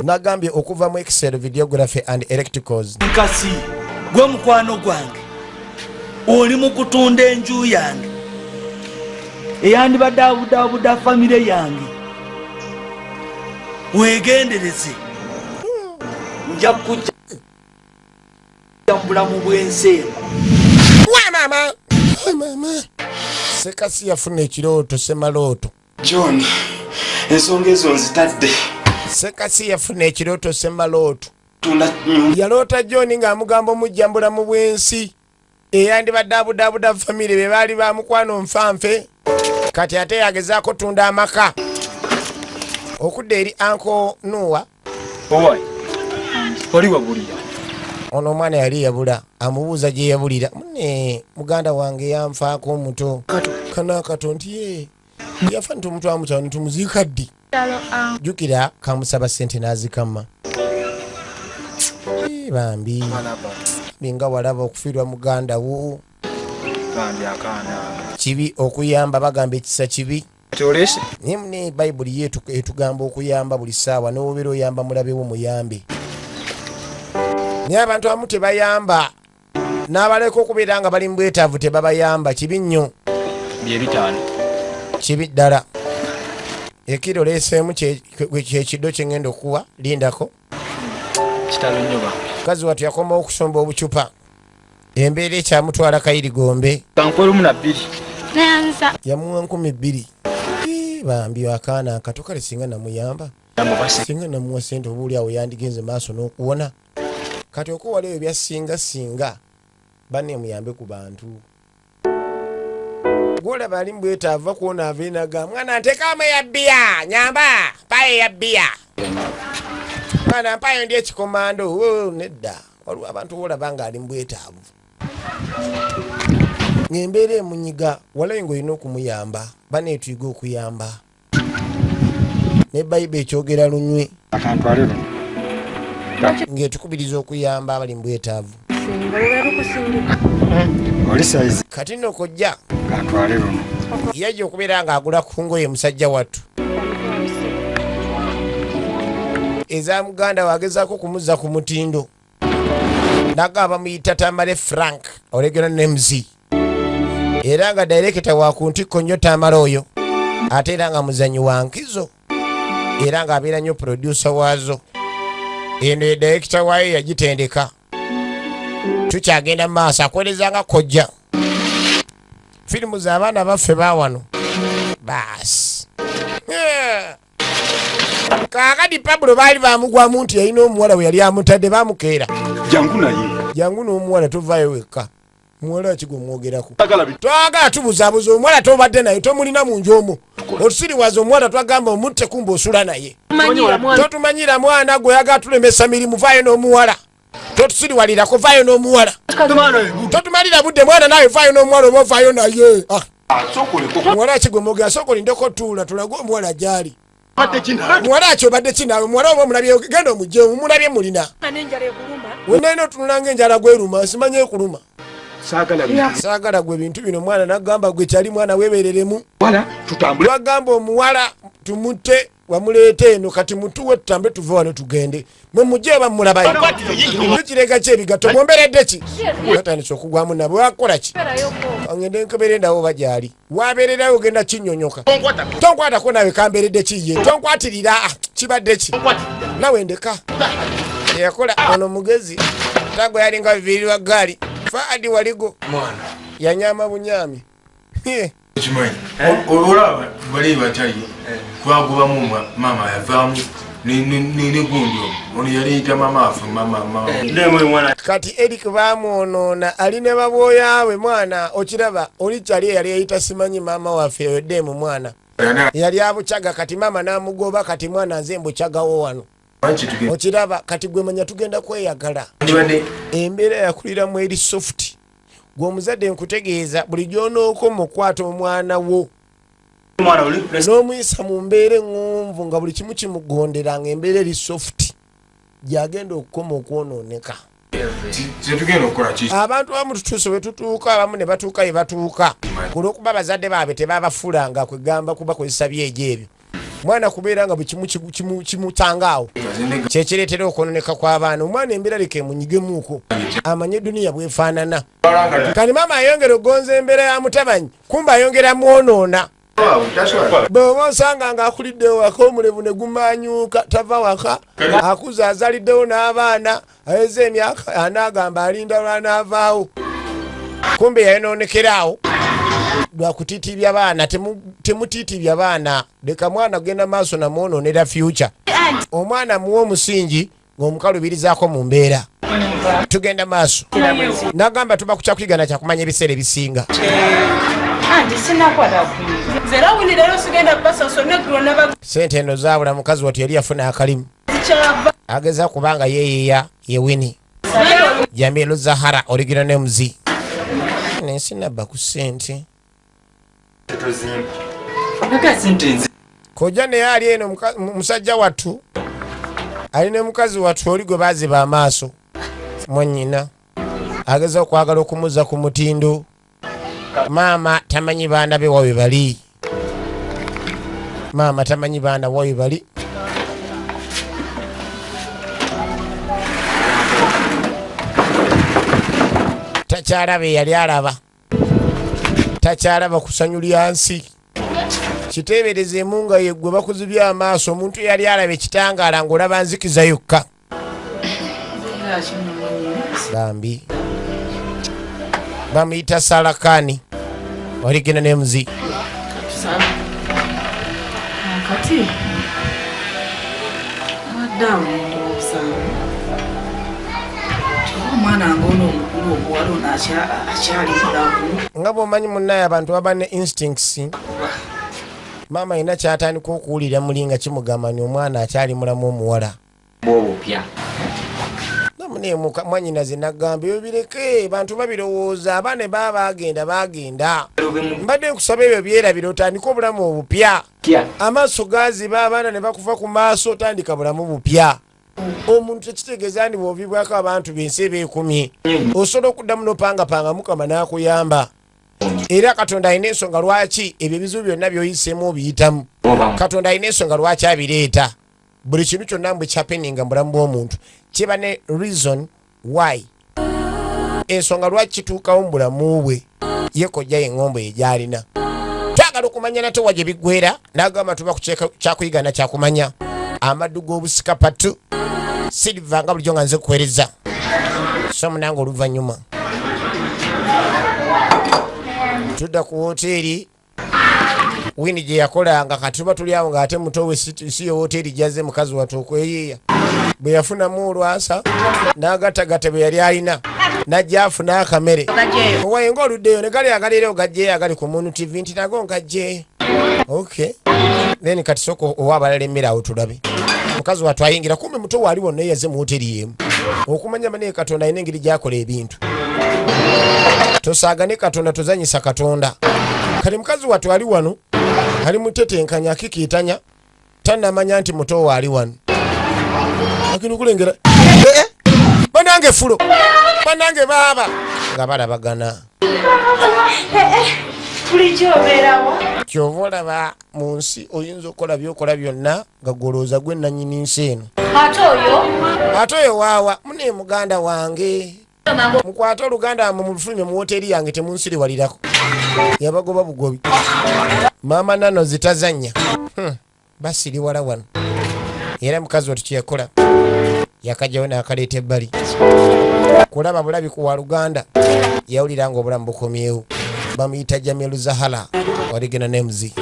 nagambye okuva mu Excel videography and electricals. Nkasi gwe mukwano gwange oli mu kutunda enju yange eyandibadde abudaabuda famire yange weegendereze nja kujja mu bulamu bw'ensi mama Sekasi yafuna ekirooto semalooto. John, ensonga ezo nzitadde. Sekasi yafuna ekirooto semalooto. Yaloota John ng'amugamba omujjambula mu bw'ensi eyandibadde abudaabuda famire be baali bamukwano nfanfe kati ate yagezaako tunda amaka okudda eri Uncle Noah. Oli wabulira ono omwana yali yabula amubuuza gye yabulira munne muganda wange yanfaako omuto kana kato nti ye yafa ntumutwa mukyalo ntumuziika ddi jjukira kamusaba ssente n'azikama bambi binga walaba okufiirwa muganda wo kibi okuyamba bagamba ekisa kibi ne bayibuli yetu etugamba okuyamba buli ssaawa n'obeera oyamba mulabewo muyambe naye abantu abamu tebayamba n'abaleka okubeera nga bali mu bwetaavu tebabayamba kibi nnyo kibi ddala ekiro leeseemu kyekiddo kye ngenda okuwa lindako mukazi wattu yakomawo okusomba obucupa embeera ekyamutwala kayirigombe yamuwa 2,000 bambi akaana akato kale singa namuyamba singa namuwa sente obuuli awo yandigenze maaso n'okuwona kati okuwala ebyo byasinga banne muyambe ku bantu gwolaba ali mbwetaava kuwona aveenaga mwana nteekamu eyabbiya nyamba mpayo eyabbiya mwana mpayo ndi ekikomando nedda waliwo abantu wolaba nga ali mbwetaavu ng'embeera emunyiga walayo ng'olina okumuyamba baneetwiga okuyamba ne bayibuli ekyogera lunywe ng'etukubiriza okuyamba abali mu bwetaavu kati nno kojja yajja okubeera ng'agula ku ngoye musajja wattu eza muganda wagezaako kumuzza ku mutindo naga bamuyita Tamale Frank original names era nga director wa ku ntikko nnyo Tamale oyo ate era nga muzanyi wa nkizo era nga abeera nnyo producer waazo eno edirector waayo yagitendeka tukyagenda mu maaso akwereza nga kojja firimu z'abaana baffe baawano baasi kaakati Pablo baali bamugwamu nti yalina omuwala we yali amutadde bamukeera jangu n'omuwala tovaayo wekka muwala akigwe omwogerako twagala tubuzaabuza omuwala tobadde naye tomulina mu nju omwo otusiriwaza omuwala twagamba omutte kumba osula naye totumanyira mwana gwe oyagala tulemesa mirimu vaayo n'omuwala totusiriwalirako vaayo n'omuwala totumalira budde mwana nawe vaayo n'omuwala oba ovaayo naye muwala akigwe mwogera sooka olindeko tuula tulage omuwala gyali muwala akyo obadde kinaawe muwala oba omulabye genda omugjeemu mulabye mulina wenaina otunula ng'enjala gweruma nsimanye ekuluma saagala gwe bintu bino mwana nagamba gwe kyali mwana weebereremu twagamba omuwala tumutte wamuleeta eno kati mutuwe tutambe tuve wano tugende mwe mujje oba mulabayo mukirega kyebigato mwomberedde ki atandise okugwamu nabwe wakola ki angende nkebere ndawo oba gyali wabeererayo ogenda kinnyonyoka tonkwatako nawe kamberedde kiye tonkwatirira kibadde ki nawe ndeka eyakola ono mugezi tagwe yalinga bivirirwa gaali faadi waligo yanyama bunyami kimanyi olaba bali batali twagobamu mama yavaamu negundi ono yaliyita mama afe kati Eric bamwonoona ali ne babwoyaabwe mwana okiraba oli kyali eyali yayita simanyi mama waffe eyoddemu mwana yali abucaga kati mama n'amugoba kati mwana nze mbucagawo wano okiraba kati gwe manya tugenda kweyagala embeera yakuliramu eri soft gwe omuzadde nkutegeeza buli gy'onookoma okukwata omwana wo n'omuyisa mu mbeera eŋŋonvu nga buli kimu kimugondera nga embeera eri soft gyagenda okukoma okwonooneka abantu abamu tutuuse we tutuuka abamu ne batuuka ye batuuka olw'okuba abazadde baabwe tebabafuulanga kwegamba kubakozesa byejo ebyo mwana kubeera nga bwe kimutangaawo kyekireetera okwononeka kw'abaana. Omwana embeera leka emunyigemuuko amanye duniya bwefaanana. Kati maama ayongera ogonza embeera ya mutabanyi kumba ayongera mwonoona. Bw'oba osanga ng'akulidde waka omulevu ne gumanyuuka tava waka akuza azaliddewo n'abaana aweza emyaka anaagamba alinda lwanaavaawo kumbe yayonoonekerawo lwakutiitibya baana. Temutiitibya baana, leka mwana genda maaso namwonoonera future. Omwana muwa omusingi ng'omukalubirizaako mu mbeera. Tugenda maaso. Nagamba tuba ku kyakwigana kyakumanya ebiseera ebisinga. Sente eno zaabula mukazi wattu yali yafuna akalimu. Ageza kubanga yeeyeeya ye Winnie. Jamilu Zahara original names. Nensi nabba ku ssente. Kojja naye ali eno musajja wattu alina mukazi wattu oli gwe baaziba amaaso mwannyina ageza okwagala okumuzza ku mutindo. Maama tamanyi baana be wawe bali. Maama tamanyi baana wawe bali. Takyalaba eyali alaba. Takyalaba kusanyulya nsi. Kiteeberezemu nga ye gwe bakuzibya amaaso omuntu yali alaba ekitangaala ng'olaba nzikiza yokka. Bambi. Bamuyita Salakani. Original names. Kati. Adamu osanga. Omwana ngono omukulu omuwala ono akyali mulamu. Nga bw'omanyi munnaye abantu baba ne instincts. Maama alina kyatandika okuwulira muli nga kimugamba ni omwana akyali mulamu omuwala. Bw'obupya. Namuneemuka mwannyinaze nagamba ebyo bireke bantu babirowooza abaana baba bagenda. Mbadde nkusaba ebyo byerabira otandika obulamu obupya. Amaaso gaziba abaana ne bakuva ku maaso otandika bulamu bupya. Omuntu tekitegeeza ndi bw'ovibwako abantu b'ensi ebeekumye. Osobola okuddamu n'opangapanga Mukama n'akuyamba. Era Katonda alina ensonga lwaki ebyo ebizibu byonna by'oyiseemu obiyitamu. Katonda alina ensonga lwaki abireeta. Buli kintu kyonna bwe kyapeninga mu bulamu bw'omuntu kiba ne reason why. Ensonga lwaki kituukawo mu bulamu bwe ye kojja y'eŋŋombo egyalina. Twagala okumanya nate wa gye biggwera n'agamba tuba ku kyakuyigana kyakumanya. Amaddu g'obusika patu Silva nga bulijjo nga nze kuweereza so munange oluvannyuma tudda ku woteeri Winnie gye yakolanga kati tuba tuli awo ng'ate muto we si yo woteeri gyazze mukazi wattu okweyiiya bwe yafunamu olwasa n'agattagatta bwe yali alina najja afuna akamere owaye ng'oluddeyo ne gali agaleero ogajjeeyo agali ku Munu TV nti nago ngajjeeyo okay then kati soko owa abalala emmere awo tulabe mukazi wattu ayingira kumbe muto waali wonna yazze mu woteeri y'emu okumanya bane Katonda alina engeri gy'akola ebintu tosaagane Katonda tozanyisa Katonda kati mukazi wattu ali wano ali mutetenkanya akikiitanya tannamanya nti muto waali wano akino kulengera banange fulo banange baaba nga balabagana kyova olaba mu nsi oyinza okukola byokola byonna nga golooza gwe nannyini nsi eno ate oyo waawa mune muganda wange mukwate oluganda wamwe mulufulumye mu woteeri yange temunsiriwalirako yabagoba bugobi maama nano zitazannya basiriwala wano era mukazi wattu kyeyakola yakajjawo n'akaleeta ebbali kulaba bulabi kuwa luganda yawulira nga obulamu bukomyewo bamuyita Jamilu Zahara Original names.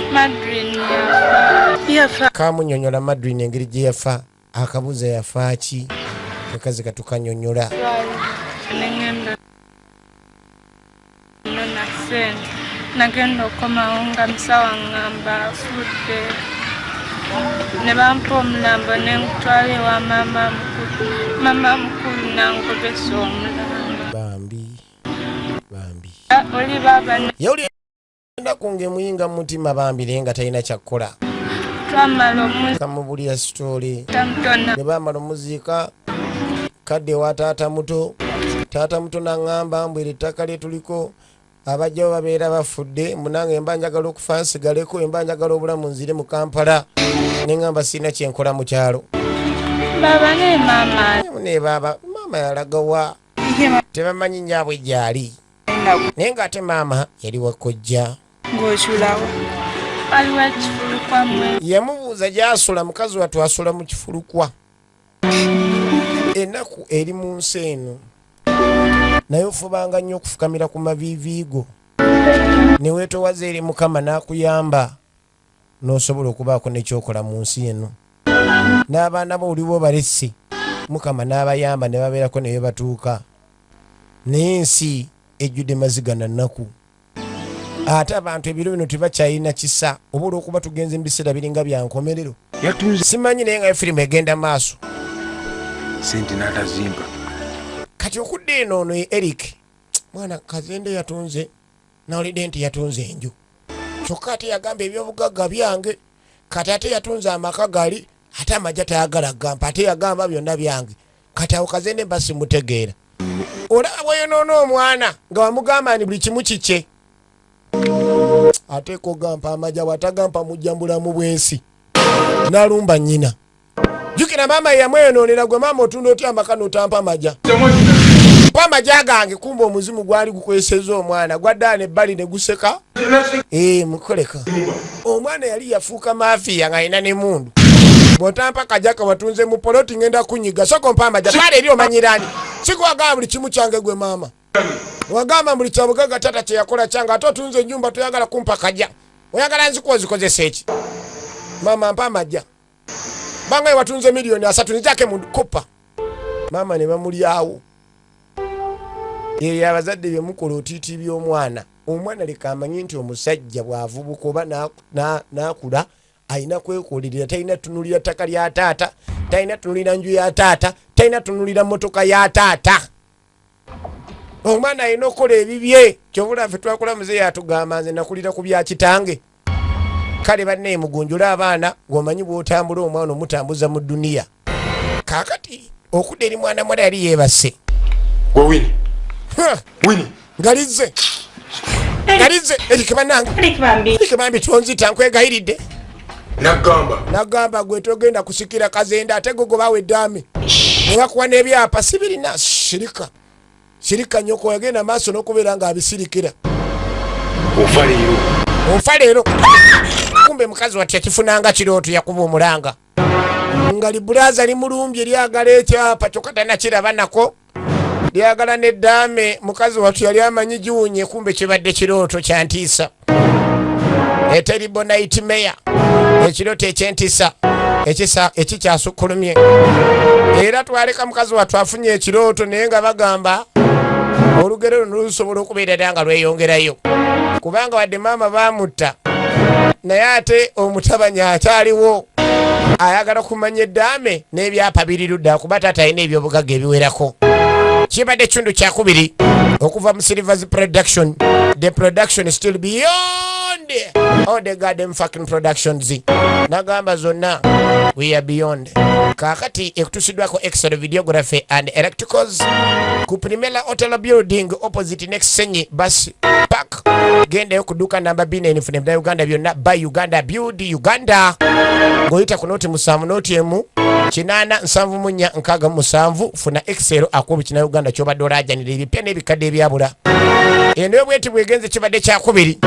Kamunyonyola Madrin engeri gye yafa akabuza yafa ki akazi katukanyonyola nagenda okomawo nga musawa ngamba afudde ne bampa omulambo nenkutwala ewa mama mukulu nangobesa omulambo bambi oli baba yawulira kunge muyinga mu mutima bambi naye nga talina kyakkola kamubulira sitoole ne bamala omuziika kadde wa taata muto n'aŋŋamba mbwera ettaka lye tuliko abajjawo babeera bafudde munange emba njagala okufa nsigaleko emba njagala obulamu nzire mu Kampala nengamba sina kyenkola mu kyalo. Baba ne mama. Ne baba, mama yalagawa. Tebamanyi nnyabwe gyali. Naye ng'ate maama yali wakojja. Ng'osulawo. Aliwa kifulukwa mmwe. Yamubuuza gy'asula mukazi wattu asula mu kifulukwa. Ennaku eri mu nsi eno. Naye ofubanga nnyo okufukamira ku maviiviigo. Ne weetowaza eri Mukama n'akuyamba. N'osobola okubaako n'ekyokola mu nsi eno. N'abaana bo oliwo balesi. Mukama n'abayamba ne babeerako ne batuuka. N'ensi ejjudde maziga na nnaku. Ate abantu ebiro bino tebakyalina kisa. Obola okuba tugenze mu biseera biringa bya nkomerero. Simanyi naye nga firimu egenda maaso. Sente n'atazimba. Kati okudde eno ono Eric. Mwana Kazende yatunze. Nawulidde nti yatunze enju. Kyokka ate yagamba ebyobugagga byange. Kati ate yatunze amaka gali. Ate amajja tayagala gamba. Ate yagamba byonna byange. Kati awo Kazende basi mutegeera. Olaba bweyonoona omwana nga wamugamba ni buli kimu kikye. Ate ko gampa amajja watagampa mujjambulamu bwensi. Nalumba nnyina. Jukira mama yamweyonoonera gwe mama otunda otya amaka n'otampa amajja. Pa amajja gange kumba omuzimu gwali gukweseza omwana gwaddaana ebbali ne guseka. Mukoleka. Omwana yali yafuuka maafiya ng'alina n'emmundu. Bw'otampa kajjaka watunze mu poloti ngenda kunyiga. Soko mpa amajja twala eri omanyirani. Sikwagamba buli kimu kyange gwe mama. Wagamba buli kyabugagga tata kye yakola kyange ate otunze ennyumba toyagala kumpa kajja. Oyagala nzikuwa zikozesa eki. Mama mpa amajja. Banga watunze milioni 3 nzake mu kopa. Mama ne bamulyawo. Ye abazadde bye mukola otiti by'omwana. Omwana leka amanyi nti omusajja bw'avubuka oba n'akula ayina kwekolera talina tunulira ttaka lya taata, talina tunulira nju ya taata, talina tunulira motoka ya taata. Omwana ayina okukola ebibye. Kyobula ffe twakola muzeeyi atugamba nze nakulira ku bya kitange. Kale banne mugunjula abaana ng'omanyi bw'otambula omwana omutambuza mu dduniya. Kaakati okudda eri mwana muwala yali yeebase. Gwe Wini. Wini. Ngalize. Ngalize. Erike bannange. Erike bambi tonzita nkwegayiridde. Nagamba gwe togenda kusikira Kazende ate gogo bawe eddaame. Ne bakuwa n'ebyapa sibirina shirika. Shirika nyoko yagenda maaso n'okubeera ng'abisirikira. Ofa leero. Kumbe mukazi wati yakifunanga kirooto yakuba omulanga. Ngali bulaza limulumbye lyagala ekyapa kyokka tanakiraba nako. Lyagala n'eddaame mukazi watu yali amanyi giwunye kumbe kibadde kirooto kya ntiisa. Terrible nightmare. Ekirooto eky'entiisa ekikyasukkulumye. Era twaleka mukazi watu afunye ekirooto naye nga bagamba olugero luno lusobola okubeera ddala nga lweyongerayo. Kubanga wadde maama baamutta naye ate omutabanya akyaliwo ayagala kumanya eddaame n'ebyapa biri ludda kuba taata alina ebyobugagga ebiwerako. Kibadde kitundu kyakubiri okuva mu Silvers Production. The production is still beyond all the goddamn fucking productions. Nagamba zonna we are beyond. Kakati ekutusiddwako Excel Videography and Electricals ku Primera Hotel Building opposite next Senyi Bus Park. Gendeyo ku dduuka namba 2 enfune bya Uganda byonna by Uganda Build Uganda. Ng'oyita ku noti 7 noti emu 874 funa Excel akubi kina Uganda kyobadde olaajanira ebipya n'ebikadde ebyabula. Eno bweti bwegenze kibadde kyakubiri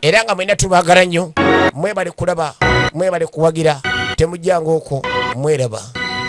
era nga mwena tubaagala nnyo. Mwebale kulaba, mwebale kuwagira, temujjanga okwo mweraba.